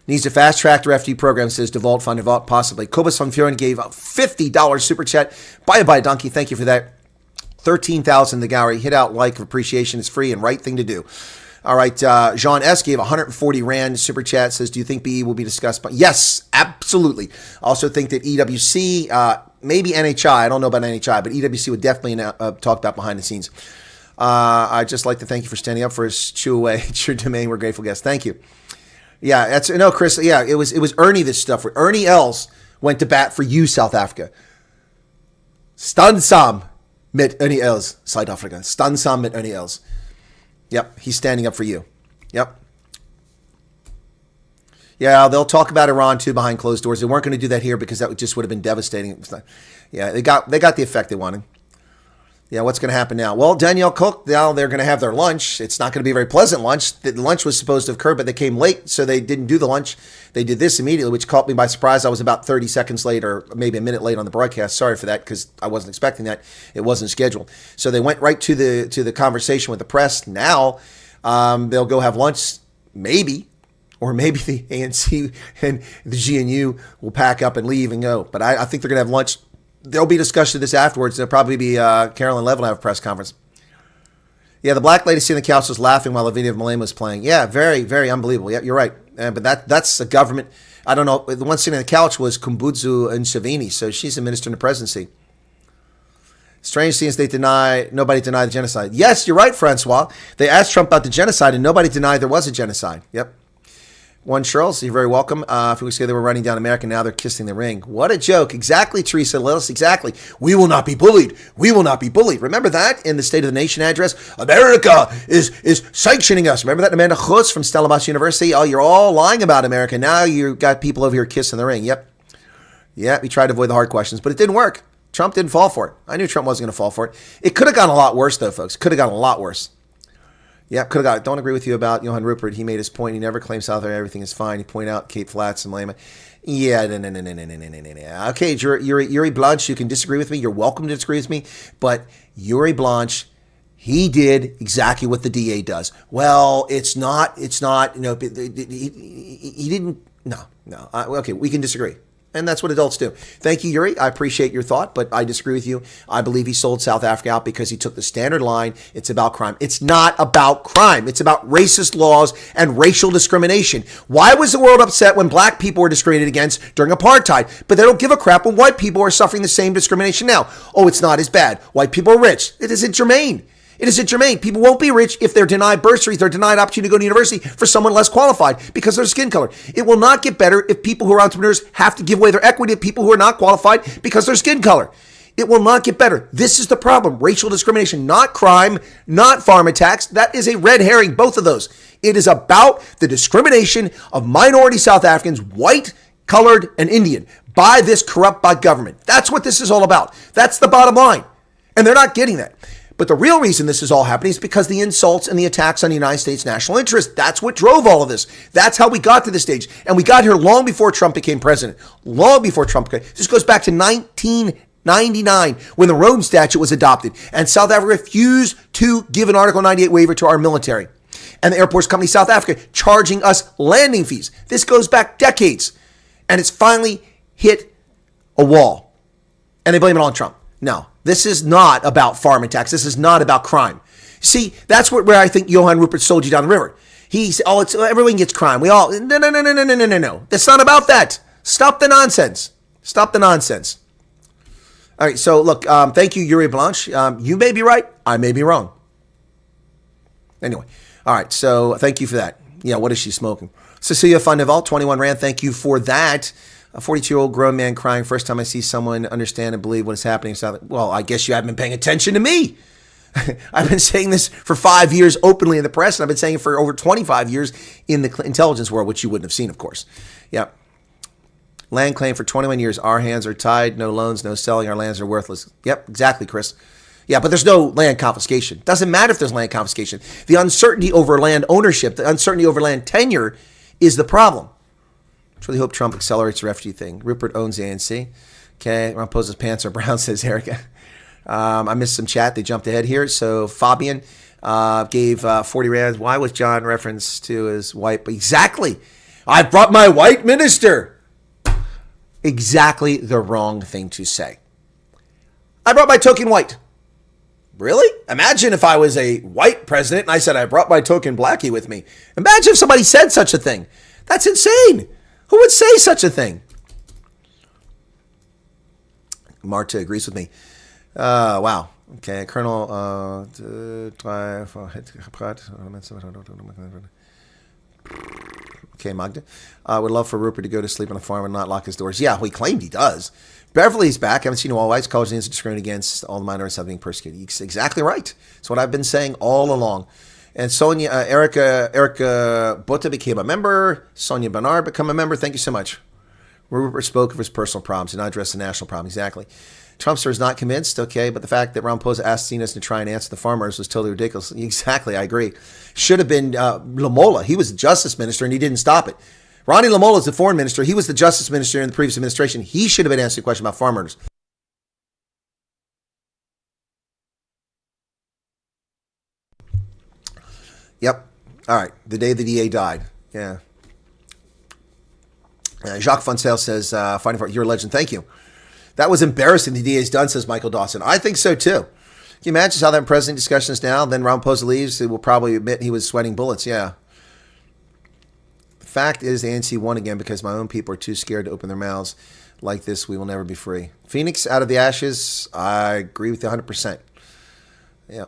Needs to fast-track the refugee program, says Devault Fund, Devault possibly. Kobus van Vuren gave a $50 super chat. Bye, donkey. Thank you for that. 13,000 the gallery. Hit out like of appreciation. It's free and right thing to do. All right. Jean S. gave 140 Rand super chat. Says, do you think BE will be discussed? Yes, absolutely. Also think that EWC, maybe NHI. I don't know about NHI, but EWC would definitely talk about behind the scenes. I'd just like to thank you for standing up for us. Chew away. It's your domain. We're grateful guests. Thank you. Yeah, Chris. Yeah, it was Ernie. This stuff. Ernie Els went to bat for you, South Africa. Stan Sam met Ernie Els, South Africa. Stan Sam met Ernie Els. Yep, he's standing up for you. Yep. Yeah, they'll talk about Iran too behind closed doors. They weren't going to do that here because that just would have been devastating. Yeah, they got the effect they wanted. Yeah, what's going to happen now? Well, Danielle Cook, now they're going to have their lunch. It's not going to be a very pleasant lunch. The lunch was supposed to occur, but they came late, so they didn't do the lunch. They did this immediately, which caught me by surprise. I was about 30 seconds late or maybe a minute late on the broadcast. Sorry for that because I wasn't expecting that. It wasn't scheduled. So they went right to the conversation with the press. Now they'll go have lunch, maybe. Or maybe the ANC and the GNU will pack up and leave and go. But I think they're going to have lunch. There'll be discussion of this afterwards. There'll probably be Carolyn Levin have a press conference. Yeah, the black lady sitting on the couch was laughing while the video of Malema was playing. Yeah, very, very unbelievable. Yeah, you're right. But that's a government. I don't know. The one sitting on the couch was Kumbudzu Nshavini, so she's a minister in the presidency. Strange things nobody denied the genocide. Yes, you're right, Francois. They asked Trump about the genocide, and nobody denied there was a genocide. Yep. One Charles, you're very welcome. A few weeks ago, they were running down America. Now they're kissing the ring. What a joke. Exactly, Teresa Lillis. Exactly. We will not be bullied. We will not be bullied. Remember that in the State of the Nation address? America is sanctioning us. Remember that, Amanda Chutz from Stellenbosch University? Oh, you're all lying about America. Now you've got people over here kissing the ring. Yep. Yeah, we tried to avoid the hard questions, but it didn't work. Trump didn't fall for it. I knew Trump wasn't going to fall for it. It could have gone a lot worse, though, folks. Could have gone a lot worse. Yeah, could have got it. Don't agree with you about Johan Rupert. He made his point. He never claims South Africa everything is fine. He pointed out Cape Flats and Malema. Yeah, no. Okay, Yuri Blanche, you can disagree with me. You're welcome to disagree with me. But Yuri Blanche, he did exactly what the DA does. Well, it's not, he didn't, no. Okay, we can disagree. And that's what adults do. Thank you, Yuri. I appreciate your thought, but I disagree with you. I believe he sold South Africa out because he took the standard line. It's about crime. It's not about crime. It's about racist laws and racial discrimination. Why was the world upset when black people were discriminated against during apartheid? But they don't give a crap when white people are suffering the same discrimination now. Oh, it's not as bad. White people are rich. It isn't germane. It isn't germane. People won't be rich if they're denied bursaries, they're denied opportunity to go to university for someone less qualified because of their skin color. It will not get better if people who are entrepreneurs have to give away their equity to people who are not qualified because of their skin color. It will not get better. This is the problem. Racial discrimination, not crime, not farm attacks. That is a red herring, both of those. It is about the discrimination of minority South Africans, white, colored, and Indian by this corrupt government. That's what this is all about. That's the bottom line. And they're not getting that. But the real reason this is all happening is because the insults and the attacks on the United States national interest. That's what drove all of this. That's how we got to this stage. And we got here long before Trump became president. Long before Trump became. This goes back to 1999 when the Rome Statute was adopted. And South Africa refused to give an Article 98 waiver to our military. And the Airports Company South Africa charging us landing fees. This goes back decades. And it's finally hit a wall. And they blame it on Trump. No. This is not about farm attacks. This is not about crime. See, that's where I think Johan Rupert sold you down the river. He said, everyone gets crime. We all, no. That's not about that. Stop the nonsense. Stop the nonsense. All right, so look, thank you, Yuri Blanche. You may be right. I may be wrong. Anyway, all right, so thank you for that. Yeah, what is she smoking? Cecilia Fundeval, 21 Rand, thank you for that. A 42-year-old grown man crying. First time I see someone understand and believe what is happening. Well, I guess you haven't been paying attention to me. I've been saying this for 5 years openly in the press, and I've been saying it for over 25 years in the intelligence world, which you wouldn't have seen, of course. Yeah. Land claim for 21 years. Our hands are tied. No loans, no selling. Our lands are worthless. Yep, exactly, Chris. Yeah, but there's no land confiscation. Doesn't matter if there's land confiscation. The uncertainty over land ownership, the uncertainty over land tenure is the problem. I really hope Trump accelerates the refugee thing. Rupert owns the ANC. Okay, Ramaphosa's pants are brown, says Erica. I missed some chat. They jumped ahead here. So Fabian gave 40 rands. Why was John referenced to as white? But exactly. I brought my white minister. Exactly the wrong thing to say. I brought my token white. Really? Imagine if I was a white president and I said I brought my token blackie with me. Imagine if somebody said such a thing. That's insane. Who would say such a thing? Marta agrees with me. Wow. Okay, Colonel. Okay, Magda. Would love for Rupert to go to sleep on a farm and not lock his doors. Yeah, well, he claimed he does. Beverly's back. I haven't seen all whites. College needs to discriminate against all the minorities that are being persecuted. He's exactly right. That's what I've been saying all along. And Sonia, Erica Butta became a member. Sonia Bernard become a member. Thank you so much. Rupert spoke of his personal problems, did not address the national problem. Exactly. Trumpster is not convinced, okay, but the fact that Ramaphosa asked Sinas to try and answer the farmers was totally ridiculous. Exactly, I agree. Should have been Lamola. He was the justice minister, and he didn't stop it. Ronnie Lamola is the foreign minister. He was the justice minister in the previous administration. He should have been answering a question about farmers. Yep. All right. The day the DA died. Yeah. Jacques Foncel says, fighting for you're a legend. Thank you. That was embarrassing. The DA's done, says Michael Dawson. I think so, too. Can you imagine how that president discussions now? Then Ramaphosa leaves. He will probably admit he was sweating bullets. Yeah. The fact is the ANC won again because my own people are too scared to open their mouths like this. We will never be free. Phoenix out of the ashes. I agree with you 100%. Yeah.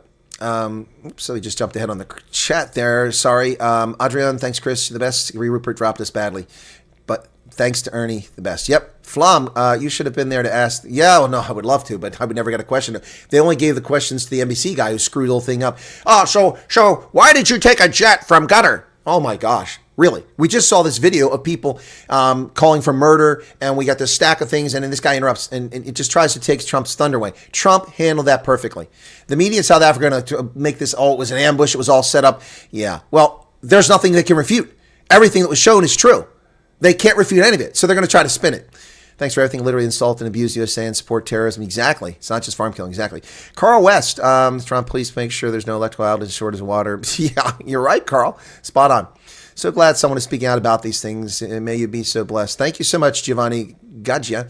So we just jumped ahead on the chat there. Sorry. Adrian, thanks, Chris. You're the best. Rupert dropped us badly. But thanks to Ernie, the best. Yep. Flom, you should have been there to ask. Yeah, well, no, I would love to, but I would never get a question. They only gave the questions to the NBC guy who screwed the whole thing up. Oh, so why did you take a jet from Qatar? Oh, my gosh. Really? We just saw this video of people calling for murder, and we got this stack of things, and then this guy interrupts, and it just tries to take Trump's thunder away. Trump handled that perfectly. The media in South Africa are going to make this, it was an ambush, it was all set up. Yeah. Well, there's nothing they can refute. Everything that was shown is true. They can't refute any of it, so they're going to try to spin it. Thanks for everything. Literally insult and abuse the USA and support terrorism. Exactly. It's not just farm killing. Exactly. Carl West. Trump, please make sure there's no electrical outage, shortage of water. Yeah, you're right, Carl. Spot on. So glad someone is speaking out about these things. And may you be so blessed. Thank you so much, Giovanni Gaggia.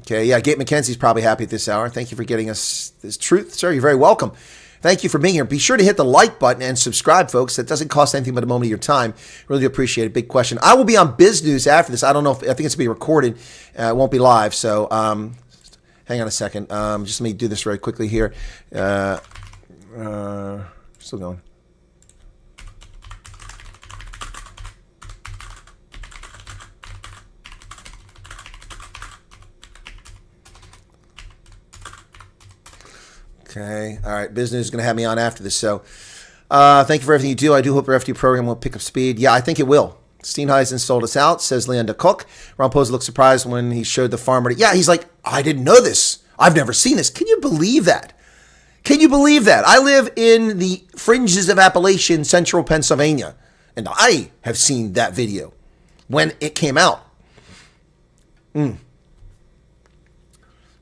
Okay, yeah, Gate McKenzie's probably happy at this hour. Thank you for getting us this truth, sir. You're very welcome. Thank you for being here. Be sure to hit the like button and subscribe, folks. That doesn't cost anything but a moment of your time. Really appreciate it. Big question. I will be on Biz News after this. I don't know if I think it's going to be recorded. It won't be live. So hang on a second. Just let me do this very quickly here. Still going. Okay. All right. Business is going to have me on after this. So thank you for everything you do. I do hope the FD program will pick up speed. Yeah, I think it will. Steenhuisen sold us out, says Leanda Cook. Ramaphosa looked surprised when he showed the farmer. Yeah, he's like, I didn't know this. I've never seen this. Can you believe that? Can you believe that? I live in the fringes of Appalachian, central Pennsylvania, and I have seen that video when it came out.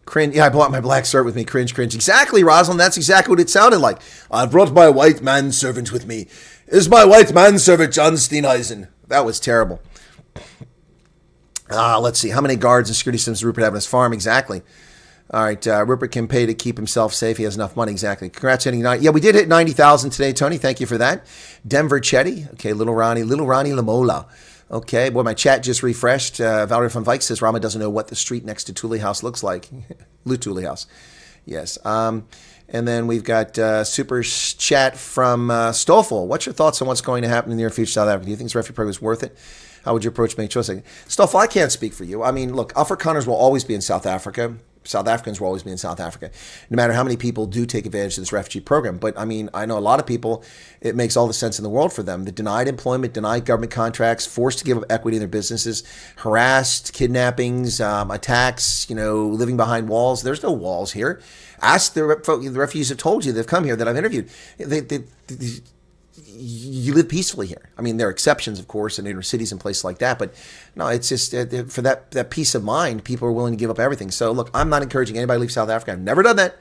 Cringe. Yeah, I brought my black shirt with me. Cringe. Exactly, Rosalind. That's exactly what it sounded like. I brought my white manservant with me. Is my white manservant John Steenhuisen? That was terrible. Let's see. How many guards and security systems does Rupert have on his farm? Exactly. All right. Rupert can pay to keep himself safe. He has enough money. Exactly. Congrats hitting 90. Yeah, we did hit 90,000 today, Tony. Thank you for that. Denver Chetty. Okay, Little Ronnie Lamola. Okay, boy, my chat just refreshed. Valerie von Vijk says Rama doesn't know what the street next to Thule House looks like. Lou Thule House. Yes. And then we've got super chat from Stoffel. What's your thoughts on what's going to happen in the near future South Africa? Do you think this refugee program is worth it? How would you approach making choices? Stoffel, I can't speak for you. I mean, look, Afrikaners will always be in South Africa. South Africans will always be in South Africa, no matter how many people do take advantage of this refugee program. But I mean, I know a lot of people, it makes all the sense in the world for them. The denied employment, denied government contracts, forced to give up equity in their businesses, harassed, kidnappings, attacks, living behind walls. There's no walls here. Ask the refugees have told you, they've come here that I've interviewed. You live peacefully here. I mean, there are exceptions, of course, in inner cities and places like that. But no, it's just for that peace of mind, people are willing to give up everything. So look, I'm not encouraging anybody to leave South Africa. I've never done that.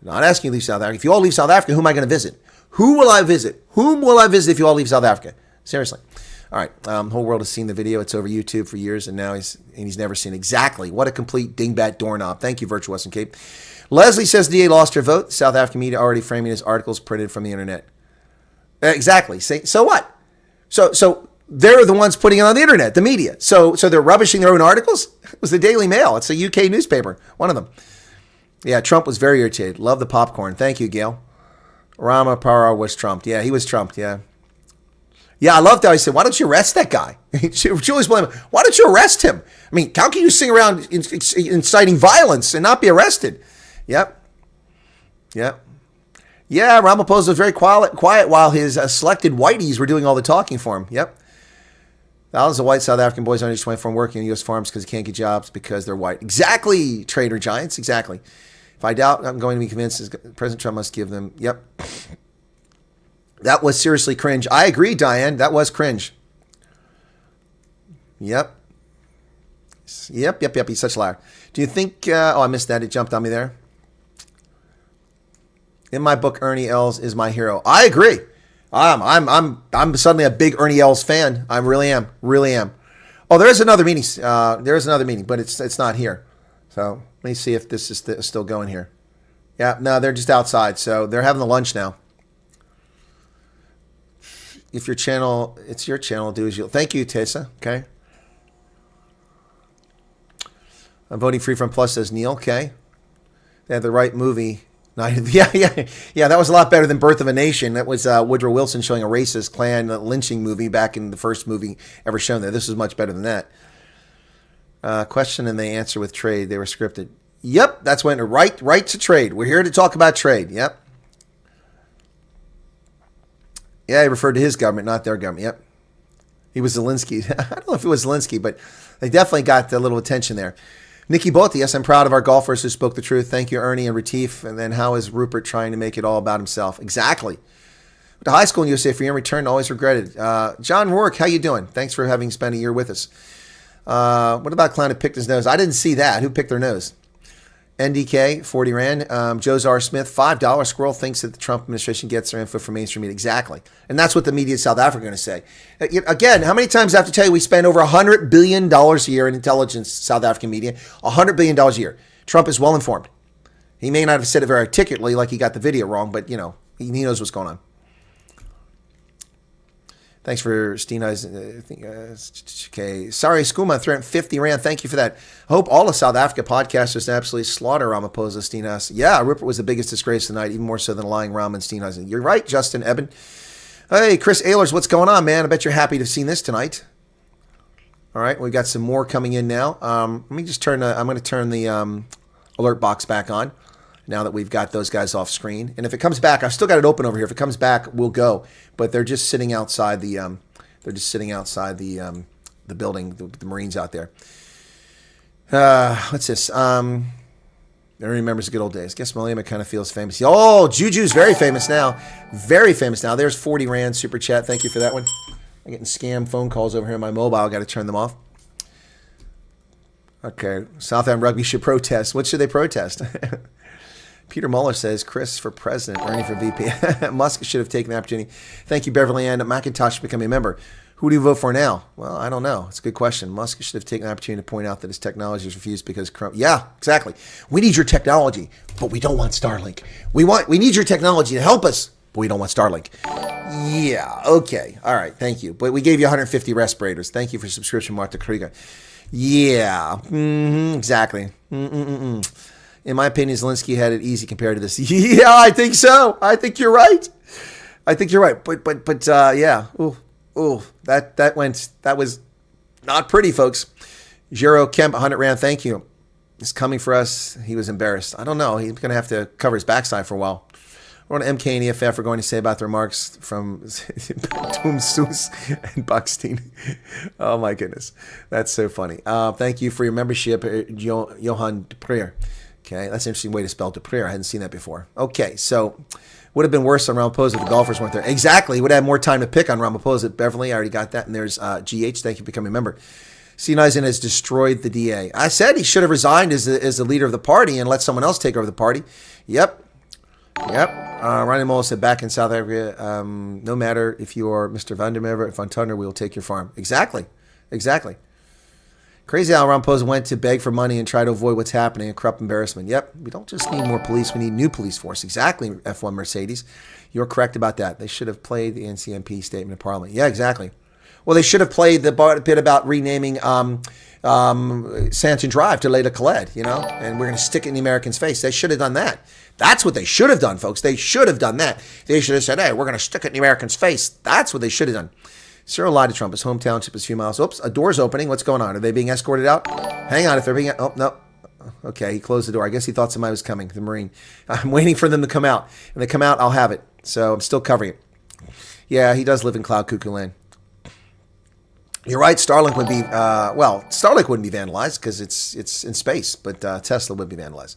I'm not asking you to leave South Africa. If you all leave South Africa, who am I going to visit? Who will I visit? Whom will I visit if you all leave South Africa? Seriously. All right. The whole world has seen the video. It's over YouTube for years, and now he's never seen exactly. What a complete dingbat doorknob. Thank you, Virtual Western Cape. Leslie says DA lost her vote. South African media already framing his articles printed from the internet. Exactly. So what? So they're the ones putting it on the internet, the media. So they're rubbishing their own articles? It was the Daily Mail. It's a UK newspaper, one of them. Yeah, Trump was very irritated. Love the popcorn. Thank you, Gail. Ramaphosa was trumped. Yeah, he was trumped, yeah. Yeah, I loved how he said, why don't you arrest that guy? Julie's blaming him. Why don't you arrest him? I mean, how can you sing around inciting violence and not be arrested? Yep. Yeah, Ramaphosa was very quiet while his selected whiteys were doing all the talking for him. Yep. Thousands of white South African boys under age 24 working in U.S. farms because they can't get jobs because they're white. Exactly, Trader Giants. Exactly. If I doubt, I'm going to be convinced President Trump must give them. Yep. That was seriously cringe. I agree, Diane. That was cringe. Yep. He's such a liar. Do you think? I missed that. It jumped on me there. In my book, Ernie Els is my hero. I agree. I'm suddenly a big Ernie Els fan. I really am. Oh, there is another meeting. But it's not here. So let me see if this is still going here. Yeah, no, they're just outside. So they're having the lunch now. If your channel, it's your channel. Do as you. Thank you, Tessa. Okay. I'm voting Free From Plus, says Neil. Okay. They had the right movie. Yeah. That was a lot better than Birth of a Nation. That was Woodrow Wilson showing a racist Klan lynching movie back in the first movie ever shown there. This was much better than that. Question and they answer with trade. They were scripted. Yep, that's when right to trade. We're here to talk about trade. Yep. Yeah, he referred to his government, not their government. Yep. He was Zelensky. I don't know if it was Zelensky, but they definitely got a little attention there. Nikki Botti, yes, I'm proud of our golfers who spoke the truth. Thank you, Ernie and Retief. And then how is Rupert trying to make it all about himself? Exactly. Went to high school in USA for your return, always regretted. John Rourke, how you doing? Thanks for having spent a year with us. What about Clown who picked his nose? I didn't see that. Who picked their nose? NDK, 40 Rand. Josar Smith, $5. Squirrel thinks that the Trump administration gets their info from mainstream media. Exactly. And that's what the media in South Africa are going to say. Again, how many times do I have to tell you we spend over $100 billion a year in intelligence, South African media? $100 billion a year. Trump is well informed. He may not have said it very articulately like he got the video wrong, but, he knows what's going on. Thanks for Steenhuis. Okay. Sorry, Skooma, 350 Rand. Thank you for that. I hope all of South Africa podcasters absolutely slaughter Ramaphosa, Steenhuis. Yeah, Rupert was the biggest disgrace tonight, even more so than lying Ram and Steenhuis. You're right, Justin Eben. Hey, Chris Ehlers, what's going on, man? I bet you're happy to have seen this tonight. All right, we've got some more coming in now. Let me just I'm going to turn the alert box back on now that we've got those guys off screen. And if it comes back, I've still got it open over here. If it comes back, we'll go. But they're just sitting outside the the building, the Marines out there. What's this? Everyone remembers the good old days. Guess Malema kind of feels famous. Oh, Juju's very famous now. Very famous now. There's 40 Rand super chat. Thank you for that one. I'm getting scam phone calls over here on my mobile. I got to turn them off. Okay. Southend Rugby should protest. What should they protest? Peter Muller says, Chris for president, Ernie for VP. Musk should have taken the opportunity. Thank you, Beverly Ann. McIntosh should become a member. Who do you vote for now? Well, I don't know. It's a good question. Musk should have taken the opportunity to point out that his technology is refused because yeah, exactly. We need your technology, but we don't want Starlink. We need your technology to help us, but we don't want Starlink. Yeah, okay. All right, thank you. But we gave you 150 respirators. Thank you for subscription, Marta Krieger. Yeah, exactly. In my opinion, Zelensky had it easy compared to this. Yeah, I think so. I think you're right. But yeah. Ooh, that was not pretty, folks. Jero Kemp, 100 rand, thank you. He's coming for us. He was embarrassed. I don't know. He's going to have to cover his backside for a while. What MK and EFF are going to say about the remarks from Tum Sus and Buckstein. Oh my goodness. That's so funny. Thank you for your membership, Johan Depreer. Okay, that's an interesting way to spell Depreer. I hadn't seen that before. Okay, so would have been worse on Ramaphosa if the golfers weren't there. Exactly. Would have had more time to pick on Ramaphosa. Beverly, I already got that. And there's GH. Thank you for becoming a member. Sinaizen has destroyed the DA. I said he should have resigned as the leader of the party and let someone else take over the party. Yep. Ronnie Moll said, back in South Africa, no matter if you are Mr. Vandermeer or Van Tunder, we will take your farm. Exactly. Crazy how Ramaphosa went to beg for money and try to avoid what's happening, a corrupt embarrassment. Yep, we don't just need more police, we need new police force. Exactly, F1 Mercedes. You're correct about that. They should have played the NCMP statement in Parliament. Yeah, exactly. Well, they should have played the bit about renaming Santon Drive to Leda Khaled, and we're going to stick it in the Americans' face. They should have done that. That's what they should have done, folks. They should have done that. They should have said, hey, we're going to stick it in the Americans' face. That's what they should have done. Cyril lied to Trump. His home township is a few miles. Oops, a door's opening. What's going on? Are they being escorted out? Hang on. If they're being... Oh, no. Okay, he closed the door. I guess he thought somebody was coming, the Marine. I'm waiting for them to come out. When they come out, I'll have it. So I'm still covering it. Yeah, he does live in Cloud Cuckoo Land. You're right. Starlink would be... Starlink wouldn't be vandalized because it's in space, but Tesla would be vandalized.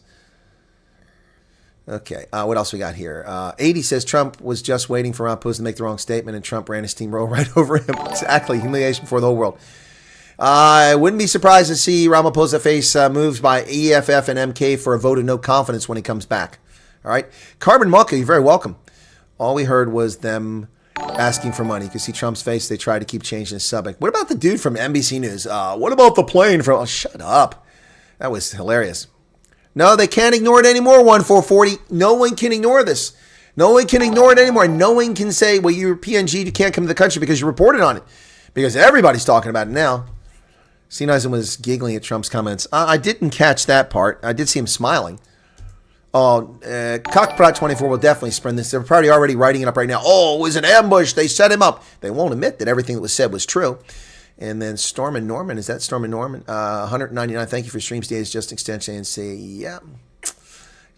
Okay, what else we got here? 80 says Trump was just waiting for Ramaphosa to make the wrong statement, and Trump ran his steamroll right over him. Exactly, humiliation before the whole world. I wouldn't be surprised to see Ramaphosa face moves by EFF and MK for a vote of no confidence when he comes back. All right, Carbon Mucka, you're very welcome. All we heard was them asking for money. You can see Trump's face. They tried to keep changing the subject. What about the dude from NBC News? What about the plane from... Oh, shut up. That was hilarious. No, they can't ignore it anymore, 1440. No one can ignore this. No one can ignore it anymore. No one can say, well, you're PNG, you can't come to the country because you reported on it. Because everybody's talking about it now. Sinaizen was giggling at Trump's comments. I didn't catch that part. I did see him smiling. Oh, Cockprot24 will definitely sprint this. They're probably already writing it up right now. Oh, it was an ambush. They set him up. They won't admit that everything that was said was true. And then Storm and Norman, is that Storm and Norman? 199, thank you for streams days, just extension, and say, yeah,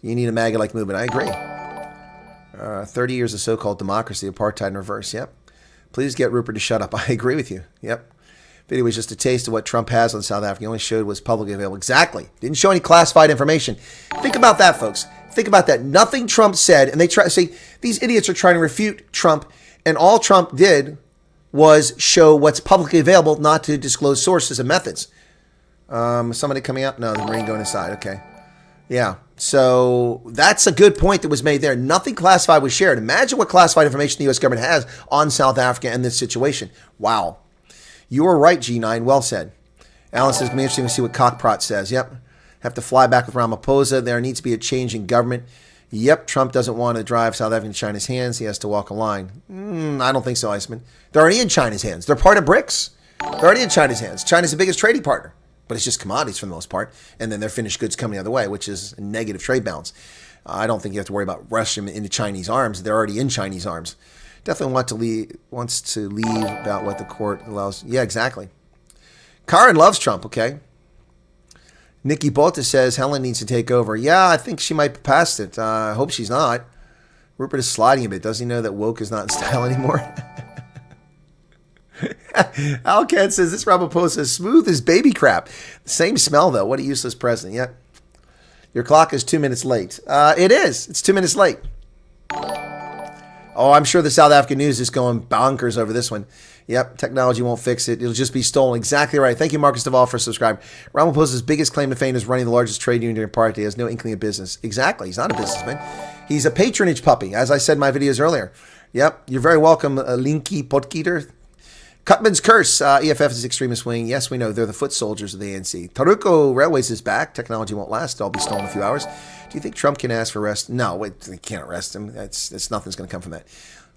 you need a MAGA-like movement. I agree. 30 years of so-called democracy, apartheid in reverse, yep. Please get Rupert to shut up. I agree with you, yep. Video was just a taste of what Trump has on South Africa. He only showed what's publicly available. Exactly. Didn't show any classified information. Think about that, folks. Think about that. Nothing Trump said, and they try to say, these idiots are trying to refute Trump, and all Trump did was show what's publicly available, not to disclose sources and methods. Somebody coming up? No, the Marine going inside. Okay. Yeah. So that's a good point that was made there. Nothing classified was shared. Imagine what classified information the U.S. government has on South Africa and this situation. Wow. You are right, G9. Well said. Alan says, it's going to be interesting to see what Cockprot says. Yep. Have to fly back with Ramaphosa. There needs to be a change in government. Yep, Trump doesn't want to drive South Africa into China's hands. He has to walk a line. I don't think so, Iceman. They're already in China's hands. They're part of BRICS. They're already in China's hands. China's the biggest trading partner, but it's just commodities for the most part. And then their finished goods coming the other way, which is a negative trade balance. I don't think you have to worry about rushing them into Chinese arms. They're already in Chinese arms. Definitely wants to leave about what the court allows. Yeah, exactly. Karen loves Trump, okay? Nikki Bota says Helen needs to take over. Yeah, I think she might be past it. I hope she's not. Rupert is sliding a bit. Does he know that woke is not in style anymore? Alcat says this Ramaphosa is smooth as baby crap. Same smell, though. What a useless president. Yep. Your clock is 2 minutes late. It is. It's 2 minutes late. Oh, I'm sure the South African news is going bonkers over this one. Yep, technology won't fix it. It'll just be stolen. Exactly right. Thank you, Marcus Duvall, for subscribing. Ramaphosa's biggest claim to fame is running the largest trade union in party. He has no inkling of business. Exactly. He's not a businessman. He's a patronage puppy, as I said in my videos earlier. Yep, you're very welcome, Linky Potkeeter. Cutman's Curse. EFF is extremist wing. Yes, we know. They're the foot soldiers of the ANC. Taruko Railways is back. Technology won't last. It'll be stolen in a few hours. Do you think Trump can ask for arrest? No, wait, they can't arrest him. That's nothing's going to come from that.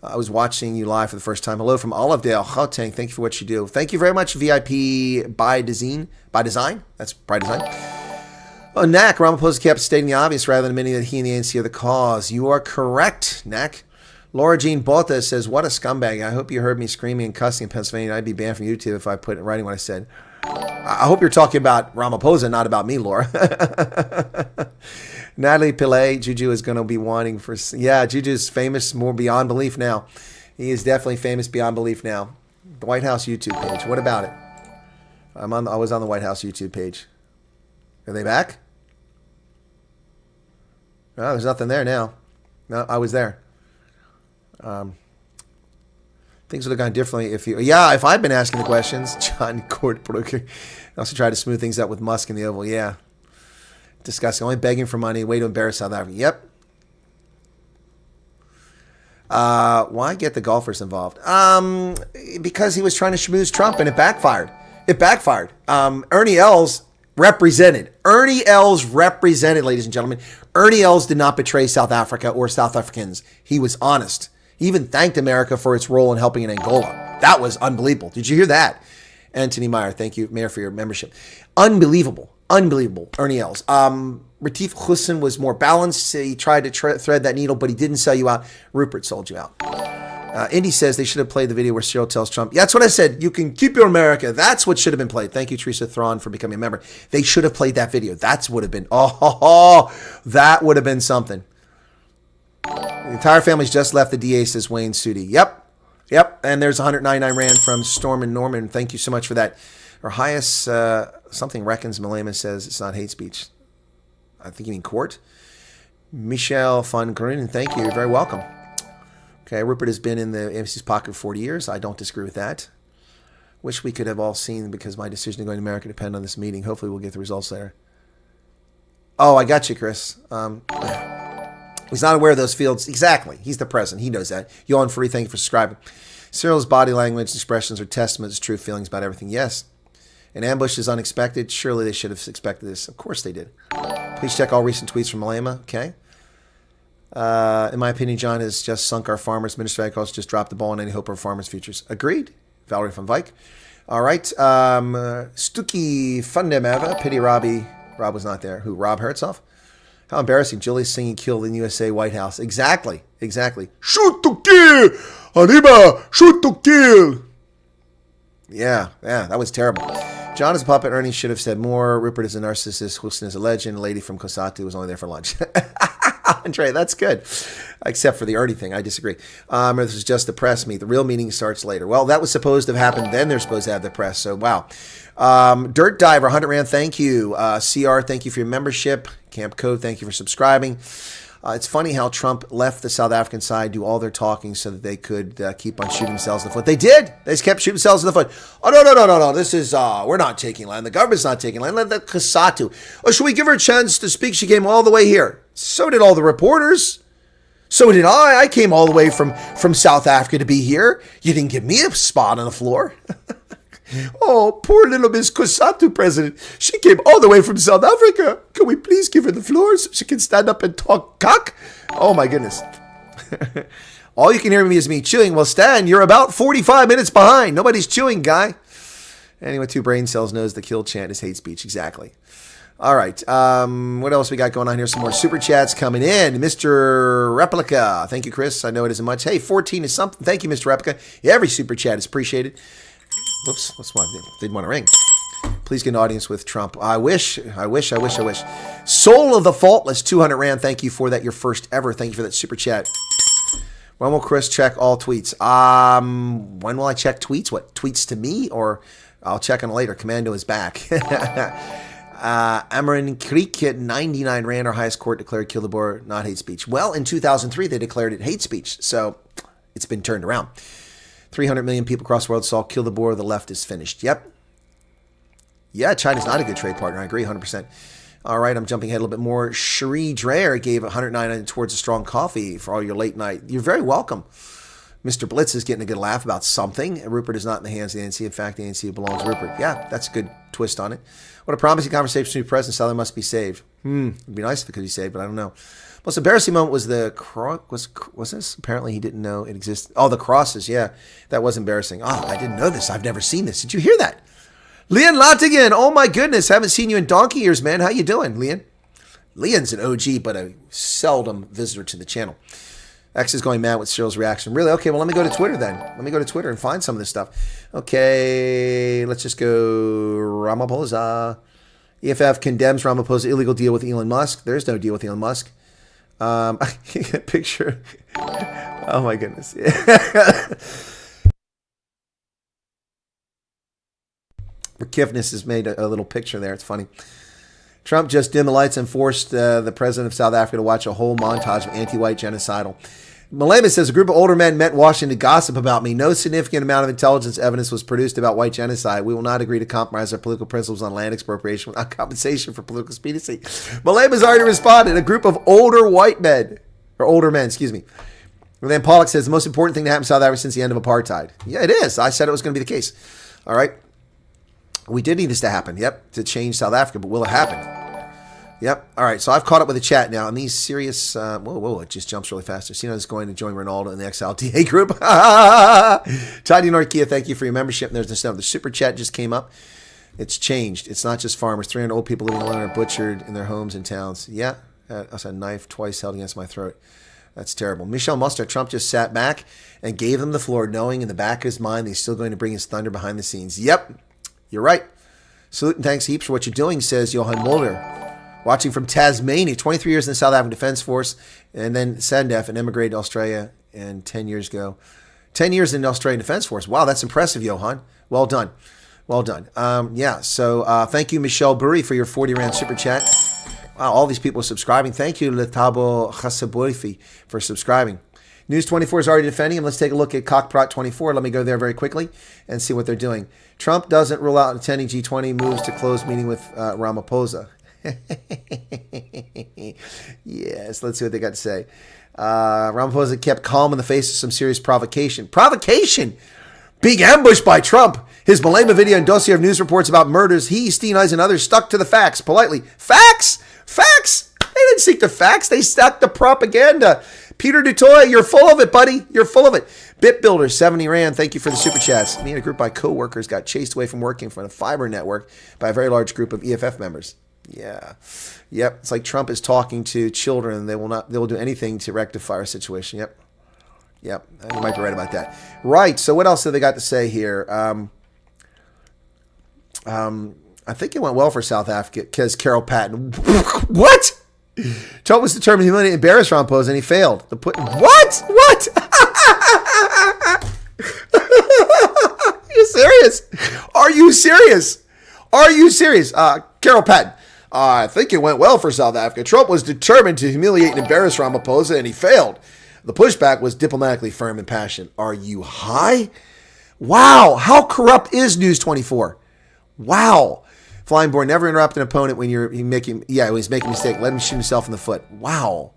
I was watching you live for the first time. Hello from Olivedale, Gauteng. Thank you for what you do. Thank you very much, VIP by design. That's by design. Oh, Knack, Ramaphosa kept stating the obvious rather than admitting that he and the ANC are the cause. You are correct, Knack. Laura Jean Botha says, what a scumbag. I hope you heard me screaming and cussing in Pennsylvania. I'd be banned from YouTube if I put in writing what I said. I hope you're talking about Ramaphosa, not about me, Laura. Natalie Pillay, Juju is going to be wanting for... Yeah, Juju's famous more beyond belief now. He is definitely famous beyond belief now. The White House YouTube page. What about it? I was on the White House YouTube page. Are they back? Oh, there's nothing there now. No, I was there. Things would have gone differently if you... Yeah, if I'd been asking the questions. John Court. Also tried to smooth things up with Musk in the Oval. Yeah. Disgusting. Only begging for money. Way to embarrass South Africa. Yep. Why get the golfers involved? Because he was trying to schmooze Trump and it backfired. Ernie Els represented. Ladies and gentlemen. Ernie Els did not betray South Africa or South Africans. He was honest. He even thanked America for its role in helping in Angola. That was unbelievable. Did you hear that? Anthony Meyer, thank you, Mayor, for your membership. Unbelievable. Ernie Els. Retief Hussein was more balanced. He tried to thread that needle, but he didn't sell you out. Rupert sold you out. Indy says they should have played the video where Cyril tells Trump, yeah, that's what I said. You can keep your America. That's what should have been played. Thank you, Teresa Thrawn, for becoming a member. They should have played that video. That would have been, that would have been something. The entire family's just left the DA, says Wayne Sudi. Yep. And there's 199 Rand from Storm and Norman. Thank you so much for that. Or highest, something reckons Malema says it's not hate speech. I think you mean court. Michelle von Grun, thank you. You're very welcome. Okay, Rupert has been in the embassy's pocket for 40 years. I don't disagree with that. Wish we could have all seen because my decision to go to America depended on this meeting. Hopefully we'll get the results later. Oh, I got you, Chris. He's not aware of those fields. Exactly. He's the president. He knows that. Yawn Free, thank you for subscribing. Cyril's body language expressions are testaments to true feelings about everything. Yes. An ambush is unexpected. Surely they should have expected this. Of course they did. Please check all recent tweets from Malema. Okay. In my opinion, John has just sunk our farmers. Minister of Agriculture just dropped the ball on any hope of farmers' futures. Agreed. Valerie von Vijk. All right. Stucky Fundemeva. Pity Robbie. Rob was not there. Who? Rob Hertzhoff? How embarrassing. Julie's singing Kill in USA White House. Exactly. Shoot to kill. Arriba. Shoot to kill. Yeah, that was terrible. John is a puppet. Ernie should have said more. Rupert is a narcissist. Hussein is a legend. A lady from Kosatu was only there for lunch. Andre, that's good. Except for the Ernie thing. I disagree. This is just the press meet. The real meeting starts later. Well, that was supposed to have happened. Then they're supposed to have the press. So, wow. Dirt Diver, 100 Rand, thank you. CR, thank you for your membership. Camp Code, thank you for subscribing. It's funny how Trump left the South African side do all their talking so that they could keep on shooting themselves in the foot. They did. They just kept shooting themselves in the foot. Oh, no. This is, we're not taking land. The government's not taking land. Let the Kasatu. Oh, should we give her a chance to speak? She came all the way here. So did all the reporters. So did I. I came all the way from South Africa to be here. You didn't give me a spot on the floor. Oh, poor little Miss Kosatu, President. She came all the way from South Africa. Can we please give her the floor so she can stand up and talk cock? Oh, my goodness. All you can hear me is me chewing. Well, Stan, you're about 45 minutes behind. Nobody's chewing, guy. Anyone with 2 brain cells knows the kill chant is hate speech. Exactly. All right. What else we got going on here? Some more super chats coming in. Mr. Replica. Thank you, Chris. I know it isn't much. Hey, 14 is something. Thank you, Mr. Replica. Every super chat is appreciated. Whoops, what's one? Didn't want to ring. Please get an audience with Trump. I wish. Soul of the Faultless, 200 Rand. Thank you for that. Your first ever. Thank you for that super chat. When will Chris check all tweets? When will I check tweets? What, tweets to me? Or I'll check on it later. Commando is back. Amarin Creek at 99 Rand. Our highest court declared kill the Boer not hate speech. Well, in 2003, they declared it hate speech. So it's been turned around. 300 million people across the world saw kill the Boer. The left is finished. Yep. Yeah, China's not a good trade partner. I agree 100%. All right, I'm jumping ahead a little bit more. Cherie Dreyer gave 109 towards a strong coffee for all your late night. You're very welcome. Mr. Blitz is getting a good laugh about something. Rupert is not in the hands of the ANC. In fact, the ANC belongs to Rupert. Yeah, that's a good twist on it. What a promising conversation between President Southern must be saved. It'd be nice if it could be saved, but I don't know. Most embarrassing moment was the was this? Apparently he didn't know it existed. Oh, the crosses. Yeah, that was embarrassing. Oh, I didn't know this. I've never seen this. Did you hear that? Leon Lottigan. Oh my goodness, haven't seen you in donkey years, man. How you doing, Leon? Leon's an OG, but a seldom visitor to the channel. X is going mad with Cyril's reaction. Really? Okay, well, let me go to Twitter then. Let me go to Twitter and find some of this stuff. Okay, let's just go Ramaphosa. EFF condemns Ramaphosa illegal deal with Elon Musk. There's no deal with Elon Musk. I can get a picture. Oh, my goodness. Forgiveness has made a little picture there. It's funny. Trump just dimmed the lights and forced the president of South Africa to watch a whole montage of anti-white genocidal. Malema says, a group of older men met in Washington to gossip about me. No significant amount of intelligence evidence was produced about white genocide. We will not agree to compromise our political principles on land expropriation without compensation for political expediency. Malema's already responded. A group of older men, excuse me. And then Pollock says, the most important thing to happen in South Africa since the end of apartheid. Yeah, it is. I said it was going to be the case. All right. We did need this to happen. Yep. To change South Africa, but will it happen? Yep. All right. So I've caught up with the chat now. And these serious, whoa, it just jumps really fast. Cena is going to join Ronaldo in the XLTA group. Tidy Norkia, thank you for your membership. And there's this stuff. The super chat just came up. It's changed. It's not just farmers. 300 old people living alone are butchered in their homes and towns. Yeah. That's a knife twice held against my throat. That's terrible. Michelle Mustard, Trump just sat back and gave them the floor, knowing in the back of his mind that he's still going to bring his thunder behind the scenes. Yep. You're right. Salute and thanks heaps for what you're doing, says Johan Mulder. Watching from Tasmania, 23 years in the South African Defense Force, and then Sandef and emigrated to Australia, and 10 years ago. 10 years in the Australian Defense Force. Wow, that's impressive, Johan. Well done. Well done. So thank you, Michelle Burry, for your 40 Rand super chat. Wow, all these people are subscribing. Thank you, Letabo Khasaburifi, for subscribing. News 24 is already defending him. Let's take a look at Cockprot 24. Let me go there very quickly and see what they're doing. Trump doesn't rule out attending G20, moves to close meeting with Ramaphosa. Yes, let's see what they got to say. Ramaphosa kept calm in the face of some serious provocation. Provocation! Big ambush by Trump. His Malema video and dossier of news reports about murders. He, Steenize, and others stuck to the facts politely. Facts? Facts? They didn't stick to facts. They stuck to propaganda. Peter Dutoy, you're full of it, buddy. You're full of it. BitBuilder, 70 Rand, thank you for the super chats. Me and a group of my co-workers got chased away from working for a fiber network by a very large group of EFF members. Yeah. Yep. It's like Trump is talking to children. They will do anything to rectify our situation. Yep. Yep. You might be right about that. Right. So what else have they got to say here? I think it went well for South Africa because Carol Patton. What? Trump was determined to humiliate and embarrass Ramaphosa, and he failed. What? What? Are you serious? Are you serious? Are you serious? Carol Patton. I think it went well for South Africa. Trump was determined to humiliate and embarrass Ramaphosa, and he failed. The pushback was diplomatically firm and passionate. Are you high? Wow. How corrupt is News 24? Wow. Flying Boy, never interrupt an opponent when he's making a mistake. Let him shoot himself in the foot. Wow.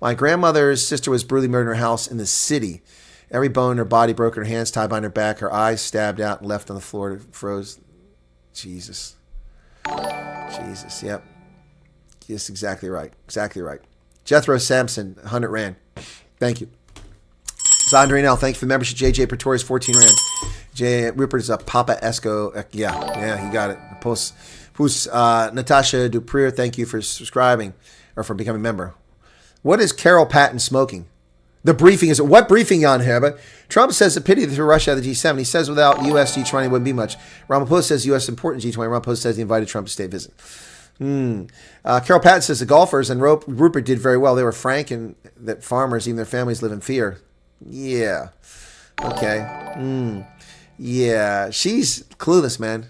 My grandmother's sister was brutally murdered in her house in the city. Every bone in her body broken, her hands tied behind her back, her eyes stabbed out and left on the floor, froze. Jesus. Yep. Yes, exactly right. Exactly right. Jethro Sampson, 100 Rand. Thank you. Zandrine L, thank you for the membership. JJ Pretorius, 14 Rand. J. Rupert is a Papa Esco. Yeah, he got it. Natasha Duprier, thank you for subscribing or for becoming a member. What is Carol Patton smoking? The briefing is what briefing on here? But Trump says a pity to Russia out of the G7. He says without U.S. G20 wouldn't be much. Ramaphosa says U.S. important G20. Ramaphosa says he invited Trump to state visit. Carol Patton says the golfers and Rupert did very well. They were frank and that farmers, even their families, live in fear. Yeah. Okay. Yeah. She's clueless, man.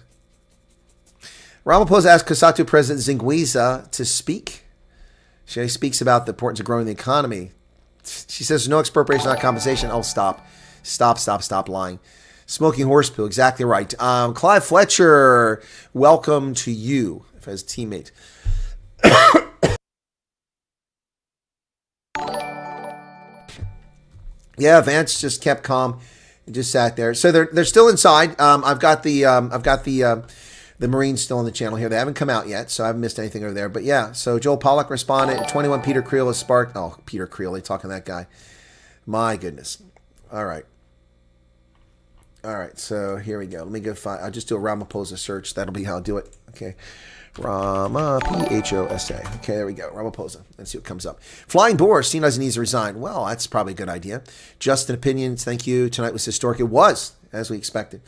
Ramaphosa asked Cosatu President Zingwiza to speak. She speaks about the importance of growing the economy. She says no expropriation, not compensation. Oh, stop lying. Smoking horse poo, exactly right. Clive Fletcher, welcome to you as teammate. Yeah, Vance just kept calm and just sat there. So they're still inside. I've got the The Marine's still on the channel here. They haven't come out yet, so I haven't missed anything over there. But yeah, so Joel Pollack responded. 21 Peter Creel has sparked. Oh, Peter Creel, they talking to that guy. My goodness. All right. All right, so here we go. Let me go find. I'll just do a Ramaphosa search. That'll be how I'll do it. Okay. Rama, P-H-O-S-A. Okay, there we go. Ramaphosa. Let's see what comes up. Flying Boar, Cena needs to resign. Well, that's probably a good idea. Justin Opinions, thank you. Tonight was historic. It was, as we expected.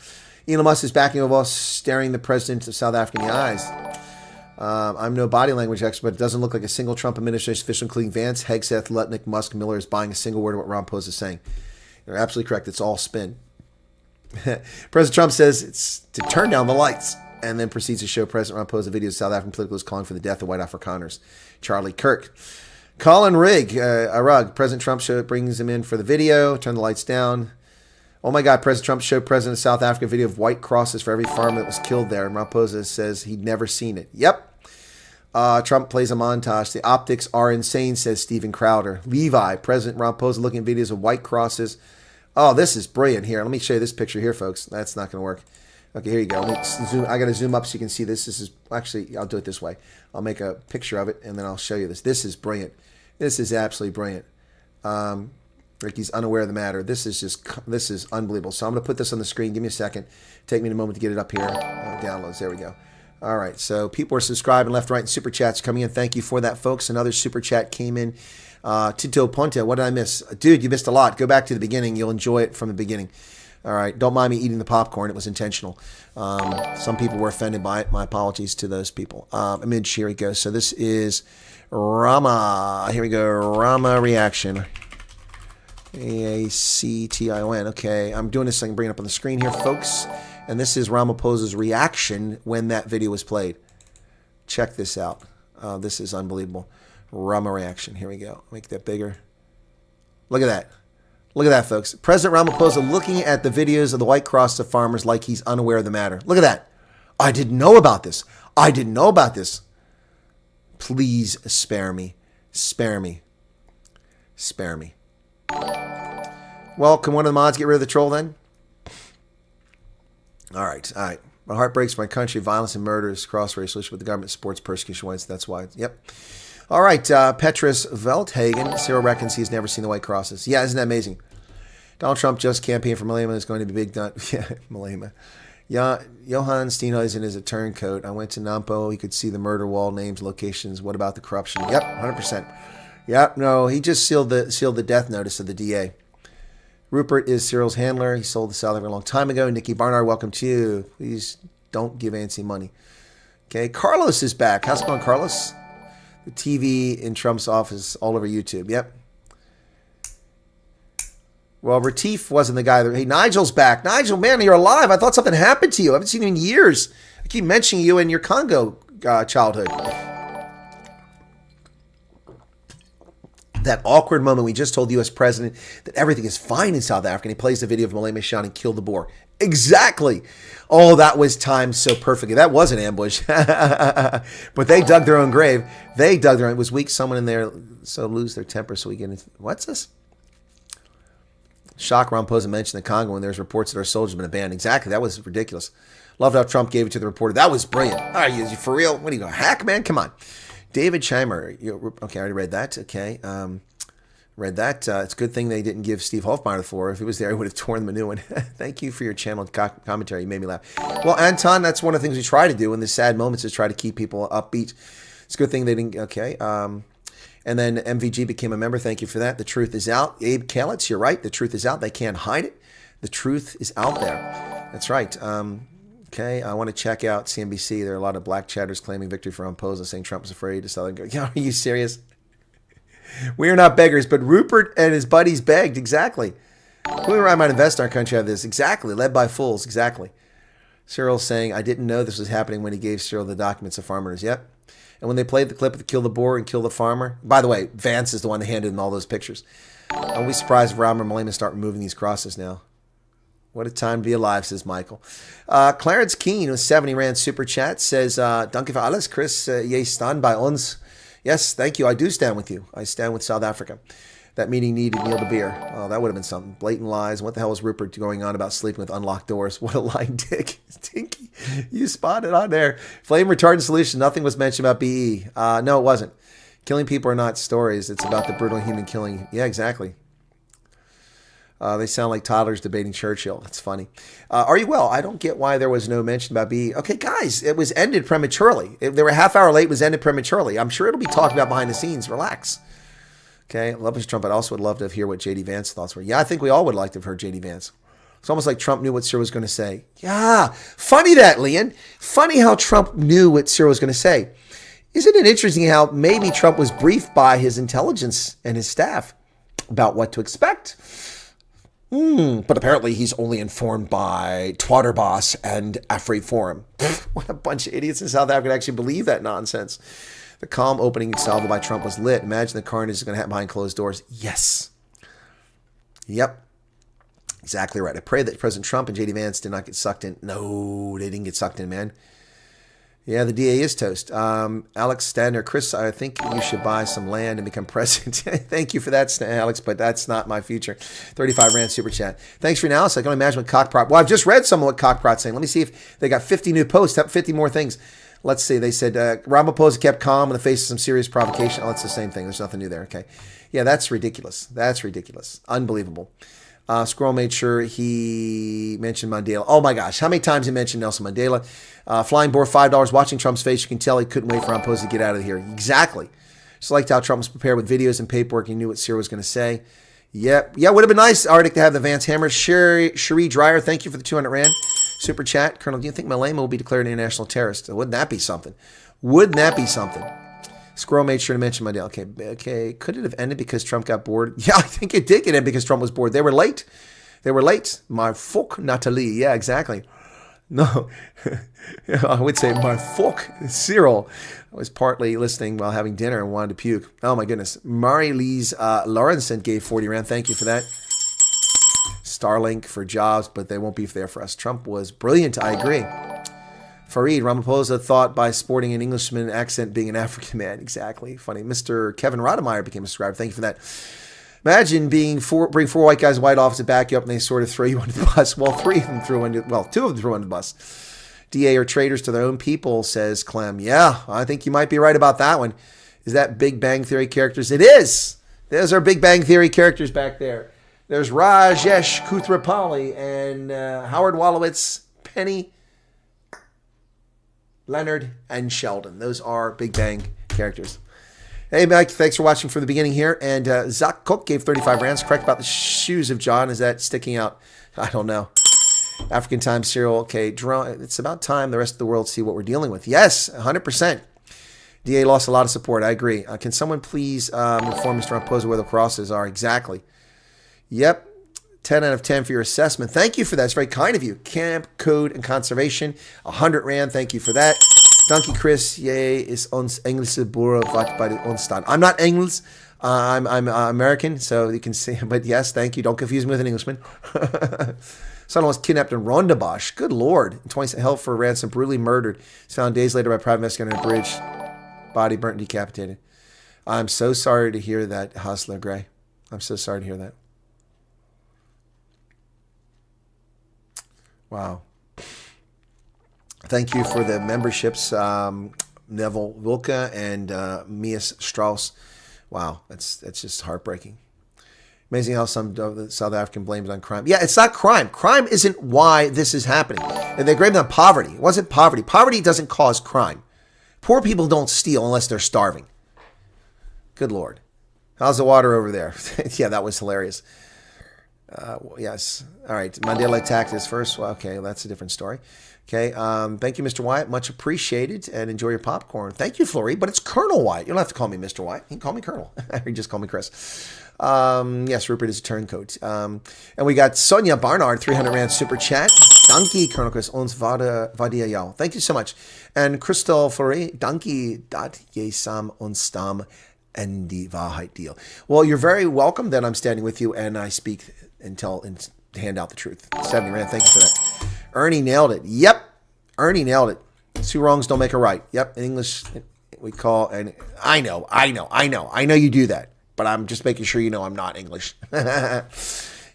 Elon Musk is backing of us, staring the president of South Africa in the eyes. I'm no body language expert, but it doesn't look like a single Trump administration official, including Vance, Hegseth, Lutnick, Musk, Miller, is buying a single word of what Ramaphosa is saying. You're absolutely correct. It's all spin. President Trump says it's to turn down the lights, and then proceeds to show President Ramaphosa videos of South African politicals calling for the death of white Afrikaners. Charlie Kirk. Colin Rugg. President Trump brings him in for the video. Turn the lights down. Oh my God, President Trump showed President of South Africa a video of white crosses for every farmer that was killed there. And Ramaphosa says he'd never seen it. Yep. Trump plays a montage. The optics are insane, says Steven Crowder. Levi, President Ramaphosa looking at videos of white crosses. Oh, this is brilliant here. Let me show you this picture here, folks. That's not going to work. Okay, here you go. Let me zoom. I got to zoom up so you can see this. This is actually, I'll do it this way. I'll make a picture of it, and then I'll show you this. This is brilliant. This is absolutely brilliant. Like he's unaware of the matter. This is unbelievable. So I'm going to put this on the screen. Give me a second. Take me a moment to get it up here. Downloads. There we go. All right. So people are subscribing left, right, and super chats coming in. Thank you for that, folks. Another super chat came in. Tito Ponte, what did I miss? Dude, you missed a lot. Go back to the beginning. You'll enjoy it from the beginning. All right. Don't mind me eating the popcorn. It was intentional. Some people were offended by it. My apologies to those people. Image, here we go. So this is Rama. Here we go. Rama reaction. A-A-C-T-I-O-N. Okay. I'm doing this so I can bring it up on the screen here, folks. And this is Ramaphosa's reaction when that video was played. Check this out. This is unbelievable. Rama reaction. Here we go. Make that bigger. Look at that. Look at that, folks. President Ramaphosa looking at the videos of the white cross of farmers like he's unaware of the matter. Look at that. I didn't know about this. I didn't know about this. Please spare me. Spare me. Spare me. Well, can one of the mods get rid of the troll then? All right. All right. My heart breaks for my country. Violence and murder is cross-racial issue with the government supports persecution whites. That's why. Yep. All right. Petrus Velthagen. Cyril reckons he's never seen the white crosses. Yeah, isn't that amazing? Donald Trump just campaigned for Malema. Is going to be big. Yeah, Malema. Yeah, Johann Steenhuisen is a turncoat. I went to Nampo. He could see the murder wall, names, locations. What about the corruption? Yep, 100%. Yep, no, he just sealed the death notice of the DA. Rupert is Cyril's handler. He sold the South Africa a long time ago. Nikki Barnard, welcome to you. Please don't give Ansi money. Okay, Carlos is back. How's it going, Carlos? The TV in Trump's office all over YouTube. Yep. Well, Retief wasn't the guy that... Hey, Nigel's back. Nigel, man, you're alive. I thought something happened to you. I haven't seen you in years. I keep mentioning you in your Congo childhood. That awkward moment we just told the U.S. president that everything is fine in South Africa, and he plays the video of Malema shouting, "Kill the boar." Exactly. Oh, that was timed so perfectly. That was an ambush. But they dug their own grave. They dug their own. It was weak. Someone in there so lose their temper so we get into... What's this? Shock Ramaphosa mentioned the Congo when there's reports that our soldiers have been abandoned. Exactly. That was ridiculous. Loved how Trump gave it to the reporter. That was brilliant. Are you for real? What are you going to hack, man? Come on. David Scheimer. Okay, I already read that. Okay. Read that. It's a good thing they didn't give Steve Hofmeyer the floor. If he was there, he would have torn them a new one. Thank you for your channel commentary. You made me laugh. Well, Anton, that's one of the things we try to do in the sad moments is try to keep people upbeat. It's a good thing they didn't. Okay. And then MVG became a member. Thank you for that. The truth is out. Abe Kalitz, you're right. The truth is out. They can't hide it. The truth is out there. That's right. Okay, I want to check out CNBC. There are a lot of black chatters claiming victory for Ramaphosa, saying Trump is afraid to sell. Are you serious? We are not beggars, but Rupert and his buddies begged. Exactly. Who might invest in our country have this? Exactly. Led by fools. Exactly. Cyril's saying, I didn't know this was happening when he gave Cyril the documents of farmers. Yep. And when they played the clip of the kill the boar and kill the farmer. By the way, Vance is the one that handed him all those pictures. I'll be surprised if Ram and Malema start removing these crosses now. What a time to be alive, says Michael. Clarence Keene with 70 Rand Super Chat says, Danke für alles, Chris. Je stand bei uns. Yes, thank you. I do stand with you. I stand with South Africa. That meeting needed Neil de Beer. Oh, that would have been something. Blatant lies. What the hell was Rupert going on about sleeping with unlocked doors? What a lying dick. Tinky, you spotted on there. Flame retardant solution. Nothing was mentioned about BE. No, it wasn't. Killing people are not stories. It's about the brutal human killing. Yeah, exactly. They sound like toddlers debating Churchill. That's funny. Are you well? I don't get why there was no mention about BE. Okay, guys, it was ended prematurely. They were a half hour late. It was ended prematurely. I'm sure it'll be talked about behind the scenes. Relax. Okay, love Mr. Trump. I'd also would love to hear what J.D. Vance's thoughts were. Yeah, I think we all would like to have heard J.D. Vance. It's almost like Trump knew what Cyril was going to say. Yeah, funny that, Leon. Funny how Trump knew what Cyril was going to say. Isn't it interesting how maybe Trump was briefed by his intelligence and his staff about what to expect? But apparently he's only informed by Twatterboss and Afraid Forum. What a bunch of idiots in South Africa actually believe that nonsense. The calm opening salvo by Trump was lit. Imagine the carnage is going to happen behind closed doors. Yes. Yep. Exactly right. I pray that President Trump and J.D. Vance did not get sucked in. No, they didn't get sucked in, man. Yeah, the DA is toast. Alex Stander, Chris, I think you should buy some land and become president. Thank you for that, Alex, but that's not my future. 35 Rand Super Chat. Thanks for your analysis. I can only imagine what Cockprot... Well, I've just read some of what Cockprot's saying. Let me see if they got 50 new posts, 50 more things. Let's see. They said Ramaphosa kept calm in the face of some serious provocation. Oh, it's the same thing. There's nothing new there. Okay. Yeah, that's ridiculous. That's ridiculous. Unbelievable. Squirrel made sure he mentioned Mandela. Oh my gosh, how many times he mentioned Nelson Mandela? Flying boar, $5. Watching Trump's face, you can tell he couldn't wait for Ramaphosa to get out of here. Exactly. Just liked how Trump was prepared with videos and paperwork. He knew what Cyril was going to say. Yep. Yeah, would have been nice, Arctic, to have the Vance Hammer. Cherie Dreyer, thank you for the 200 Rand. Super chat. Colonel, do you think Malema will be declared an international terrorist? Wouldn't that be something? Wouldn't that be something? Squirrel made sure to mention Mandela. Okay. Could it have ended because Trump got bored? Yeah, I think it did get ended because Trump was bored. They were late. My fuck, Natalie. Yeah, exactly. No, I would say my fuck, Cyril. I was partly listening while having dinner and wanted to puke. Oh my goodness. Marie-Lise Lawrenson gave 40 Rand. Thank you for that. Starlink for jobs, but they won't be there for us. Trump was brilliant. I agree. Fareed, Ramaphosa thought by sporting an Englishman accent being an African man. Exactly. Funny. Mr. Kevin Rodemeyer became a subscriber. Thank you for that. Imagine bring four white guys in White Office to back you up and they sort of throw you under the bus. Well, two of them threw under the bus. DA are traitors to their own people, says Clem. Yeah, I think you might be right about that one. Is that Big Bang Theory characters? It is. Those are Big Bang Theory characters back there. There's Rajesh Kuthrapali and Howard Wolowitz, Penny, Leonard, and Sheldon. Those are Big Bang characters. Hey, Mike, thanks for watching from the beginning here. And Zach Cook gave 35 Rands. Correct about the shoes of John. Is that sticking out? I don't know. African time cereal. Okay, it's about time the rest of the world see what we're dealing with. Yes, 100%. DA lost a lot of support. I agree. Can someone please inform Mr. Ramaphosa where the crosses are? Exactly. Yep. 10 out of 10 for your assessment. Thank you for that. It's very kind of you. Camp, Code, and Conservation. 100 Rand. Thank you for that. Danke, Chris. Yay, ist uns englische Bürger wat bei uns dann. I'm not English. I'm American, so you can see. But yes, thank you. Don't confuse me with an Englishman. Someone was kidnapped in Rondebosch. Good Lord. 20 held for ransom, brutally murdered. He's found days later by private investigator on a bridge. Body burnt and decapitated. I'm so sorry to hear that, Hustler Gray. I'm so sorry to hear that. Wow. Thank you for the memberships, Neville Wilka and Mias Strauss. Wow, that's just heartbreaking. Amazing how some South African blames on crime. Yeah, it's not crime. Crime isn't why this is happening. And they blame it on poverty. It wasn't poverty. Poverty doesn't cause crime. Poor people don't steal unless they're starving. Good Lord. How's the water over there? Yeah, that was hilarious. Yes. All right. Mandela attacked us first. Well, okay, that's a different story. Okay. Thank you, Mr. Wyatt. Much appreciated. And enjoy your popcorn. Thank you, Flory. But it's Colonel Wyatt. You don't have to call me Mr. Wyatt. You can call me Colonel. Or just call me Chris. Yes, Rupert is a turncoat. And we got Sonia Barnard, 300 Rand super chat. Danke, Colonel Chris. Ons vadia jou. Thank you so much. And Crystal Flory, danke dat je sam ons stam en die Wahrheit deal. Well, you're very welcome that I'm standing with you and I speak and hand out the truth. 70 Rand, thank you for that. Ernie nailed it. Yep. Ernie nailed it. Two wrongs don't make a right. Yep. In English, we call, and I know you do that. but I'm just making sure you know I'm not English.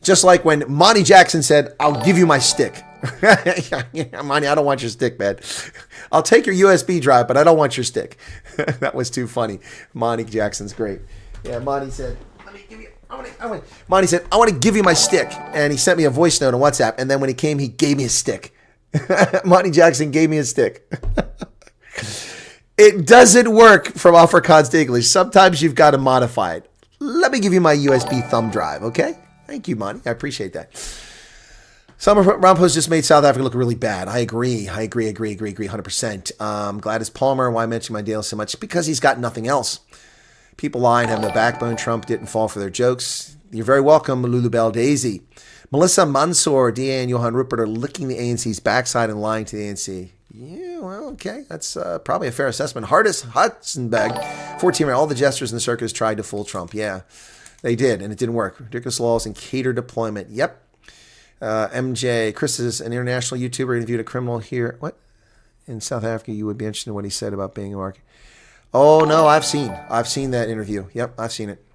Just like when Monty Jackson said, I'll give you my stick. Monty, I don't want your stick, man. I'll take your USB drive, but I don't want your stick. That was too funny. Monty Jackson's great. Yeah, Monty said, Monty said, I want to give you my stick. And he sent me a voice note on WhatsApp. And then when he came, he gave me a stick. Monty Jackson gave me a stick. It doesn't work from Afrikaans to English. Sometimes you've got to modify it. Let me give you my USB thumb drive, okay? Thank you, Monty. I appreciate that. Ramaphosa just made South Africa look really bad. I agree. 100%. Gladys Palmer, why mention Mandela so much? Because he's got nothing else. People lie and have no backbone. Trump didn't fall for their jokes. You're very welcome, Lulubelle Daisy. Melissa Mansour, DA, and Johan Rupert are licking the ANC's backside and lying to the ANC. Yeah, well, okay. That's probably a fair assessment. Hardest Hudsenberg, 14, all the jesters in the circus tried to fool Trump. Yeah, they did, and it didn't work. Ridiculous laws and cater deployment. Yep. MJ, Chris is an international YouTuber, interviewed a criminal here. What? In South Africa, you would be interested in what he said about being a market. Oh, no, I've seen that interview. Yep, I've seen it.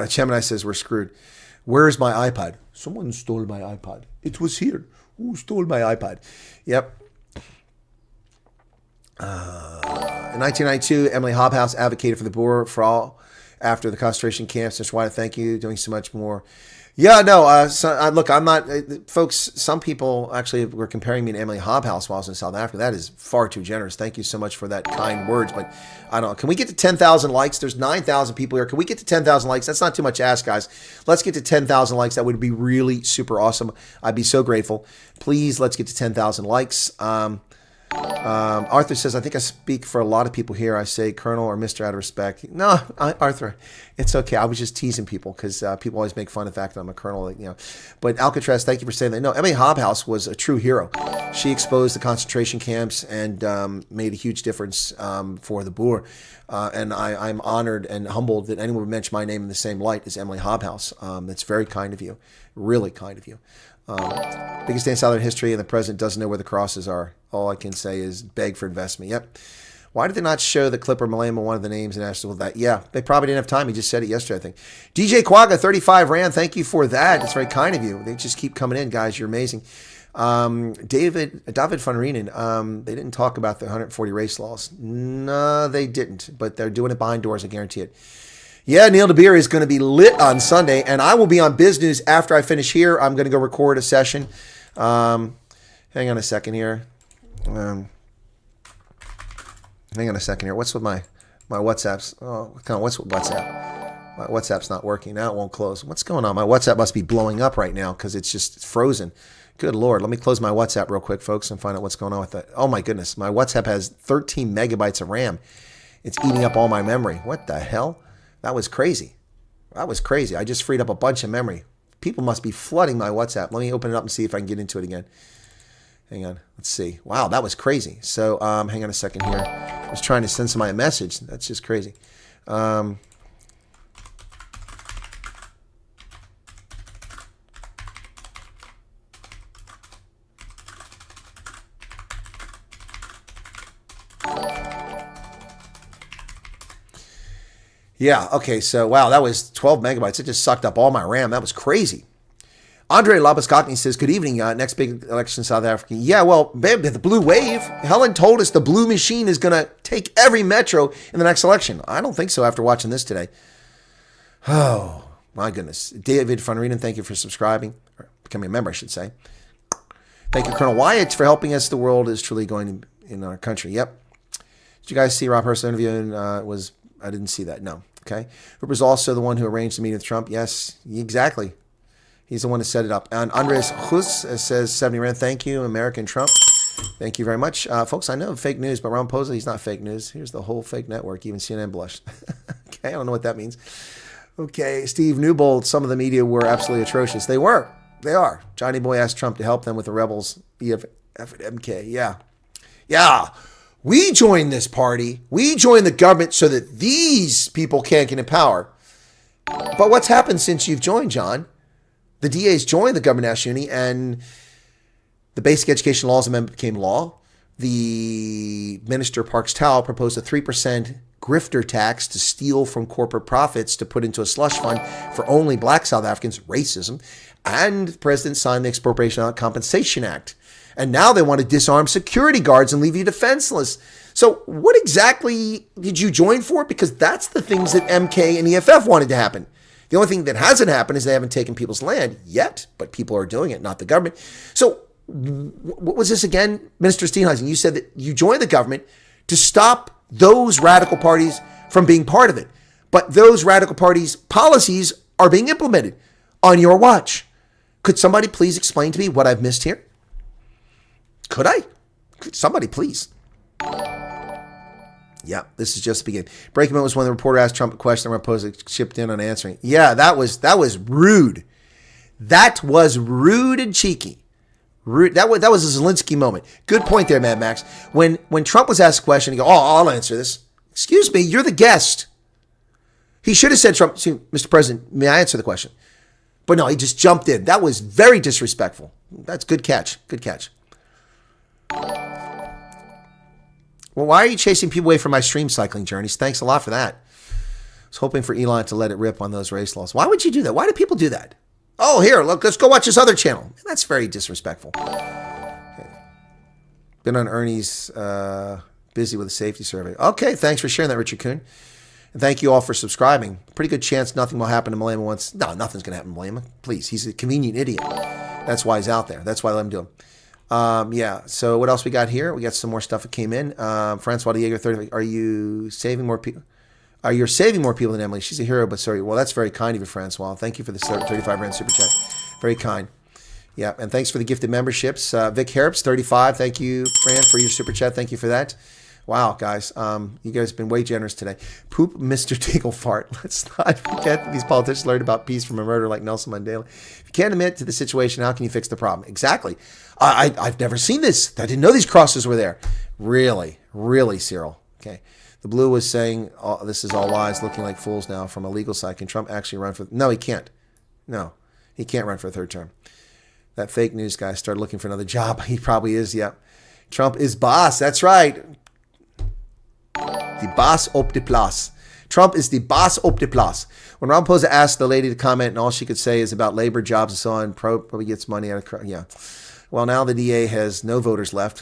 Gemini says we're screwed. Where's my iPad? Someone stole my iPad. It was here. Who stole my iPad? Yep. In 1992, Emily Hobhouse advocated for the Boer for all after the concentration camps. Mr. Wyatt, thank you. Doing so much more. Yeah, no, look, I'm not, folks, some people actually were comparing me to Emily Hobhouse while I was in South Africa. That is far too generous. Thank you so much for that kind words. But I don't know. Can we get to 10,000 likes? There's 9,000 people here. Can we get to 10,000 likes? That's not too much to ask, guys. Let's get to 10,000 likes. That would be really super awesome. I'd be so grateful. Please, let's get to 10,000 likes. Arthur says, I think I speak for a lot of people here. I say Colonel or Mr. out of respect. No, Arthur, it's okay. I was just teasing people because people always make fun of the fact that I'm a colonel. You know. But Alcatraz, thank you for saying that. No, Emily Hobhouse was a true hero. She exposed the concentration camps and made a huge difference for the Boer. And I'm honored and humbled that anyone would mention my name in the same light as Emily Hobhouse. That's very kind of you. Really kind of you. Biggest day in Southern history, and the president doesn't know where the crosses are. All I can say is beg for investment. Yep. Why did they not show the clip or Malema, one of the names, and asked with that? Yeah, they probably didn't have time. He just said it yesterday, I think. DJ Quagga, 35 Rand. Thank you for that. It's very kind of you. They just keep coming in, guys. You're amazing. David van Reenen, they didn't talk about the 140 race laws. No, they didn't. But they're doing it behind doors. I guarantee it. Yeah, Neil DeBeer is going to be lit on Sunday, and I will be on Biz News after I finish here. I'm going to go record a session. Hang on a second here. Hang on a second here. What's with my WhatsApps? Oh, what's with WhatsApp? My WhatsApp's not working. Now it won't close. What's going on? My WhatsApp must be blowing up right now because it's frozen. Good Lord. Let me close my WhatsApp real quick, folks, and find out what's going on with that. Oh, my goodness. My WhatsApp has 13 megabytes of RAM. It's eating up all my memory. What the hell? That was crazy. I just freed up a bunch of memory. People must be flooding my WhatsApp. Let me open it up and see if I can get into it again. Hang on. Let's see. Wow, that was crazy. So, hang on a second here. I was trying to send somebody a message. That's just crazy. Yeah, okay, so wow, that was 12 megabytes. It just sucked up all my RAM. That was crazy. Andre Labuskakny says, good evening, next big election in South Africa. Yeah, well, babe, the blue wave. Helen told us the blue machine is going to take every metro in the next election. I don't think so after watching this today. Oh, my goodness. David van Reenen, thank you for subscribing, or becoming a member, I should say. Thank you, Colonel Wyatt, for helping us. The world is truly going in our country. Yep. Did you guys see Ramaphosa interview? I didn't see that. No. Okay. Rupert was also the one who arranged the meeting with Trump. Yes, exactly. He's the one who set it up. And Andres Hus says 70 Rand. Thank you, American Trump. Thank you very much. Folks, I know fake news, but Ramaphosa, he's not fake news. Here's the whole fake network. Even CNN blushed. Okay. I don't know what that means. Okay. Steve Newbold, some of the media were absolutely atrocious. They were. They are. Johnny Boy asked Trump to help them with the rebels. EF at MK. Yeah. Yeah. We joined this party. We joined the government so that these people can't get in power. But what's happened since you've joined, John? The DA's joined the government national unity, and the Basic Education Laws Amendment became law. The Minister Parks Tao proposed a 3% grifter tax to steal from corporate profits to put into a slush fund for only black South Africans, racism. And the president signed the Expropriation Compensation Act. And now they want to disarm security guards and leave you defenseless. So what exactly did you join for? Because that's the things that MK and EFF wanted to happen. The only thing that hasn't happened is they haven't taken people's land yet, but people are doing it, not the government. So what was this again, Minister Steenhuisen? You said that you joined the government to stop those radical parties from being part of it. But those radical parties' policies are being implemented on your watch. Could somebody please explain to me what I've missed here? Could I? Could somebody please? Yeah, this is just the beginning. Breaking moment was when the reporter asked Trump a question and Ramaphosa chipped in on answering. Yeah, that was rude. That was rude and cheeky. Rude. That was a Zelensky moment. Good point there, Mad Max. When Trump was asked a question, he go, I'll answer this. Excuse me, you're the guest. He should have said, Trump, Mr. President, may I answer the question? But no, he just jumped in. That was very disrespectful. That's good catch. Good catch. Well, why are you chasing people away from my stream cycling journeys? Thanks a lot for that. I was hoping for Elon to let it rip on those race laws. Why would you do that? Why do people do that? Oh, here, look, let's go watch this other channel. That's very disrespectful. Okay. Been on Ernie's busy with a safety survey. Okay, thanks for sharing that, Richard Kuhn. And thank you all for subscribing. Pretty good chance nothing will happen to Malema once. No, nothing's going to happen to Malema. Please, he's a convenient idiot. That's why he's out there. That's why I let him do him. Yeah, so what else we got here? We got some more stuff that came in. Francois Diego, 30. Are you saving more people? You're saving more people than Emily. She's a hero, but sorry. Well, that's very kind of you, Francois. Thank you for the 35 Rand super chat. Very kind. Yeah, and thanks for the gifted memberships. Vic Harrops, 35. Thank you, Fran, for your super chat. Thank you for that. Wow, guys. You guys have been way generous today. Poop Mr. Tingle Fart. Let's not forget that these politicians learned about peace from a murder like Nelson Mandela. If you can't admit to the situation, how can you fix the problem? Exactly. I've never seen this. I didn't know these crosses were there. Really, really, Cyril. Okay. The Blue was saying, this is all lies, looking like fools now from a legal side. Can Trump actually run for... No, he can't. No, he can't run for a third term. That fake news guy started looking for another job. He probably is, yep. Trump is boss. That's right. The boss op de place. Trump is the boss op de place. When Ramaphosa asked the lady to comment and all she could say is about labor, jobs, and so on, probably gets money out of... Yeah. Well, now the DA has no voters left.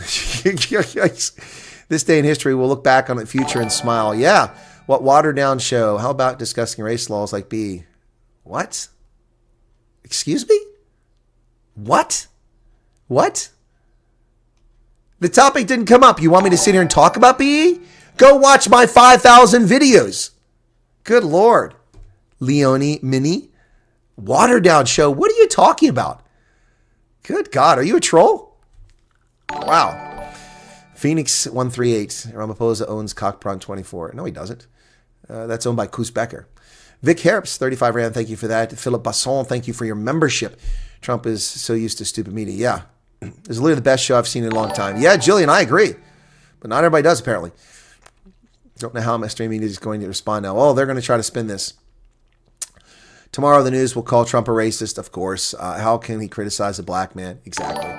This day in history, we'll look back on the future and smile. Yeah. What watered down show? How about discussing race laws like B? What? Excuse me? What? What? The topic didn't come up. You want me to sit here and talk about BE? Go watch my 5,000 videos. Good Lord. Leonie Mini. Watered down show. What are you talking about? Good God. Are you a troll? Wow. Phoenix 138. Ramaphosa owns Cockpron 24. No, he doesn't. That's owned by Koos Becker. Vic Harrops, 35 Rand. Thank you for that. Philip Basson, thank you for your membership. Trump is so used to stupid media. Yeah. It's literally the best show I've seen in a long time. Yeah, Jillian, I agree. But not everybody does, apparently. Don't know how my stream media is going to respond now. Oh, they're going to try to spin this. Tomorrow the news will call Trump a racist, of course. How can he criticize a black man? Exactly.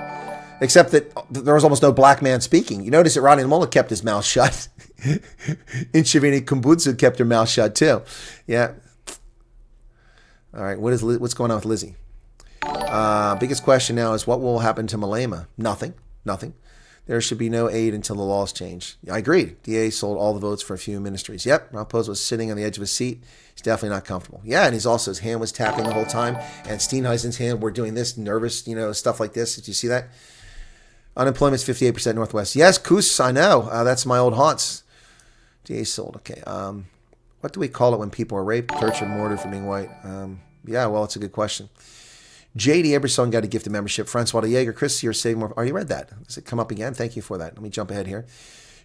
Except that there was almost no black man speaking. You notice that Ronnie Lamola kept his mouth shut. Nchivini Kumbutsu kept her mouth shut too. Yeah. All right. What's going on with Lizzie? Biggest question now is what will happen to Malema? Nothing. Nothing. There should be no aid until the laws change. I agree. DA sold all the votes for a few ministries. Yep. Ramaphosa was sitting on the edge of his seat. He's definitely not comfortable. Yeah, and his hand was tapping the whole time. And Steenhuisen's hand were doing this, nervous, stuff like this. Did you see that? Unemployment's 58% Northwest. Yes, Koos, I know. That's my old haunts. DA sold. Okay. What do we call it when people are raped, tortured, murdered for being white? Yeah, well, it's a good question. JD Eberson got a gift of membership. Francois de Jaeger. Chris, you're saving more. Oh, you read that. Does it come up again? Thank you for that. Let me jump ahead here.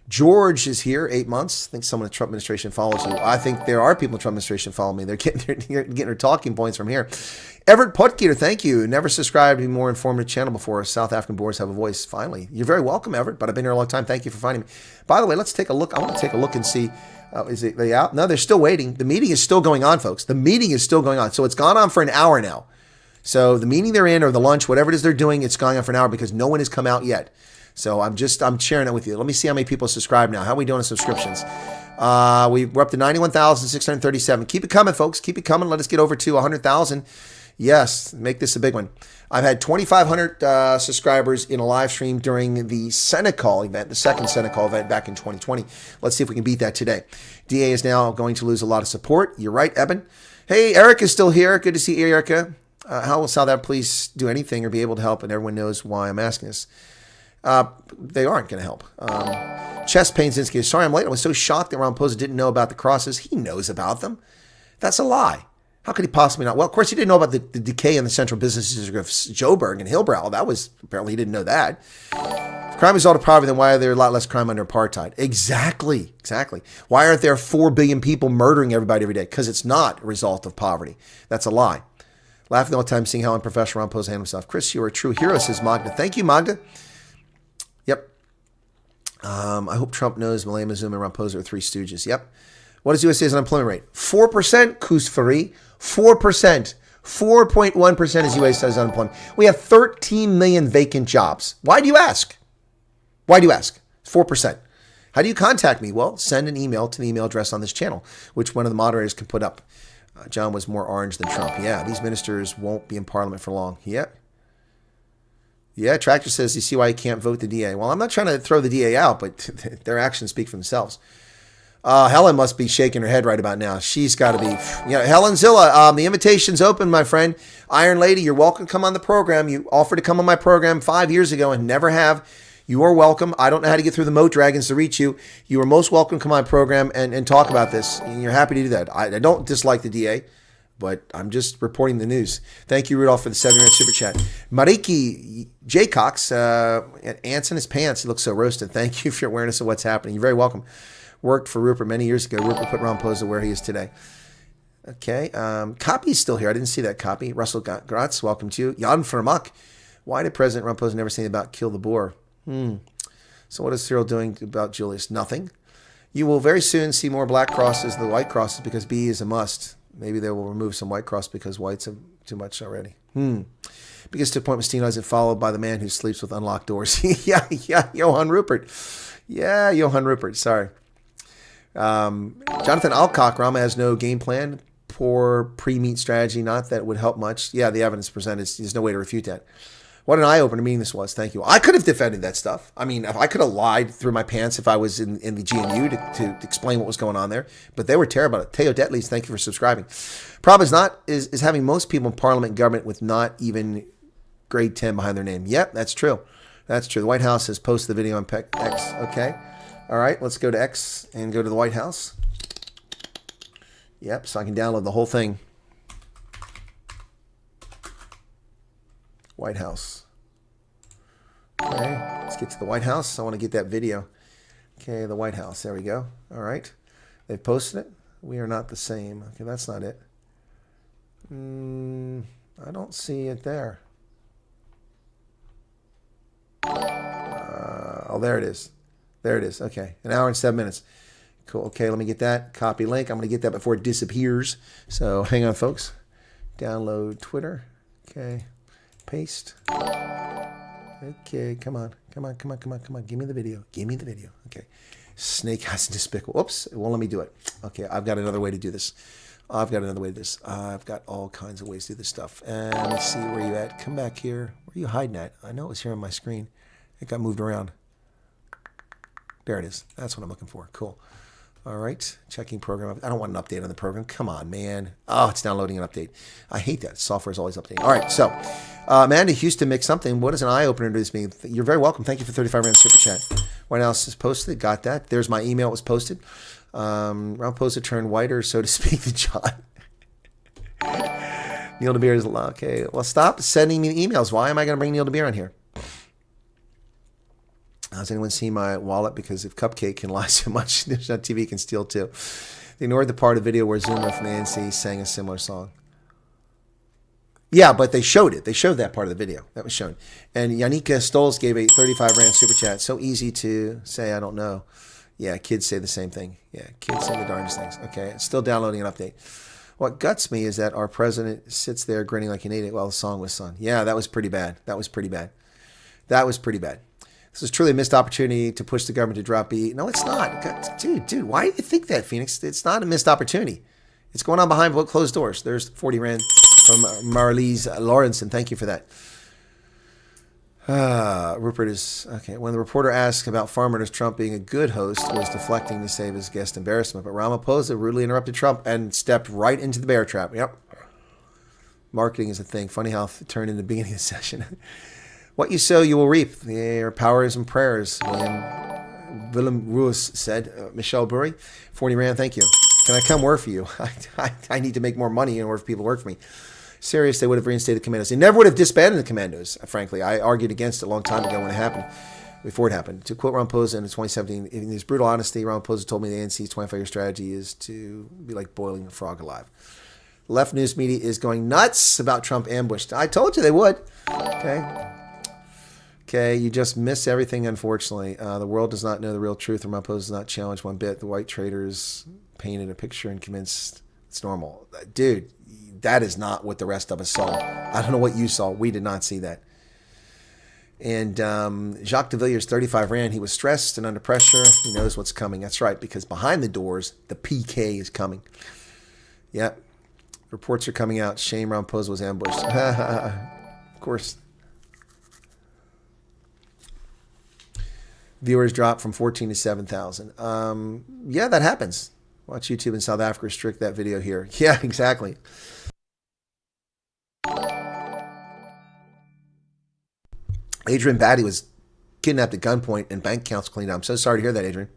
George is here, 8 months. I think someone in the Trump administration follows you. I think there are people in the Trump administration follow me. They're getting their talking points from here. Everett Potgeter, thank you. Never subscribed to a more informative channel before. South African boards have a voice, finally. You're very welcome, Everett, but I've been here a long time. Thank you for finding me. By the way, let's take a look. I want to take a look and see. Are they out? No, they're still waiting. The meeting is still going on, folks. The meeting is still going on. So it's gone on for an hour now. So the meeting they're in or the lunch, whatever it is they're doing, it's going on for an hour because no one has come out yet. So I'm sharing it with you. Let me see how many people subscribe now. How are we doing on subscriptions? We're up to 91,637. Keep it coming, folks. Keep it coming. Let us get over to 100,000. Yes, make this a big one. I've had 2,500 subscribers in a live stream during the Senecal event, the second Senecal event back in 2020. Let's see if we can beat that today. DA is now going to lose a lot of support. You're right, Eben. Hey, Erica's still here. Good to see you, Erica. How will South Africa please do anything or be able to help? And everyone knows why I'm asking this. They aren't going to help. Chess Pain Zinski, sorry I'm late. I was so shocked that Ramaphosa didn't know about the crosses. He knows about them. That's a lie. How could he possibly not? Well, of course, he didn't know about the decay in the central business district of Joburg and Hillbrow. That was, apparently he didn't know that. If crime is all to poverty, then why are there a lot less crime under apartheid? Exactly. Why aren't there 4 billion people murdering everybody every day? Because it's not a result of poverty. That's a lie. Laughing all the time, seeing how unprofessional Ramaphosa handled himself. Chris, you are a true hero, says Magda. Thank you, Magda. Yep. I hope Trump knows Malema, Zuma, and Ramaphosa are 3 stooges. Yep. What is USA's unemployment rate? 4%, Kusfari. 4%. 4.1% is USA's unemployment. We have 13 million vacant jobs. Why do you ask? 4%. How do you contact me? Well, send an email to the email address on this channel, which one of the moderators can put up. John was more orange than Trump. Yeah, these ministers won't be in parliament for long. Yeah, Tractor says, you see why you can't vote the DA. Well, I'm not trying to throw the DA out, but their actions speak for themselves. Helen must be shaking her head right about now. She's got to be. Helen Zilla, the invitation's open, my friend. Iron Lady, you're welcome to come on the program. You offered to come on my program 5 years ago and never have. You are welcome. I don't know how to get through the moat dragons to reach you. You are most welcome to come on my program and talk about this. And you're happy to do that. I don't dislike the DA, but I'm just reporting the news. Thank you, Rudolph, for the 7 super chat. Mariki J. Cox, ants in his pants. He looks so roasted. Thank you for your awareness of what's happening. You're very welcome. Worked for Rupert many years ago. Rupert put Ramaphosa where he is today. Okay. Copy's still here. I didn't see that copy. Russell Gratz, welcome to you. Jan Vermak. Why did President Ramaphosa never say anything about kill the boar? So what is Cyril doing about Julius? Nothing. You will very soon see more black crosses than white crosses because B is a must. Maybe they will remove some white cross because whites have too much already. Because to point Mastino isn't followed by the man who sleeps with unlocked doors. yeah, Johan Rupert. Yeah, Johan Rupert. Sorry. Jonathan Alcock, Rama has no game plan. Poor pre-meet strategy. Not that it would help much. Yeah, the evidence presented, there's no way to refute that. What an eye-opener meeting this was. Thank you. I could have defended that stuff. I mean, if I could have lied through my pants if I was in the GNU to explain what was going on there. But they were terrible about it. Teo Detleys, thank you for subscribing. Problem is having most people in parliament and government with not even grade 10 behind their name. Yep, that's true. That's true. The White House has posted the video on X. Okay. All right, let's go to X and go to the White House. Yep, so I can download the whole thing. White House. Okay, let's get to the White House. I want to get that video. Okay, the White House. There we go. All right. They've posted it. We are not the same. Okay, that's not it. I don't see it there. Oh, there it is. There it is. Okay, 1 hour and 7 minutes. Cool. Okay, let me get that. Copy link. I'm going to get that before it disappears. So hang on, folks. Download Twitter. Okay. Paste. Okay, come on. Give me the video. Okay. Snake has despicable. Oops, it won't let me do it. Okay, I've got another way to do this. I've got all kinds of ways to do this stuff. And let me see where you at. Come back here. Where are you hiding at? I know it was here on my screen. It got moved around. There it is. That's what I'm looking for. Cool. All right. Checking program. I don't want an update on the program. Come on, man. Oh, it's downloading an update. I hate that. Software is always updating. All right. So, Amanda Houston makes something. What is an eye-opener to this meeting? You're very welcome. Thank you for 35 rand super chat. White House is posted. Got that. There's my email. It was posted. Ramaphosa turned whiter, so to speak, to John. Neil DeBeer is okay. Well, stop sending me emails. Why am I going to bring Neil DeBeer on here? Has anyone seen my wallet? Because if Cupcake can lie so much, TV can steal too. They ignored the part of the video where Zuma from the ANC sang a similar song. Yeah, but they showed it. They showed that part of the video. That was shown. And Yannicka Stolz gave a 35 rand super chat. So easy to say, I don't know. Yeah, kids say the same thing. Yeah, kids say the darndest things. Okay, it's still downloading an update. What guts me is that our president sits there grinning like an idiot while the song was sung. Yeah, that was pretty bad. This is truly a missed opportunity to push the government to drop B. No, it's not. God, dude, why do you think that, Phoenix? It's not a missed opportunity. It's going on behind closed doors. There's 40 Rand from Marlise Lawrenson. Thank you for that. Rupert is... Okay. When the reporter asked about farmers, Trump being a good host was deflecting to save his guest embarrassment. But Ramaphosa rudely interrupted Trump and stepped right into the bear trap. Yep. Marketing is a thing. Funny how it turned in the beginning of the session. What you sow, you will reap. Their powers and prayers, Willem Ruiz said. Michelle Burry, 40 Rand, thank you. Can I come work for you? I need to make more money in order for people to work for me. Serious, they would have reinstated the commandos. They never would have disbanded the commandos, frankly. I argued against it a long time ago when it happened, before it happened. To quote Ramaphosa in 2017, in his brutal honesty, Ramaphosa told me the ANC's 25-year strategy is to be like boiling a frog alive. Left news media is going nuts about Trump ambushed. I told you they would. Okay, you just miss everything, unfortunately. The world does not know the real truth. Ramaphosa does not challenge one bit. The white traders painted a picture and convinced it's normal. Dude, that is not what the rest of us saw. I don't know what you saw. We did not see that. And Jacques de Villiers, 35 Rand. He was stressed and under pressure. He knows what's coming. That's right, because behind the doors, the PK is coming. Yep. Reports are coming out. Shame Ramaphosa was ambushed. Of course. Viewers dropped from 14 to 7,000. Yeah, that happens. Watch YouTube in South Africa restrict that video here. Yeah, exactly. Adrian Batty was kidnapped at gunpoint and bank accounts cleaned up. I'm so sorry to hear that, Adrian.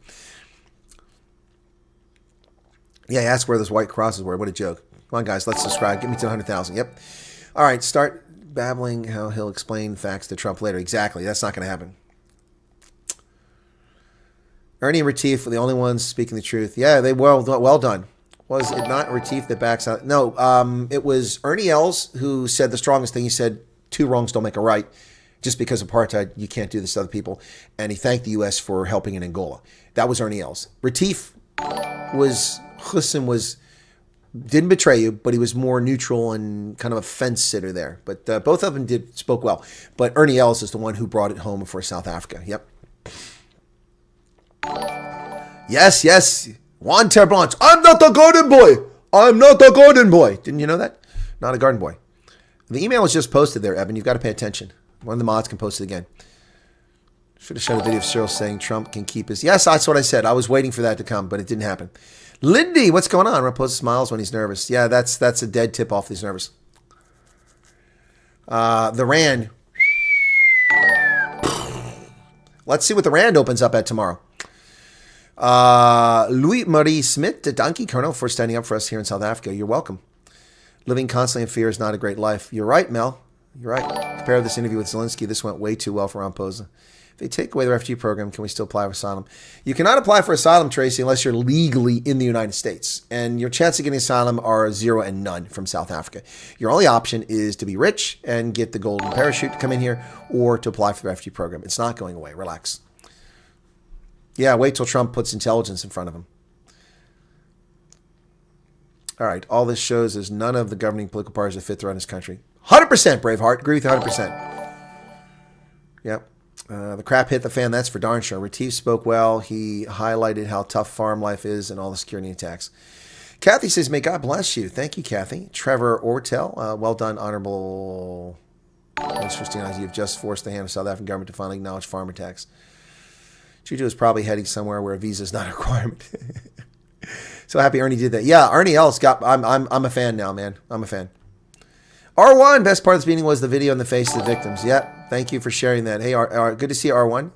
Yeah, he asked where those white crosses were. What a joke. Come on, guys, let's subscribe. Get me to 100,000. Yep. All right, start babbling how he'll explain facts to Trump later. Exactly. That's not going to happen. Ernie and Retief were the only ones speaking the truth. Yeah, they well done. Was it not Retief that backs out? No, it was Ernie Els who said the strongest thing. He said, 2 wrongs don't make a right. Just because of apartheid, you can't do this to other people. And he thanked the U.S. for helping in Angola. That was Ernie Els. Retief didn't betray you, but he was more neutral and kind of a fence sitter there. But both of them spoke well. But Ernie Els is the one who brought it home for South Africa. Yep. Yes. Juan Terblance. I'm not a garden boy. I'm not a garden boy. Didn't you know that? Not a garden boy. The email is just posted there, Evan. You've got to pay attention. One of the mods can post it again. Should have shown a video of Cyril saying Trump can keep his... Yes, that's what I said. I was waiting for that to come, but it didn't happen. Lindy, what's going on? Ramaphosa smiles when he's nervous. Yeah, that's a dead tip off he's nervous. The Rand. Let's see what the Rand opens up at tomorrow. Louis-Marie Smith, the donkey colonel, for standing up for us here in South Africa. You're welcome. Living constantly in fear is not a great life. You're right, Mel. You're right. Compare this interview with Zelensky. This went way too well for Ramaphosa. If they take away the refugee program, can we still apply for asylum? You cannot apply for asylum, Tracy, unless you're legally in the United States. And your chance of getting asylum are 0 and none from South Africa. Your only option is to be rich and get the golden parachute to come in here, or to apply for the refugee program. It's not going away. Relax. Yeah, wait till Trump puts intelligence in front of him. All right, all this shows is none of the governing political parties that fit to run this country. 100%, Braveheart. Agree with you 100%. Yep. The crap hit the fan, that's for darn sure. Retief spoke well. He highlighted how tough farm life is and all the security attacks. Kathy says, may God bless you. Thank you, Kathy. Trevor Ortel, well done, Honorable Interesting. You've just forced the hand of South African government to finally acknowledge farm attacks. Juju is probably heading somewhere where a visa is not a requirement. So happy Ernie did that. Yeah, Ernie Els got... I'm a fan now, man. I'm a fan. R1, best part of this meeting was the video on the face of the victims. Yeah, thank you for sharing that. Hey, good to see you, R1.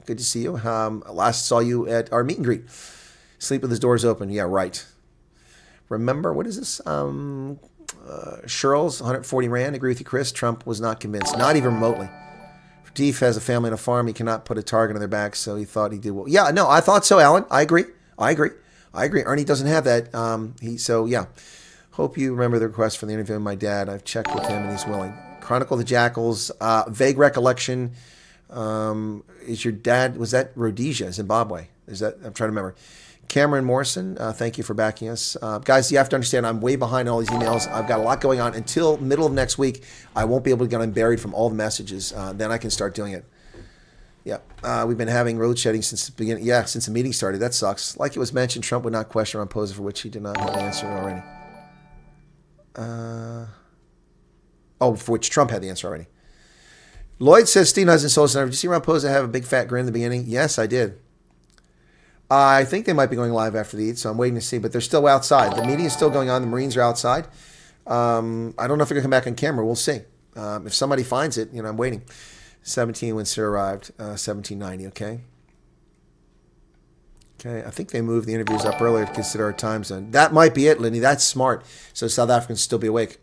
Good to see you. Last saw you at our meet and greet. Sleep with his doors open. Yeah, right. Remember, what is this? Sherrills, 140 Rand. Agree with you, Chris. Trump was not convinced. Not even remotely. Deef has a family and a farm. He cannot put a target on their back, so he thought he did well. Yeah, no, I thought so, Alan. I agree. Ernie doesn't have that. So, yeah. Hope you remember the request for the interview with my dad. I've checked with him, and he's willing. Chronicle the Jackals. Vague recollection. Is your dad... Was that Rhodesia, Zimbabwe? Is that... I'm trying to remember. Cameron Morrison, thank you for backing us. Guys, you have to understand, I'm way behind all these emails. I've got a lot going on. Until middle of next week, I won't be able to get unburied from all the messages. Then I can start doing it. Yeah, we've been having road shedding since the beginning. Yeah, since the meeting started. That sucks. Like it was mentioned, Trump would not question Ramaphosa, for which he did not have the answer already. For which Trump had the answer already. Lloyd says, Steve Hudson, Soul Center. Did you see Ramaphosa have a big fat grin in the beginning? Yes, I did. I think they might be going live after the eat, so I'm waiting to see. But they're still outside. The meeting is still going on. The Marines are outside. I don't know if they're going to come back on camera. We'll see. If somebody finds it, I'm waiting. 17 when Sir arrived. 1790, okay? Okay, I think they moved the interviews up earlier to consider our time zone. That might be it, Lindy. That's smart. So South Africans still be awake.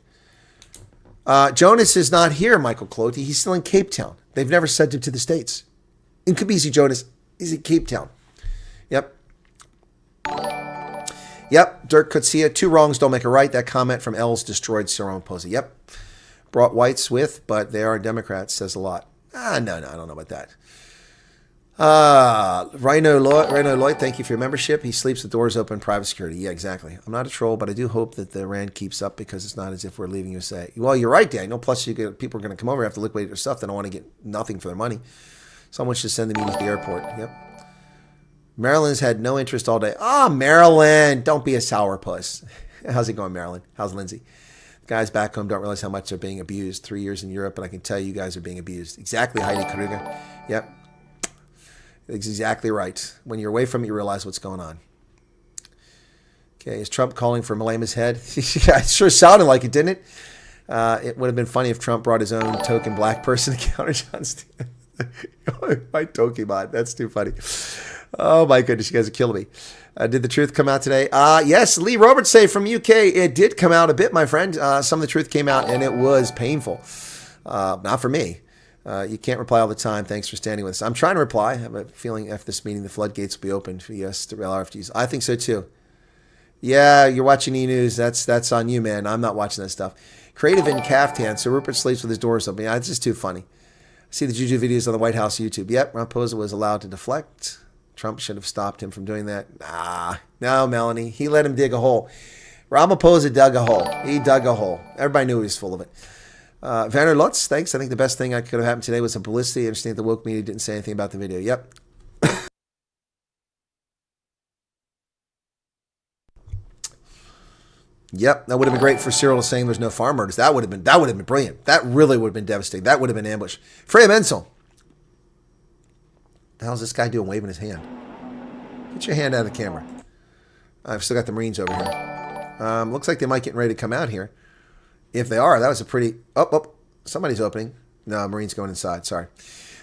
Jonas is not here, Michael Clotey. He's still in Cape Town. They've never sent him to the States. In Kabisi, Jonas is in Cape Town. Yep. Yep, Dirk Kutsia. 2 wrongs don't make a right. That comment from L's destroyed Cyril Ramaphosa. Yep. Brought whites with, but they are Democrats. Says a lot. No, I don't know about that. Rhino Lloyd, thank you for your membership. He sleeps with doors open, private security. Yeah, exactly. I'm not a troll, but I do hope that the rand keeps up because it's not as if we're leaving USA. Well, you're right, Daniel. Plus, people are going to come over and have to liquidate their stuff. They don't want to get nothing for their money. Someone should send the meeting to the airport. Yep. Maryland's had no interest all day. Maryland, don't be a sourpuss. How's it going, Maryland? How's Lindsay? Guys back home don't realize how much they're being abused. 3 years in Europe, and I can tell you guys are being abused. Exactly, Heidi Kruger. Yep. Exactly right. When you're away from it, you realize what's going on. Okay, is Trump calling for Malema's head? Yeah, it sure sounded like it, didn't it? It would have been funny if Trump brought his own token black person to counter John Stevens. My Tokebot. That's too funny. Oh, my goodness. You guys are killing me. Did the truth come out today? Yes, Lee Roberts say from UK. It did come out a bit, my friend. Some of the truth came out, and it was painful. Not for me. You can't reply all the time. Thanks for standing with us. I'm trying to reply. I have a feeling after this meeting, the floodgates will be open for us to rail RFGs. I think so, too. Yeah, you're watching E-News. That's on you, man. I'm not watching that stuff. Creative in Caftan. So Rupert sleeps with his doors open. Yeah, it's just too funny. See the Juju videos on the White House YouTube. Yep, Ramaphosa was allowed to deflect. Trump should have stopped him from doing that. No, Melanie. He let him dig a hole. Ramaphosa dug a hole. He dug a hole. Everybody knew he was full of it. Vanner Lutz, thanks. I think the best thing that could have happened today was some publicity. I understand the woke media didn't say anything about the video. Yep. Yep, that would have been great for Cyril saying there's no farm murders. That would have been brilliant. That really would have been devastating. That would have been ambush. Freya Menzel. The hell's this guy doing waving his hand? Get your hand out of the camera. I've still got the Marines over here. Looks like they might get ready to come out here. If they are, that was a pretty... Oh, somebody's opening. No, Marines going inside. Sorry.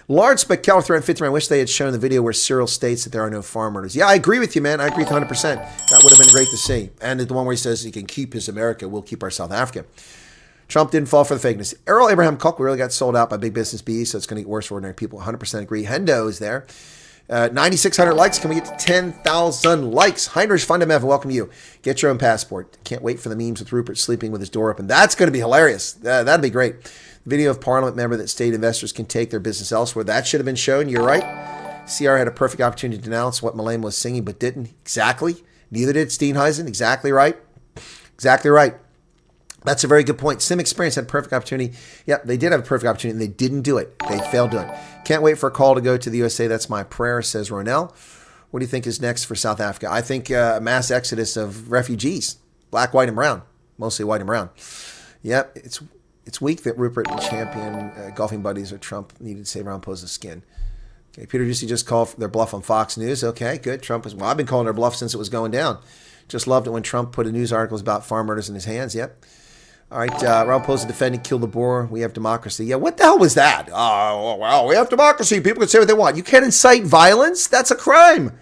Large spectacular threat 50. I wish they had shown the video where Cyril states that there are no farm murders. Yeah, I agree with you, man. I agree 100%. That would have been great to see. And the one where he says he can keep his America, we'll keep our South Africa. Trump didn't fall for the fakeness. Errol Abraham Cook really got sold out by big business bees, so it's going to get worse for ordinary people. 100% agree. Hendo is there. 9,600 likes. Can we get to 10,000 likes? Heinrich Fundamev, welcome you. Get your own passport. Can't wait for the memes with Rupert sleeping with his door open. That's going to be hilarious. That'd be great. Video of Parliament member that state investors can take their business elsewhere. That should have been shown. You're right. CR had a perfect opportunity to denounce what Malema was singing, but didn't. Exactly. Neither did Steenhuisen. Exactly right. Exactly right. That's a very good point. Sim Experience had a perfect opportunity. Yep, they did have a perfect opportunity, and they didn't do it. They failed doing it. Can't wait for a call to go to the USA. That's my prayer, says Ronell. What do you think is next for South Africa? I think a mass exodus of refugees, black, white, and brown. Mostly white and brown. Yep, it's weak that Rupert and champion golfing buddies or Trump needed to save Ramaphosa's skin. Okay, Peter Ducey just called their bluff on Fox News. Okay, good. Trump is, well, I've been calling their bluff since it was going down. Just loved it when Trump put a news articles about farm murders in his hands. Yep. All right, Ramaphosa defending kill the boar. We have democracy. Yeah, what the hell was that? Oh, well, we have democracy. People can say what they want. You can't incite violence? That's a crime.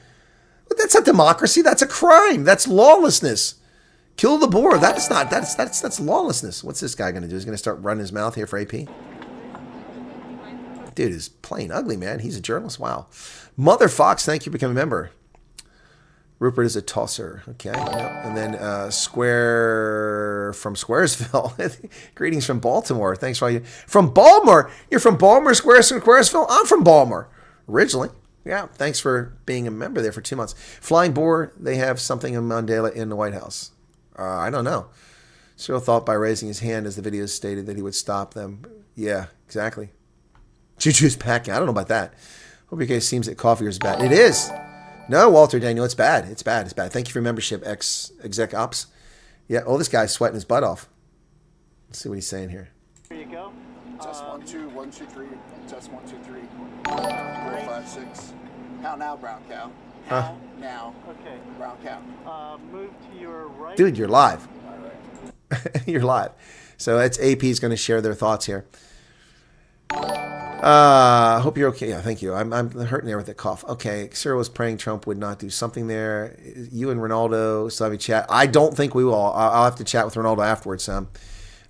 But that's not democracy. That's a crime. That's lawlessness. Kill the boar. That's lawlessness. What's this guy going to do? He's going to start running his mouth here for AP? Dude is plain ugly, man. He's a journalist. Wow. Mother Fox, thank you for becoming a member. Rupert is a tosser. Okay. Yep. And then Square from Squaresville. Greetings from Baltimore. Thanks for all you. From Baltimore? You're from Baltimore, Squaresville? I'm from Baltimore originally. Yeah. Thanks for being a member there for 2 months. Flying Boar, they have something in Mandela in the White House. I don't know. Cyril thought by raising his hand as the video stated that he would stop them. Yeah, exactly. Juju's packing. I don't know about that. Hope your case seems that coffee is bad. It is. No, Walter Daniel, it's bad. It's bad. It's bad. Thank you for your membership, exec ops. Yeah. Oh, this guy's sweating his butt off. Let's see what he's saying here. Here you go. Test 1 2 1 2 3. Test 1 2 3. 4 5 6. How now, brown cow? How now? Okay. Brown cow. Move to your right. Dude, you're live. All right. You're live. So that's AP's going to share their thoughts here. Hope you're okay. Yeah, thank you. I'm hurting there with the cough. Okay, Cyril was praying Trump would not do something there. You and Ronaldo still have a chat. I don't think we will. I'll have to chat with Ronaldo afterwards.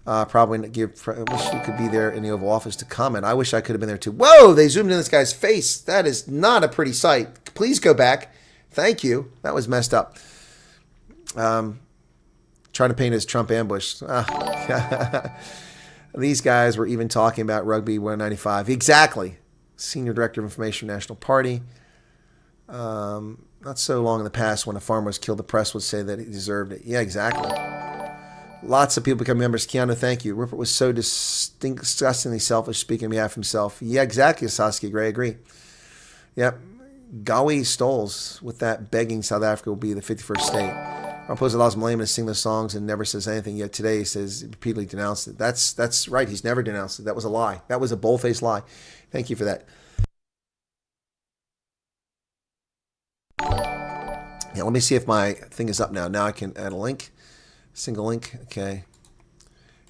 Probably I wish you could be there in the Oval Office to comment. I wish I could have been there too. Whoa, they zoomed in this guy's face. That is not a pretty sight. Please go back. Thank you. That was messed up. Trying to paint as Trump ambush. These guys were even talking about Rugby 195. Exactly. Senior Director of Information, National Party. Not so long in the past when a farmer was killed, the press would say that he deserved it. Yeah, exactly. Lots of people become members. Keanu, thank you. Rupert was so disgustingly selfish, speaking on behalf of himself. Yeah, exactly, Saskia Gray. I agree. Yep. Gawi Stoles with that begging South Africa will be the 51st state. Ramaphosa allows Malema to sing the songs and never says anything. Yet today he says repeatedly denounced it. That's right. He's never denounced it. That was a lie. That was a bold-faced lie. Thank you for that. Yeah, let me see if my thing is up now. Now I can add a link. Single link. Okay.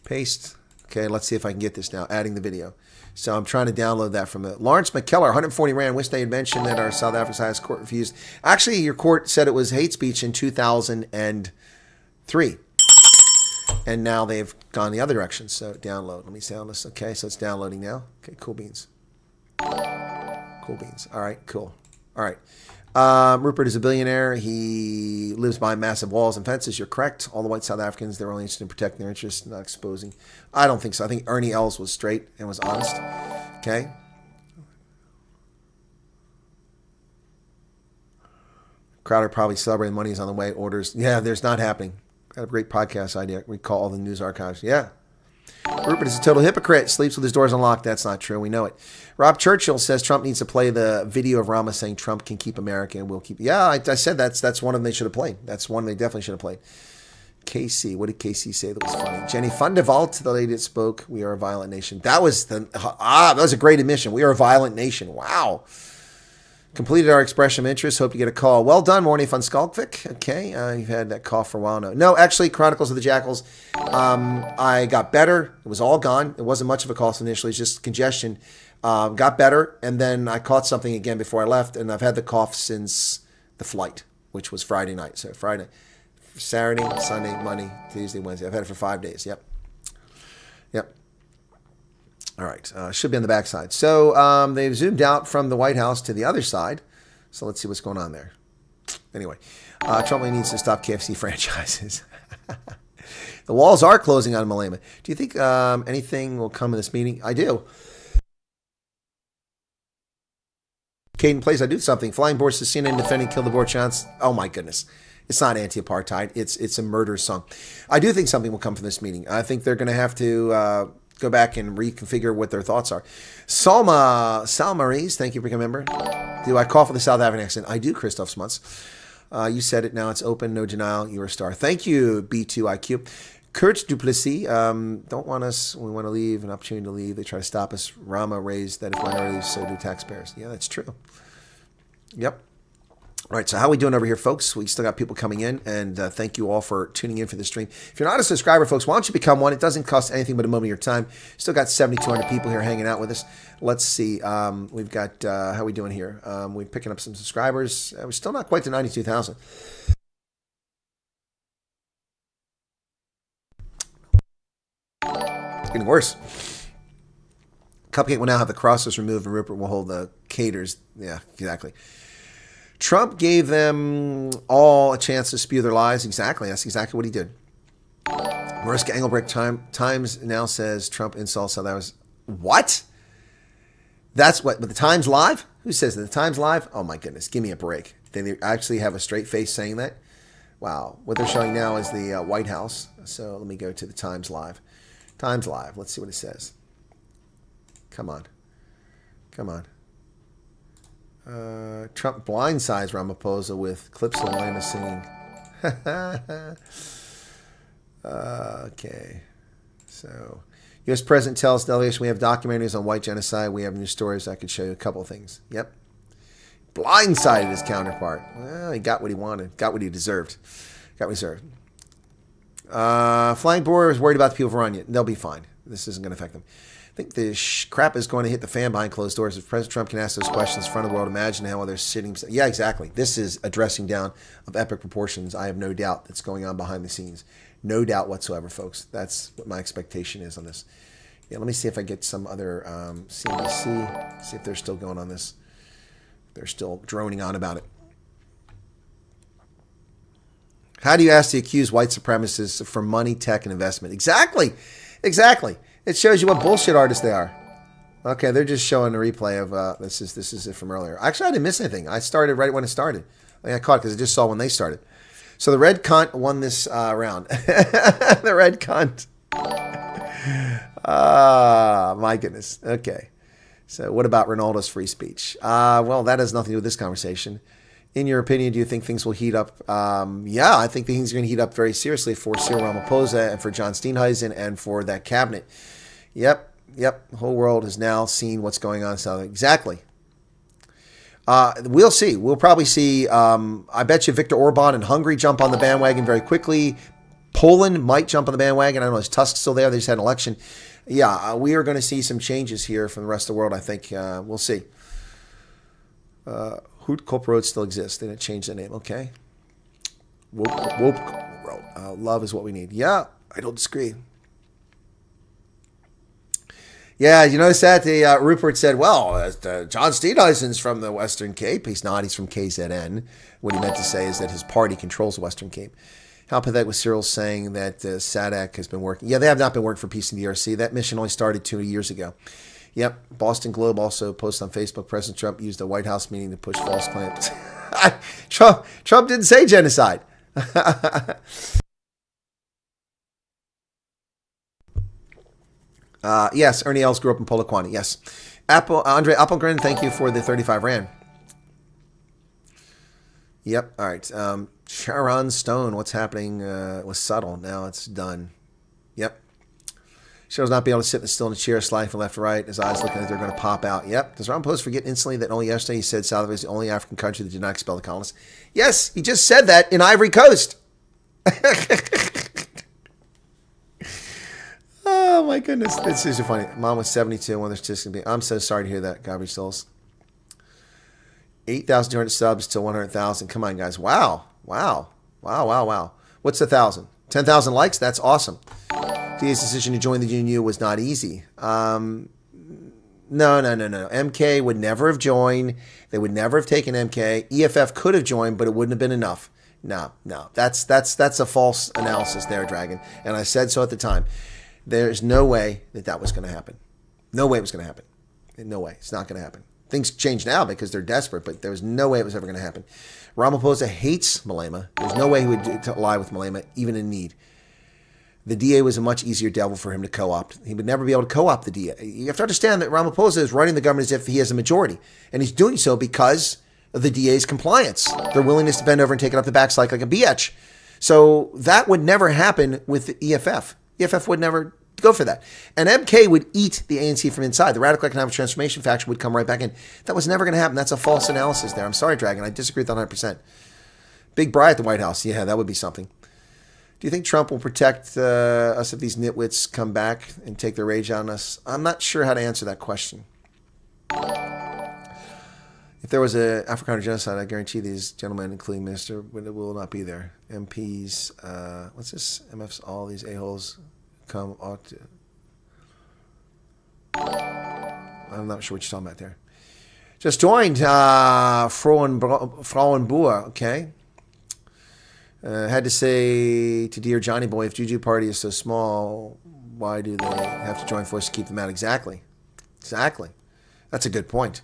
Paste. Okay, let's see if I can get this now. Adding the video. So I'm trying to download that from it. Lawrence McKellar, 140 Rand. Wish they had mentioned that our South Africa's highest court refused. Actually, your court said it was hate speech in 2003. And now they've gone the other direction. So download. Let me sound this. Okay, so it's downloading now. Okay, cool beans. Cool beans. All right, cool. All right. Rupert is a billionaire. He lives behind massive walls and fences. You're correct. All the white South Africans, they're only interested in protecting their interests, not exposing. I don't think so. I think Ernie Els was straight and was honest. Okay. Crowder probably celebrating money is on the way. Orders. Yeah, there's not happening. Got a great podcast idea. We call all the news archives. Yeah. Rupert is a total hypocrite. Sleeps with his doors unlocked. That's not true. We know it. Rob Churchill says Trump needs to play the video of Rama saying Trump can keep America and will keep. Yeah, I said that's one of them they should have played. That's one they definitely should have played. KC. What did KC say that was funny? Jenny Fundevalt, the lady that spoke, we are a violent nation. That was a great admission. We are a violent nation. Wow. Completed our expression of interest. Hope you get a call. Well done, Morning Fun Skulkvik. Okay, you've had that cough for a while now. No, actually, Chronicles of the Jackals. I got better. It was all gone. It wasn't much of a cough initially. It's just congestion. Got better, and then I caught something again before I left, and I've had the cough since the flight, which was Friday night. So Friday, Saturday, Sunday, Monday, Tuesday, Wednesday. I've had it for 5 days. Yep. All right, should be on the backside. So they've zoomed out from the White House to the other side. So let's see what's going on there. Anyway, Trump needs to stop KFC franchises. The walls are closing on Malema. Do you think anything will come in this meeting? I do. Caden plays, I do something. Flying Boards to CNN defending Kill the Board chants. Oh my goodness. It's not anti-apartheid. It's a murder song. I do think something will come from this meeting. I think they're going to have to go back and reconfigure what their thoughts are. Salma Maries, thank you for becoming a member. Do I cough with a South African accent? I do, Christoph Smuts. You said it, now it's open, no denial, you're a star. Thank you, B2IQ. Kurt Duplessis, don't want us, we want to leave, an opportunity to leave. They try to stop us. Rama raised that if minorities, so do taxpayers. Yeah, that's true. Yep. All right, so how are we doing over here, folks? We still got people coming in, and thank you all for tuning in for the stream. If you're not a subscriber, folks, why don't you become one? It doesn't cost anything but a moment of your time. Still got 7,200 people here hanging out with us. Let's see. We've got, how are we doing here? We're picking up some subscribers. We're still not quite to 92,000. It's getting worse. Cupcake will now have the crosses removed, and Rupert will hold the caters. Yeah, exactly. Trump gave them all a chance to spew their lies. Exactly. That's exactly what he did. Mariska Engelbrecht Times now says Trump insults South Africa. What? That's what? But the Times Live? Who says that? The Times Live? Oh my goodness. Give me a break. They actually have a straight face saying that? Wow. What they're showing now is the White House. So let me go to the Times Live. Times Live. Let's see what it says. Come on. Come on. Trump blindsides Ramaphosa with clips of Malema singing. Okay. So, U.S. President tells delegation we have documentaries on white genocide. We have new stories. I could show you a couple of things. Yep. Blindsided his counterpart. Well, he got what he wanted. Got what he deserved. Got what he deserved. Flying Boar is worried about the people of Iran. They'll be fine. This isn't going to affect them. I think the crap is going to hit the fan behind closed doors. If President Trump can ask those questions in front of the world, imagine how they're sitting. Yeah, exactly. This is a dressing down of epic proportions. I have no doubt that's going on behind the scenes. No doubt whatsoever, folks. That's what my expectation is on this. Yeah, let me see if I get some other CNBC. See if they're still going on this. They're still droning on about it. How do you ask the accused white supremacists for money, tech, and investment? Exactly. Exactly. It shows you what bullshit artists they are. Okay, they're just showing a replay of this is it from earlier. Actually, I didn't miss anything. I started right when it started. I caught it because I just saw when they started. So the red cunt won this round. The red cunt. My goodness. Okay. So what about Ronaldo's free speech? Well, that has nothing to do with this conversation. In your opinion, do you think things will heat up? Yeah, I think things are going to heat up very seriously for Cyril Ramaphosa and for John Steenhuisen and for that cabinet. Yep. The whole world has now seen what's going on. So exactly. We'll see. We'll probably see, I bet you Viktor Orban and Hungary jump on the bandwagon very quickly. Poland might jump on the bandwagon. I don't know, is Tusk still there? They just had an election. Yeah, we are going to see some changes here from the rest of the world, I think. We'll see. Hoot Corporate still exists. They didn't change the name. Okay. Whoop. Love is what we need. Yeah, I don't disagree. Yeah, you notice that the Rupert said, well, John Steenhuisen's from the Western Cape. He's not. He's from KZN. What he meant to say is that his party controls the Western Cape. How pathetic was Cyril saying that SADC has been working? Yeah, they have not been working for peace in the DRC. That mission only started 2 years ago. Yep. Boston Globe also posted on Facebook, President Trump used a White House meeting to push false claims. Trump didn't say genocide. Yes, Ernie Els grew up in Polokwane. Yes. Andre Appelgren, thank you for the 35 Rand. Yep. All right. Sharon Stone, what's happening was subtle. Now it's done. Yep. Shows not be able to sit still in a chair, sliding from left to right. His eyes looking like they're going to pop out. Yep. Does Ramaphosa forget instantly that only yesterday he said South Africa is the only African country that did not expel the colonists? Yes, he just said that in Ivory Coast. Oh my goodness. This is funny. Mom was 72 when there's just going to be. I'm so sorry to hear that, garbage souls. 8,200 subs to 100,000. Come on, guys. Wow. What's 1,000? 10,000 likes? That's awesome. DA's decision to join the UNU was not easy. No. MK would never have joined. They would never have taken MK. EFF could have joined, but it wouldn't have been enough. No. That's a false analysis there, Dragon. And I said so at the time. There's no way that was going to happen. No way it was going to happen. No way. It's not going to happen. Things change now because they're desperate, but there was no way it was ever going to happen. Ramaphosa hates Malema. There's no way he would lie with Malema, even in need. The DA was a much easier devil for him to co-opt. He would never be able to co-opt the DA. You have to understand that Ramaphosa is running the government as if he has a majority, and he's doing so because of the DA's compliance, their willingness to bend over and take it up the backside like a bitch. So that would never happen with the EFF. EFF would never go for that. And MK would eat the ANC from inside. The Radical Economic Transformation faction would come right back in. That was never going to happen. That's a false analysis there. I'm sorry, Dragon. I disagree with that 100%. Big Bri at the White House. Yeah, that would be something. Do you think Trump will protect us if these nitwits come back and take their rage on us? I'm not sure how to answer that question. If there was an Afrikaner genocide, I guarantee these gentlemen, including Minister, will not be there. MPs, what's this? MFs, all these a-holes come out. I'm not sure what you're talking about there. Just joined Frauenboer, okay. Had to say to Dear Johnny Boy, if Juju Party is so small, why do they have to join forces to keep them out? Exactly. That's a good point.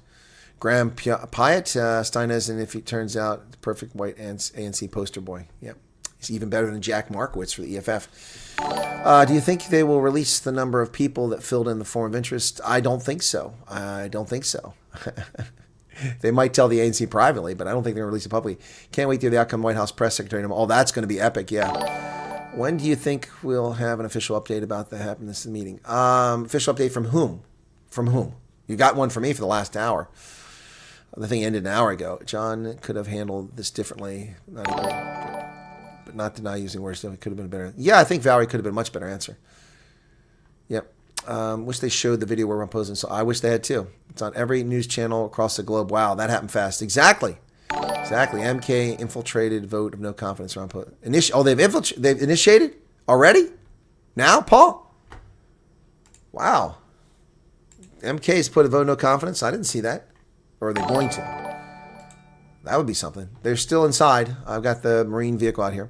Graham Pyatt, Steinesen, if he turns out the perfect white ANC poster boy. Yep. He's even better than Jack Markowitz for the EFF. Do you think they will release the number of people that filled in the form of interest? I don't think so. They might tell the ANC privately, but I don't think they're going to release it publicly. Can't wait to hear the outcome of White House press secretary. Oh, that's going to be epic, yeah. When do you think we'll have an official update about the happiness of the meeting? Official update from whom? From whom? You got one from me for the last hour. The thing ended an hour ago. John could have handled this differently. Not agree, but not deny using words. It could have been a better. Yeah, I think Valerie could have been a much better answer. Yep. Wish they showed the video where Ramaphosa. So I wish they had too. It's on every news channel across the globe. Wow, that happened fast. Exactly. MK infiltrated vote of no confidence. Ramaphosa. They've initiated already? Now, Paul? Wow. MK's put a vote of no confidence. I didn't see that. Or are they going to? That would be something. They're still inside. I've got the Marine vehicle out here.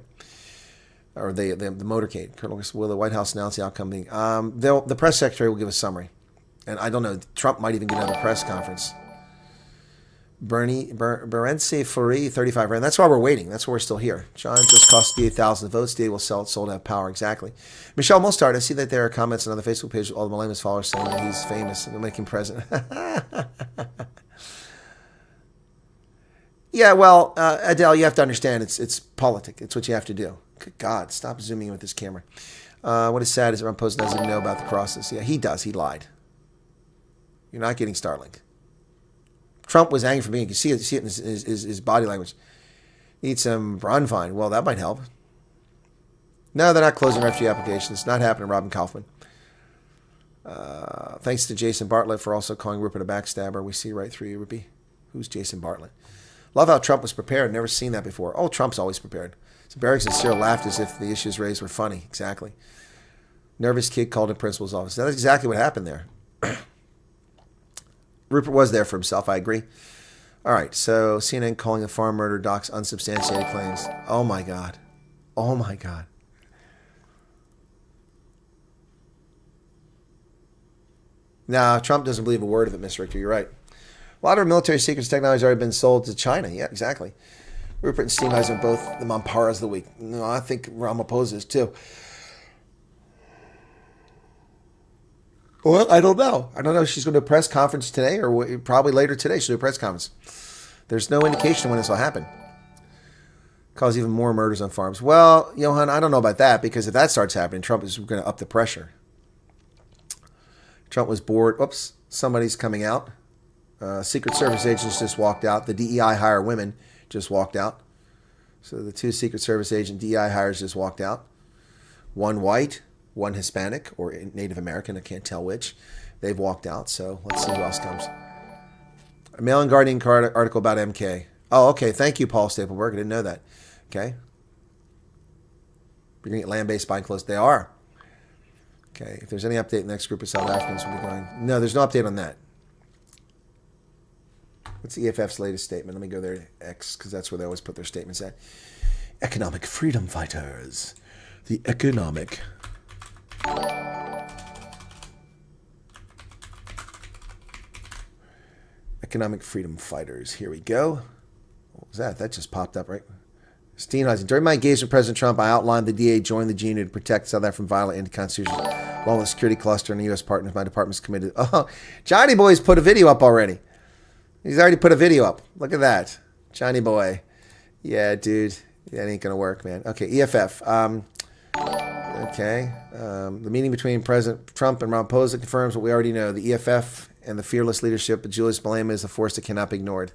Or the motorcade. Colonel, will the White House announce the outcome? The press secretary will give a summary. And I don't know. Trump might even get another press conference. Berence Furi, 35 rand. That's why we're waiting. That's why we're still here. John just cost 8,000 votes. DA will sell it, sold out power. Exactly. Michelle Mostard, I see that there are comments on the Facebook page, all the Malamus followers saying that he's famous and will make him president. Yeah, well, Adele, you have to understand it's politic. It's what you have to do. Good God, stop zooming in with this camera. What is sad is that Ramaphosa doesn't know about the crosses. Yeah, he does. He lied. You're not getting Starlink. Trump was angry for me. You can see it in his body language. Need some Bronfine. Well, that might help. No, they're not closing refugee applications. Not happening, Robin Kaufman. Thanks to Jason Bartlett for also calling Rupert a backstabber. We see right through you, Ruppy. Who's Jason Bartlett? Love how Trump was prepared. Never seen that before. Oh, Trump's always prepared. So Barracks and Cyril laughed as if the issues raised were funny. Exactly. Nervous kid called in principal's office. That's exactly what happened there. Rupert was there for himself. I agree. All right. So CNN calling the farm murder docs unsubstantiated claims. Oh, my God. Oh, my God. Nah, Trump doesn't believe a word of it, Miss Richter. You're right. A lot of our military secrets technology has already been sold to China. Yeah, exactly. Rupert and Steenheiser are both the Mamparas of the week. No, I think Ramaphosa is too. Well, I don't know. I don't know if she's going to do a press conference today or probably later today she'll do a press conference. There's no indication when this will happen. Cause even more murders on farms. Well, Johan, I don't know about that because if that starts happening, Trump is going to up the pressure. Trump was bored. Oops, somebody's coming out. Secret Service agents just walked out. The DEI hire women just walked out. So the two Secret Service agent DEI hires just walked out. One white, one Hispanic or Native American. I can't tell which. They've walked out. So let's see who else comes. A Mail and Guardian article about MK. Oh, okay. Thank you, Paul Stapleberg. I didn't know that. Okay. We're going to get land-based spine closed. They are. Okay. If there's any update, the next group of South Africans will be going. No, there's no update on that. What's the EFF's latest statement? Let me go there to X, because that's where they always put their statements at. Economic freedom fighters. The economic. Economic freedom fighters. Here we go. What was that? That just popped up, right? Steenhuysen. During my engagement with President Trump, I outlined the DA joined the GNU to protect South Africa from violent anti-constitutional along with the security cluster and the U.S. partners. My department's committed. Oh, Johnny Boy's put a video up already. He's already put a video up. Look at that. Johnny Boy. Yeah, dude. That ain't going to work, man. Okay, EFF. Okay. The meeting between President Trump and Ramaphosa confirms what we already know. The EFF and the fearless leadership of Julius Malema is a force that cannot be ignored.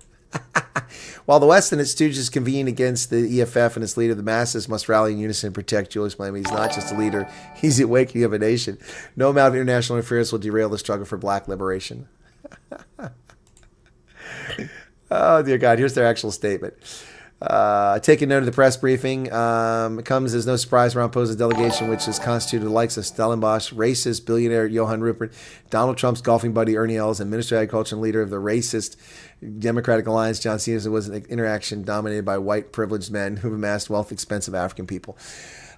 While the West and its stooges convene against the EFF and its leader, the masses must rally in unison and protect Julius Malema. He's not just a leader. He's the awakening of a nation. No amount of international interference will derail the struggle for black liberation. Oh, dear God. Here's their actual statement. Taking note of the press briefing, it comes as no surprise Ramaphosa's delegation, which is constituted of the likes of Stellenbosch, racist billionaire Johan Rupert, Donald Trump's golfing buddy Ernie Els, and Minister of Agriculture and leader of the racist Democratic Alliance, John Cena, was an interaction dominated by white privileged men who've amassed wealth expensive African people.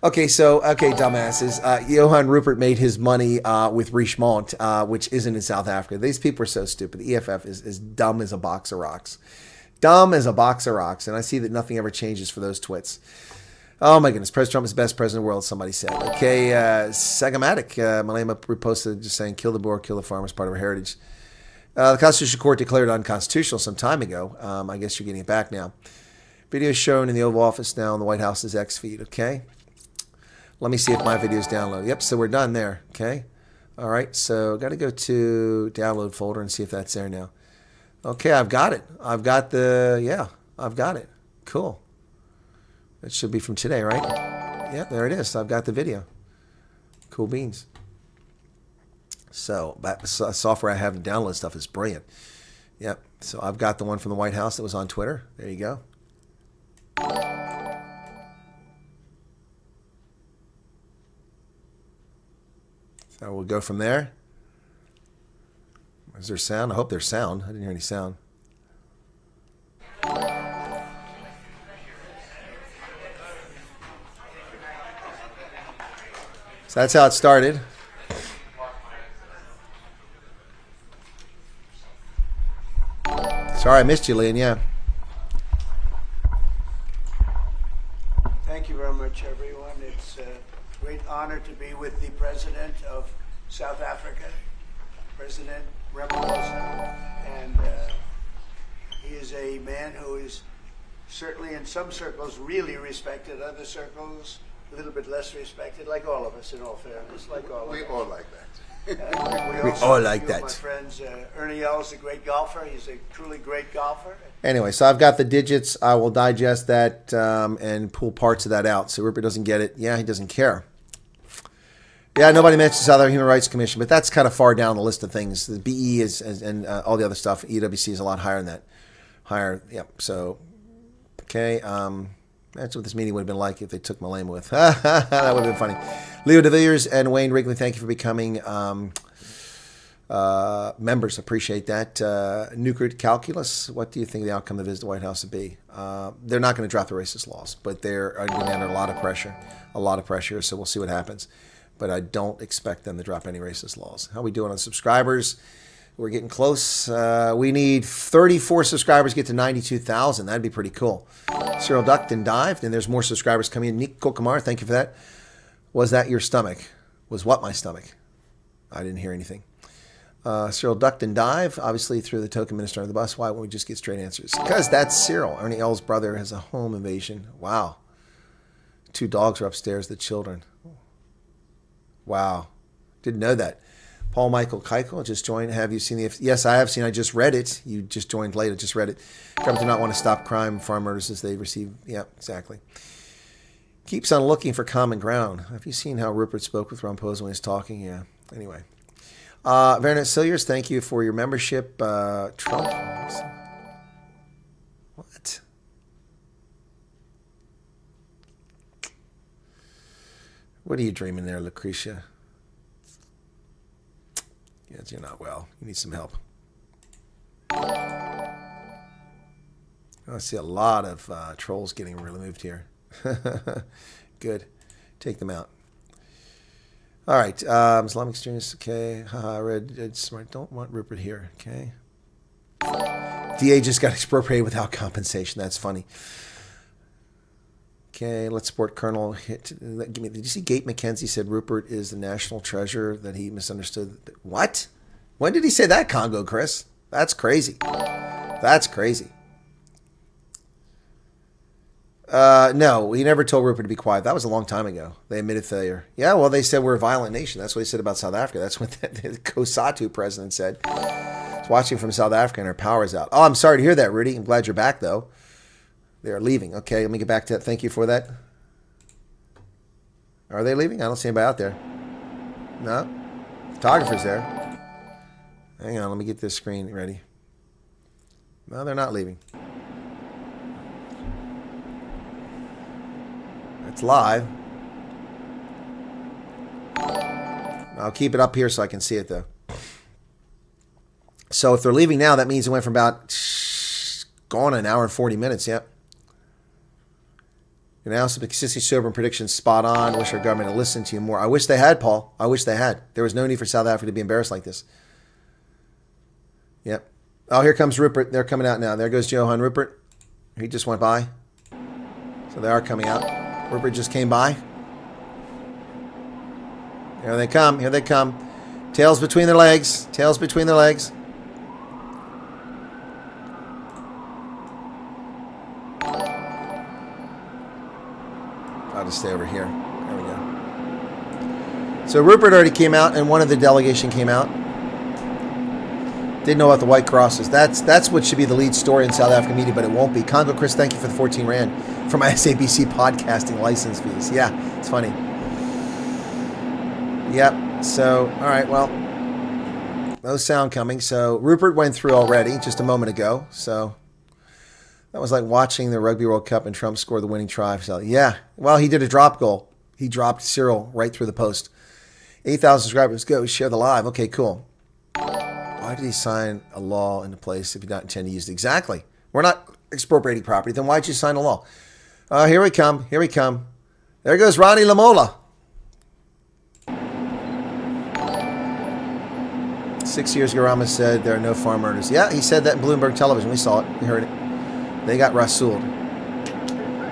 Okay, dumbasses. Johan Rupert made his money with Richemont, which isn't in South Africa. These people are so stupid. The EFF is dumb as a box of rocks. Dumb as a box of rocks. And I see that nothing ever changes for those twits. Oh, my goodness. President Trump is the best president in the world, somebody said. Okay, Sagamatic. Malema reposted just saying, kill the boer, kill the farmers, part of our heritage. The Constitutional Court declared it unconstitutional some time ago. I guess you're getting it back now. Video shown in the Oval Office now in the White House's X feed. Okay. Let me see if my video is downloaded. Yep. So we're done there. Okay. All right. So got to go to download folder and see if that's there now. Okay. I've got it. I've got I've got it. Cool. It should be from today, right? Yep. There it is. I've got the video. Cool beans. So that software I have to download stuff is brilliant. Yep. So I've got the one from the White House that was on Twitter. There you go. So we'll go from there. Is there sound? I hope there's sound. I didn't hear any sound. So that's how it started. Sorry I missed you, Leon. Yeah. Thank you very much, everyone. It's a great honor to be with the President of South Africa, President Ramaphosa. And he is a man who is certainly in some circles really respected, other circles a little bit less respected, like all of us, in all fairness, like all of us. We all like that. We all like that. My friends, Ernie Els is a great golfer. He's a truly great golfer. Anyway, so I've got the digits. I will digest that and pull parts of that out. So Rupert doesn't get it. Yeah, he doesn't care. Yeah, nobody mentions the Southern Human Rights Commission, but that's kind of far down the list of things. The BE is and all the other stuff. EWC is a lot higher than that. Higher, yep. So, okay. That's what this meeting would have been like if they took Malema with. That would have been funny. Leo De Villiers and Wayne Wrigley, thank you for becoming members. Appreciate that. Nuclear Calculus, what do you think the outcome of the visit to the White House would be? They're not going to drop the racist laws, but they're going to be under a lot of pressure, so we'll see what happens. But I don't expect them to drop any racist laws. How are we doing on subscribers? We're getting close. We need 34 subscribers to get to 92,000. That'd be pretty cool. Cyril ducked and dived, and there's more subscribers coming in. Nick Kokamar, thank you for that. Was that your stomach? Was what my stomach? I didn't hear anything. Cyril ducked and dived, obviously threw the token minister under the bus. Why won't we just get straight answers? Because that's Cyril. Ernie L's brother has a home invasion. Wow. 2 dogs are upstairs, the children. Wow. Didn't know that. Paul Michael Keichel just joined. Have you seen the... Yes, I have seen. I just read it. You just joined late. I just read it. Government do not want to stop crime, farm murders as they receive... Yeah, exactly. Keeps on looking for common ground. Have you seen how Rupert spoke with Ramaphosa when he's talking? Yeah. Anyway. Vernon Silliers, thank you for your membership. Trump... What? What are you dreaming there, Lucretia? Yes, you're not well. You need some help. I see a lot of trolls getting removed here. Good. Take them out. All right. Islamic extremists. Okay. I read. It's smart. Don't want Rupert here. Okay. DA just got expropriated without compensation. That's funny. Okay, let's support Colonel. Did you see Gate McKenzie said Rupert is the national treasure, that he misunderstood? What? When did he say that, Congo Chris? That's crazy. That's crazy. No, he never told Rupert to be quiet. That was a long time ago. They admitted failure. Yeah, well, they said we're a violent nation. That's what they said about South Africa. That's what the COSATU president said. He's watching from South Africa and our power is out. Oh, I'm sorry to hear that, Rudy. I'm glad you're back, though. They're leaving. Okay, let me get back to that. Thank you for that. Are they leaving? I don't see anybody out there. No? Photographer's there. Hang on, let me get this screen ready. No, they're not leaving. It's live. I'll keep it up here so I can see it, though. So if they're leaving now, that means it went from about gone an hour and 40 minutes. Yep. Announced the consistency, sober, and predictions spot on. Wish our government had listened to you more. I wish they had, Paul. I wish they had. There was no need for South Africa to be embarrassed like this. Yep. Oh, here comes Rupert. They're coming out now. There goes Johan Rupert. He just went by. So they are coming out. Rupert just came by. Here they come. Here they come. Tails between their legs. Tails between their legs. I'll just stay over here. There we go. So Rupert already came out, and one of the delegation came out. Didn't know about the White Crosses. That's what should be the lead story in South African media, but it won't be. Congo Chris, thank you for the 14 Rand for my SABC podcasting license fees. Yeah, it's funny. Yep. So, all right, well, no sound coming. So Rupert went through already just a moment ago. So that was like watching the Rugby World Cup and Trump score the winning try. So yeah, well, he did a drop goal. He dropped Cyril right through the post. 8,000 subscribers. Go share the live. Okay, cool. Why did he sign a law into place if he not intend to use it? Exactly. We're not expropriating property. Then why'd you sign a law? Here we come. Here we come. There goes Ronnie Lamola. 6 years ago, Rama said there are no farm murders. Yeah, he said that in Bloomberg Television. We saw it. We heard it. They got Rasooled.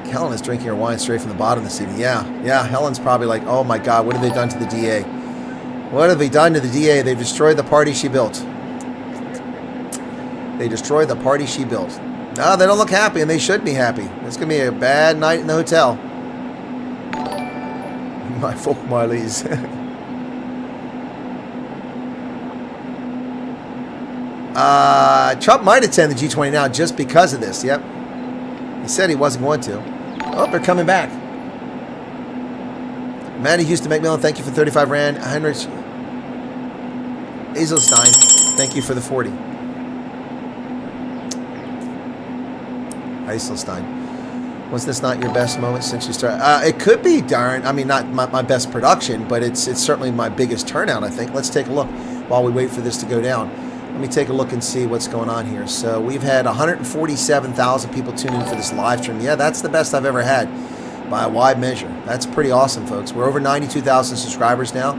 Helen is drinking her wine straight from the bottom of the CD. Yeah. Helen's probably like, oh my God, what have they done to the DA? What have they done to the DA? They've destroyed the party she built. They destroyed the party she built. No, they don't look happy, and they should be happy. It's going to be a bad night in the hotel. My folk Marlies. Trump might attend the G20 now just because of this. Yep. He said he wasn't going to. Oh, they're coming back. Manny Houston McMillan, thank you for 35 Rand. Heinrich Eselstein, thank you for the 40. Eselstein. Was this not your best moment since you started? It could be, darn. I mean, not my best production, but it's certainly my biggest turnout, I think. Let's take a look while we wait for this to go down. Let me take a look and see what's going on here. So we've had 147,000 people tune in for this live stream. Yeah, that's the best I've ever had by a wide measure. That's pretty awesome, folks. We're over 92,000 subscribers now.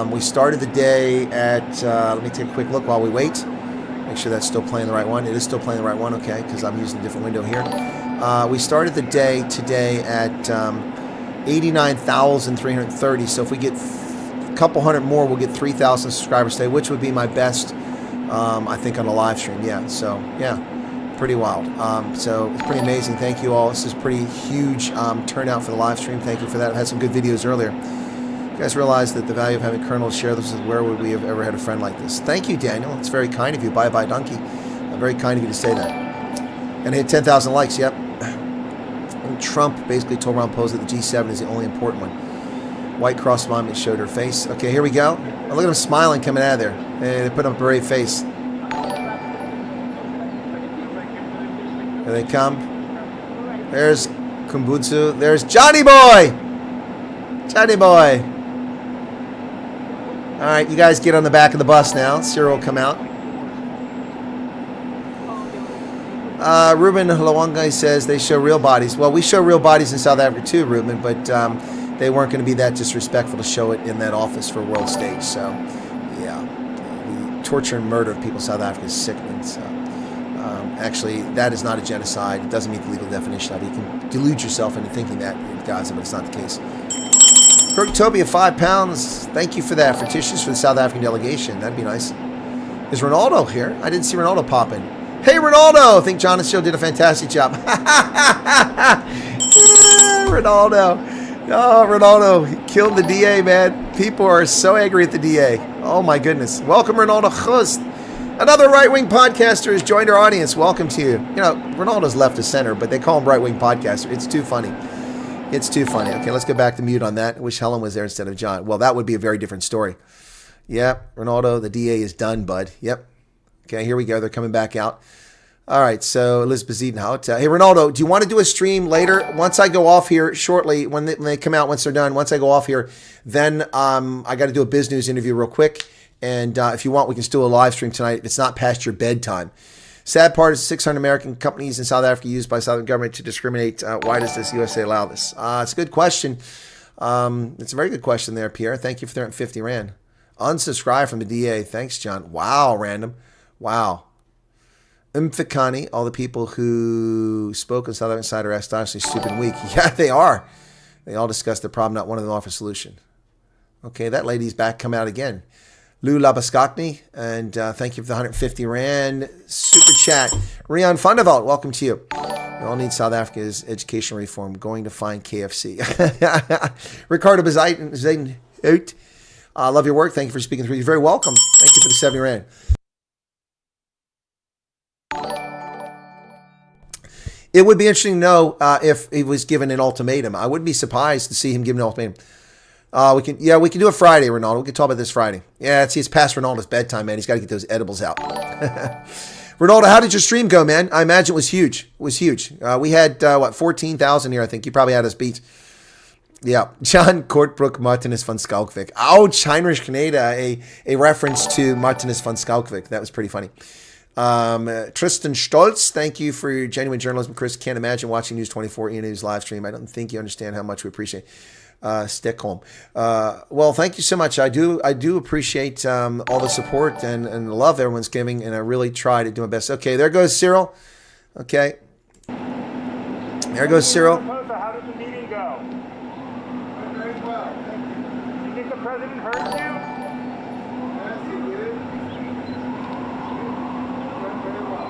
We started the day at, let me take a quick look while we wait. Make sure that's still playing the right one. It is still playing the right one, okay, because I'm using a different window here. We started the day today at 89,330. So if we get a couple hundred more, we'll get 3,000 subscribers today, which would be my best, I think, on a live stream. Yeah, so, yeah, pretty wild. So it's pretty amazing. Thank you all. This is pretty huge turnout for the live stream. Thank you for that. I had some good videos earlier. You guys realize that the value of having Colonel share this is where would we have ever had a friend like this? Thank you, Daniel. It's very kind of you. Bye bye, donkey. Very kind of you to say that. And hit 10,000 likes. Yep. And Trump basically told Ramaphosa that the G7 is the only important one. White Cross monument showed her face. Okay, here we go. Oh, look at him smiling coming out of there. They put up a brave face. Here they come. There's Kumbutsu. There's Johnny Boy. Johnny Boy. All right, you guys get on the back of the bus now. Cyril will come out. Ruben Halawangai says they show real bodies. Well, we show real bodies in South Africa too, Ruben, but they weren't going to be that disrespectful to show it in that office for world stage. So, yeah, the torture and murder of people in South Africa is sickening. So, actually, that is not a genocide. It doesn't meet the legal definition of it. You can delude yourself into thinking that in Gaza, but it's not the case. Kirktopia, £5. Thank you for that. For tissues for the South African delegation. That'd be nice. Is Ronaldo here? I didn't see Ronaldo pop in. Hey, Ronaldo! I think John and Joe did a fantastic job. Ronaldo. Oh, Ronaldo. He killed the DA, man. People are so angry at the DA. Oh, my goodness. Welcome, Ronaldo Gust. Another right-wing podcaster has joined our audience. Welcome to you. You know, Ronaldo's left of center, but they call him right-wing podcaster. It's too funny. It's too funny. Okay, let's go back to mute on that. I wish Helen was there instead of John. Well, that would be a very different story. Yep, Ronaldo, the DA is done, bud. Yep. Okay, here we go. They're coming back out. All right, so Elizabeth Ziedenhout. Hey, Ronaldo, do you want to do a stream later? Once I go off here shortly, when they come out, once they're done, once I go off here, then I got to do a biz news interview real quick. And if you want, we can still do a live stream tonight if it's not past your bedtime. Sad part is 600 American companies in South Africa used by Southern government to discriminate. Why does this USA allow this? It's a good question. It's a very good question there, Pierre. Thank you for 350 Rand. Unsubscribe from the DA. Thanks, John. Wow, random. Wow. Mfikani, all the people who spoke on South African side are astonishingly stupid and weak. Yeah, they are. They all discussed their problem, not one of them offer a solution. Okay, that lady's back, come out again. Lou Labaskakni, and thank you for the 150 Rand super chat. Rian Fundevalt, welcome to you. We all need South Africa's education reform. Going to find KFC. Ricardo Bezuidenhout. I love your work. Thank you for speaking through. You're very welcome. Thank you for the 70 Rand. It would be interesting to know if he was given an ultimatum. I wouldn't be surprised to see him given an ultimatum. We can do it Friday, Ronaldo. We can talk about this Friday. Yeah, it's past Ronaldo's bedtime, man. He's got to get those edibles out. Ronaldo, how did your stream go, man? I imagine it was huge. It was huge. We had, 14,000 here, I think. You probably had us beat. Yeah. John Kortbrook, Martinus van Schalkwijk. Ouch, Heinrich Canada, a reference to Martinus van Schalkwijk. That was pretty funny. Tristan Stoltz, thank you for your genuine journalism. Chris, can't imagine watching News 24 News live stream. I don't think you understand how much we appreciate Stockholm. Well, thank you so much. I do appreciate all the support and the love everyone's giving, and I really try to do my best. Okay, there goes Cyril. Okay. There goes Cyril. How did the meeting go? Very well. You think the president heard you? Yes, he did. Very well.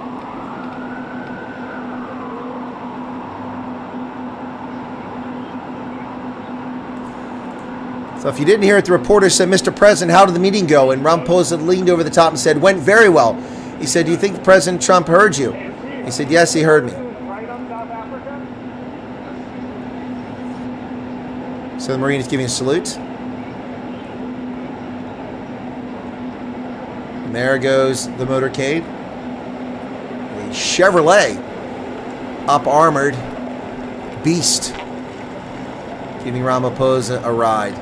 So if you didn't hear it, the reporter said, Mr. President, how did the meeting go? And Ramaphosa leaned over the top and said, went very well. He said, do you think President Trump heard you? He said, yes, he heard me. So the Marine is giving a salute. And there goes the motorcade. A Chevrolet up-armored beast giving Ramaphosa a ride.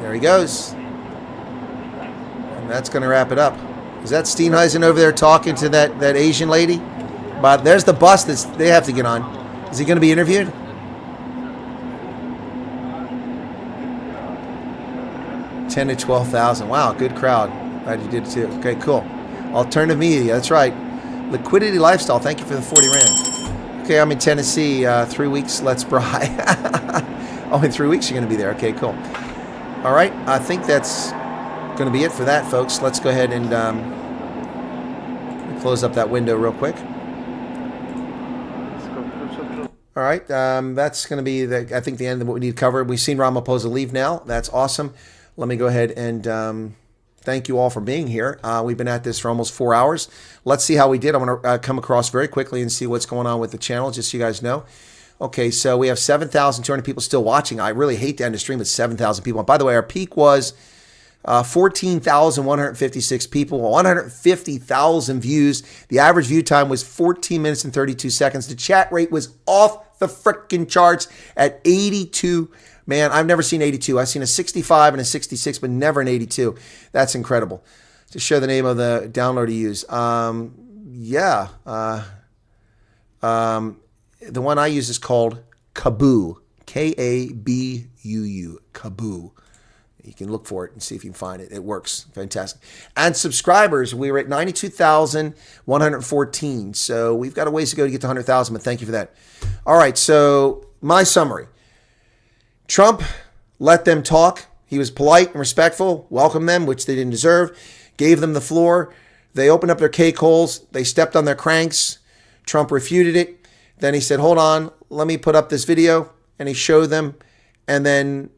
There he goes. And that's going to wrap it up. Is that Steenhuisen over there talking to that Asian lady? But there's the bus that they have to get on. Is he going to be interviewed? $10,000 to $12,000. Wow, good crowd. Glad you did it too. Okay, cool. Alternative media. That's right. Liquidity Lifestyle. Thank you for the 40 Rand. Okay, I'm in Tennessee. 3 weeks. Let's braai. Oh, in 3 weeks you're going to be there. Okay, cool. All right. I think that's going to be it for that, folks. Let's go ahead and close up that window real quick. All right, that's going to be, I think, the end of what we need to cover. We've seen Ramaphosa leave now. That's awesome. Let me go ahead and thank you all for being here. We've been at this for almost 4 hours. Let's see how we did. I'm going to come across very quickly and see what's going on with the channel, just so you guys know. Okay, so we have 7,200 people still watching. I really hate to end the stream with 7,000 people. And by the way, our peak was 14,156 people, 150,000 views. The average view time was 14 minutes and 32 seconds. The chat rate was off the frickin' charts at 82. Man, I've never seen 82. I've seen a 65 and a 66, but never an 82. That's incredible. To show the name of the download to use. The one I use is called Kaboo. K-A-B-U-U. Kaboo. You can look for it and see if you can find it. It works. Fantastic. And subscribers, we were at 92,114. So we've got a ways to go to get to 100,000, but thank you for that. All right, so my summary. Trump let them talk. He was polite and respectful, welcomed them, which they didn't deserve, gave them the floor. They opened up their cake holes. They stepped on their cranks. Trump refuted it. Then he said, hold on, let me put up this video. And he showed them. And then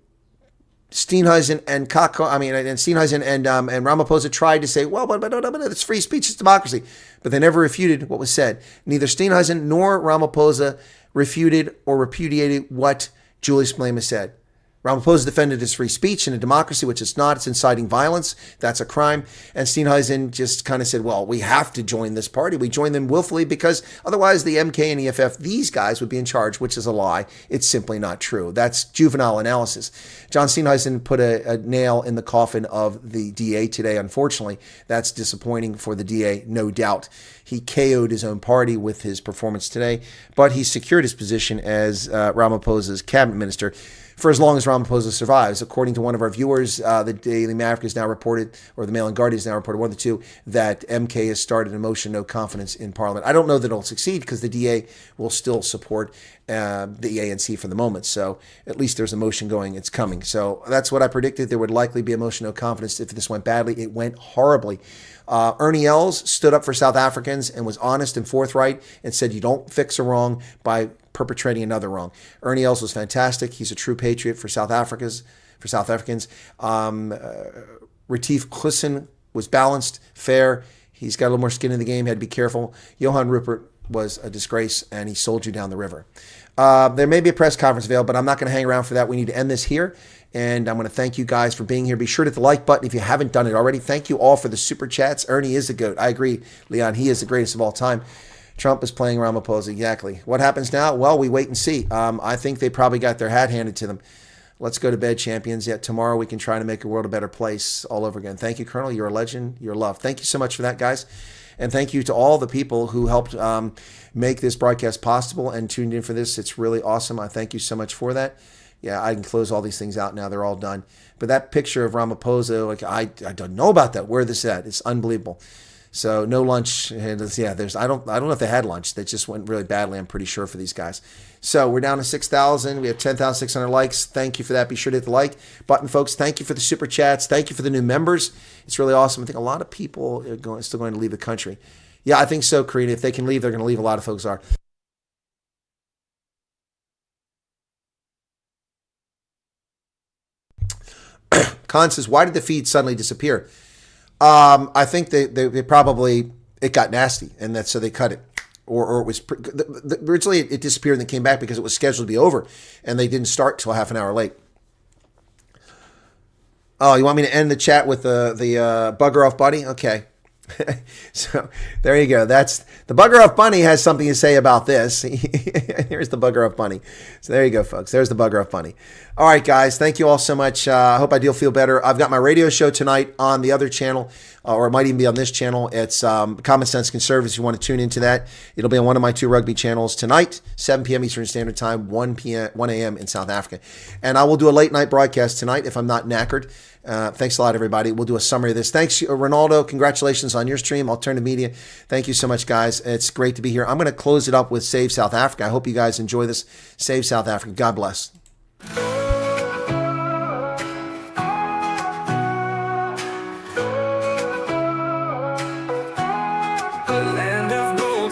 Steenhuisen and Ramaphosa tried to say, well, but it's free speech, it's democracy. But they never refuted what was said. Neither Steenhuisen nor Ramaphosa refuted or repudiated what Julius Malema said. Ramaphosa defended his free speech in a democracy, which it's not. It's inciting violence. That's a crime. And Steenhuisen just kind of said, well, we have to join this party. We join them willfully because otherwise the MK and EFF, these guys would be in charge, which is a lie. It's simply not true. That's juvenile analysis. John Steenhuisen put a nail in the coffin of the DA today. Unfortunately, that's disappointing for the DA, no doubt. He KO'd his own party with his performance today, but he secured his position as Ramaphosa's cabinet minister for as long as Ramaphosa survives. According to one of our viewers, the Daily Maverick has now reported, or the Mail and Guardian has now reported, one of the two, that MK has started a motion no confidence in Parliament. I don't know that it'll succeed because the DA will still support the ANC for the moment. So at least there's a motion going. It's coming. So that's what I predicted. There would likely be a motion no confidence if this went badly. It went horribly. Ernie Els stood up for South Africans and was honest and forthright and said you don't fix a wrong by perpetrating another wrong. Ernie Els was fantastic. He's a true patriot for South Africans. Retief Klussen was balanced, fair. He's got a little more skin in the game. Had to be careful. Johan Rupert was a disgrace, and he sold you down the river. There may be a press conference available, but I'm not going to hang around for that. We need to end this here. And I'm going to thank you guys for being here. Be sure to hit the like button if you haven't done it already. Thank you all for the super chats. Ernie is the GOAT. I agree, Leon. He is the greatest of all time. Trump is playing Ramaphosa. Exactly. What happens now? Well, we wait and see. I think they probably got their hat handed to them. Let's go to bed, champions. Yet tomorrow we can try to make the world a better place all over again. Thank you, Colonel. You're a legend. You're loved. Thank you so much for that, guys. And thank you to all the people who helped make this broadcast possible and tuned in for this. It's really awesome. I thank you so much for that. Yeah, I can close all these things out now. They're all done. But that picture of Ramaphosa, like I don't know about that. Where this at? It's unbelievable. So no lunch. Yeah, I don't know if they had lunch. They just went really badly, I'm pretty sure, for these guys. So we're down to 6,000. We have 10,600 likes. Thank you for that. Be sure to hit the like button, folks. Thank you for the super chats. Thank you for the new members. It's really awesome. I think a lot of people are still going to leave the country. Yeah, I think so, Karina. If they can leave, they're going to leave. A lot of folks are. Khan says, why did the feed suddenly disappear? I think they probably, it got nasty, and that's so they cut it. Or it was, originally it disappeared and then came back because it was scheduled to be over, and they didn't start till half an hour late. Oh, you want me to end the chat with the bugger off buddy? Okay. So there you go. That's the bugger off bunny has something to say about this. Here's the bugger off bunny. So there you go, folks. There's the bugger off bunny. All right, guys. Thank you all so much. I hope I do feel better. I've got my radio show tonight on the other channel, or it might even be on this channel. It's Common Sense Conservatives. If you want to tune into that, it'll be on one of my two rugby channels tonight, 7 p.m. Eastern Standard Time, 1 a.m. in South Africa. And I will do a late night broadcast tonight if I'm not knackered. Thanks a lot, everybody. We'll do a summary of this. Thanks, Ronaldo. Congratulations on your stream, Alternative Media. Thank you so much, guys. It's great to be here. I'm going to close it up with Save South Africa. I hope you guys enjoy this. Save South Africa. God bless.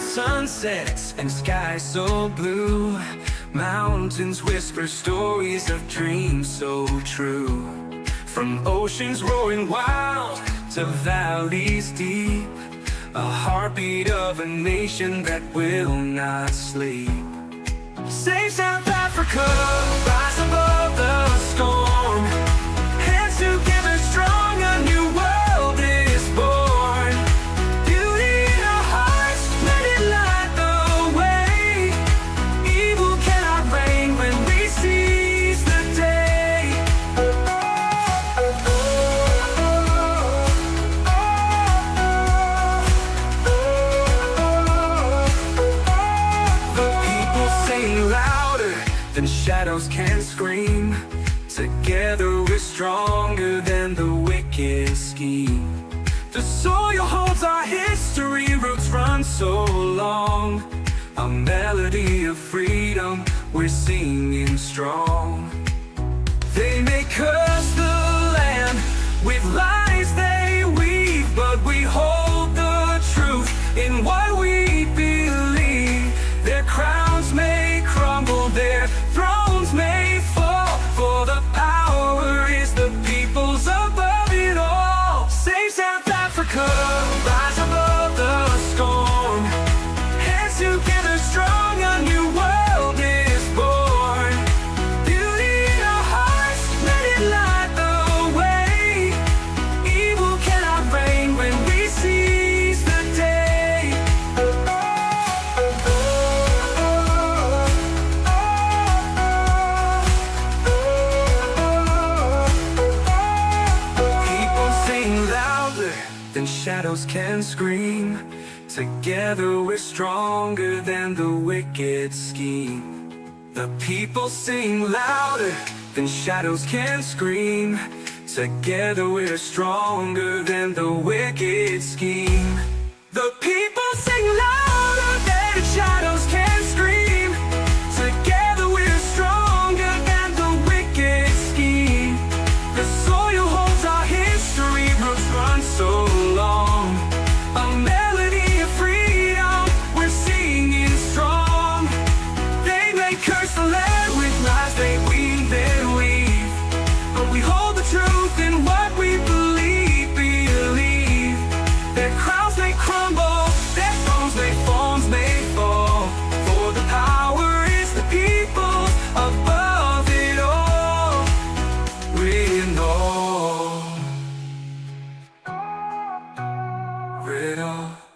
Sunsets and skies so blue, mountains whisper stories of dreams so true. From oceans roaring wild to valleys deep, a heartbeat of a nation that will not sleep. Save South Africa, rise above the storm. Hands together strong, a new world is born. Beauty in our hearts, let it light the way. Evil cannot reign when we seize the day. The people sing louder than shadows can scream. Together we're stronger than the wicked scheme. The soil holds our history, roots run so long. A melody of freedom, we're singing strong. They may curse the land with lies they weave, but we hold the truth in what we believe. Their crowns may crumble, their thrones may fall, for the power is the people's above it all. Save South Africa, rise above the storm. Hands together strong, a new world is born. Beauty in our hearts, let it light the way. Evil cannot reign when we seize the day. People sing louder than shadows can scream. Together we're stronger than the wicked scheme. The people sing louder then shadows can scream. Together we're stronger than the wicked scheme. The people sing louder than shadows can scream. Together we're stronger than the wicked scheme. The soil holds our history, roots run so long. A melody of freedom, we're singing strong. They may curse the land with lies, they weave, then weave. But we hold the truth in what we believe. Their crowns may crumble, their thrones may forms may fall. For the power is the people above it all. We know. We know.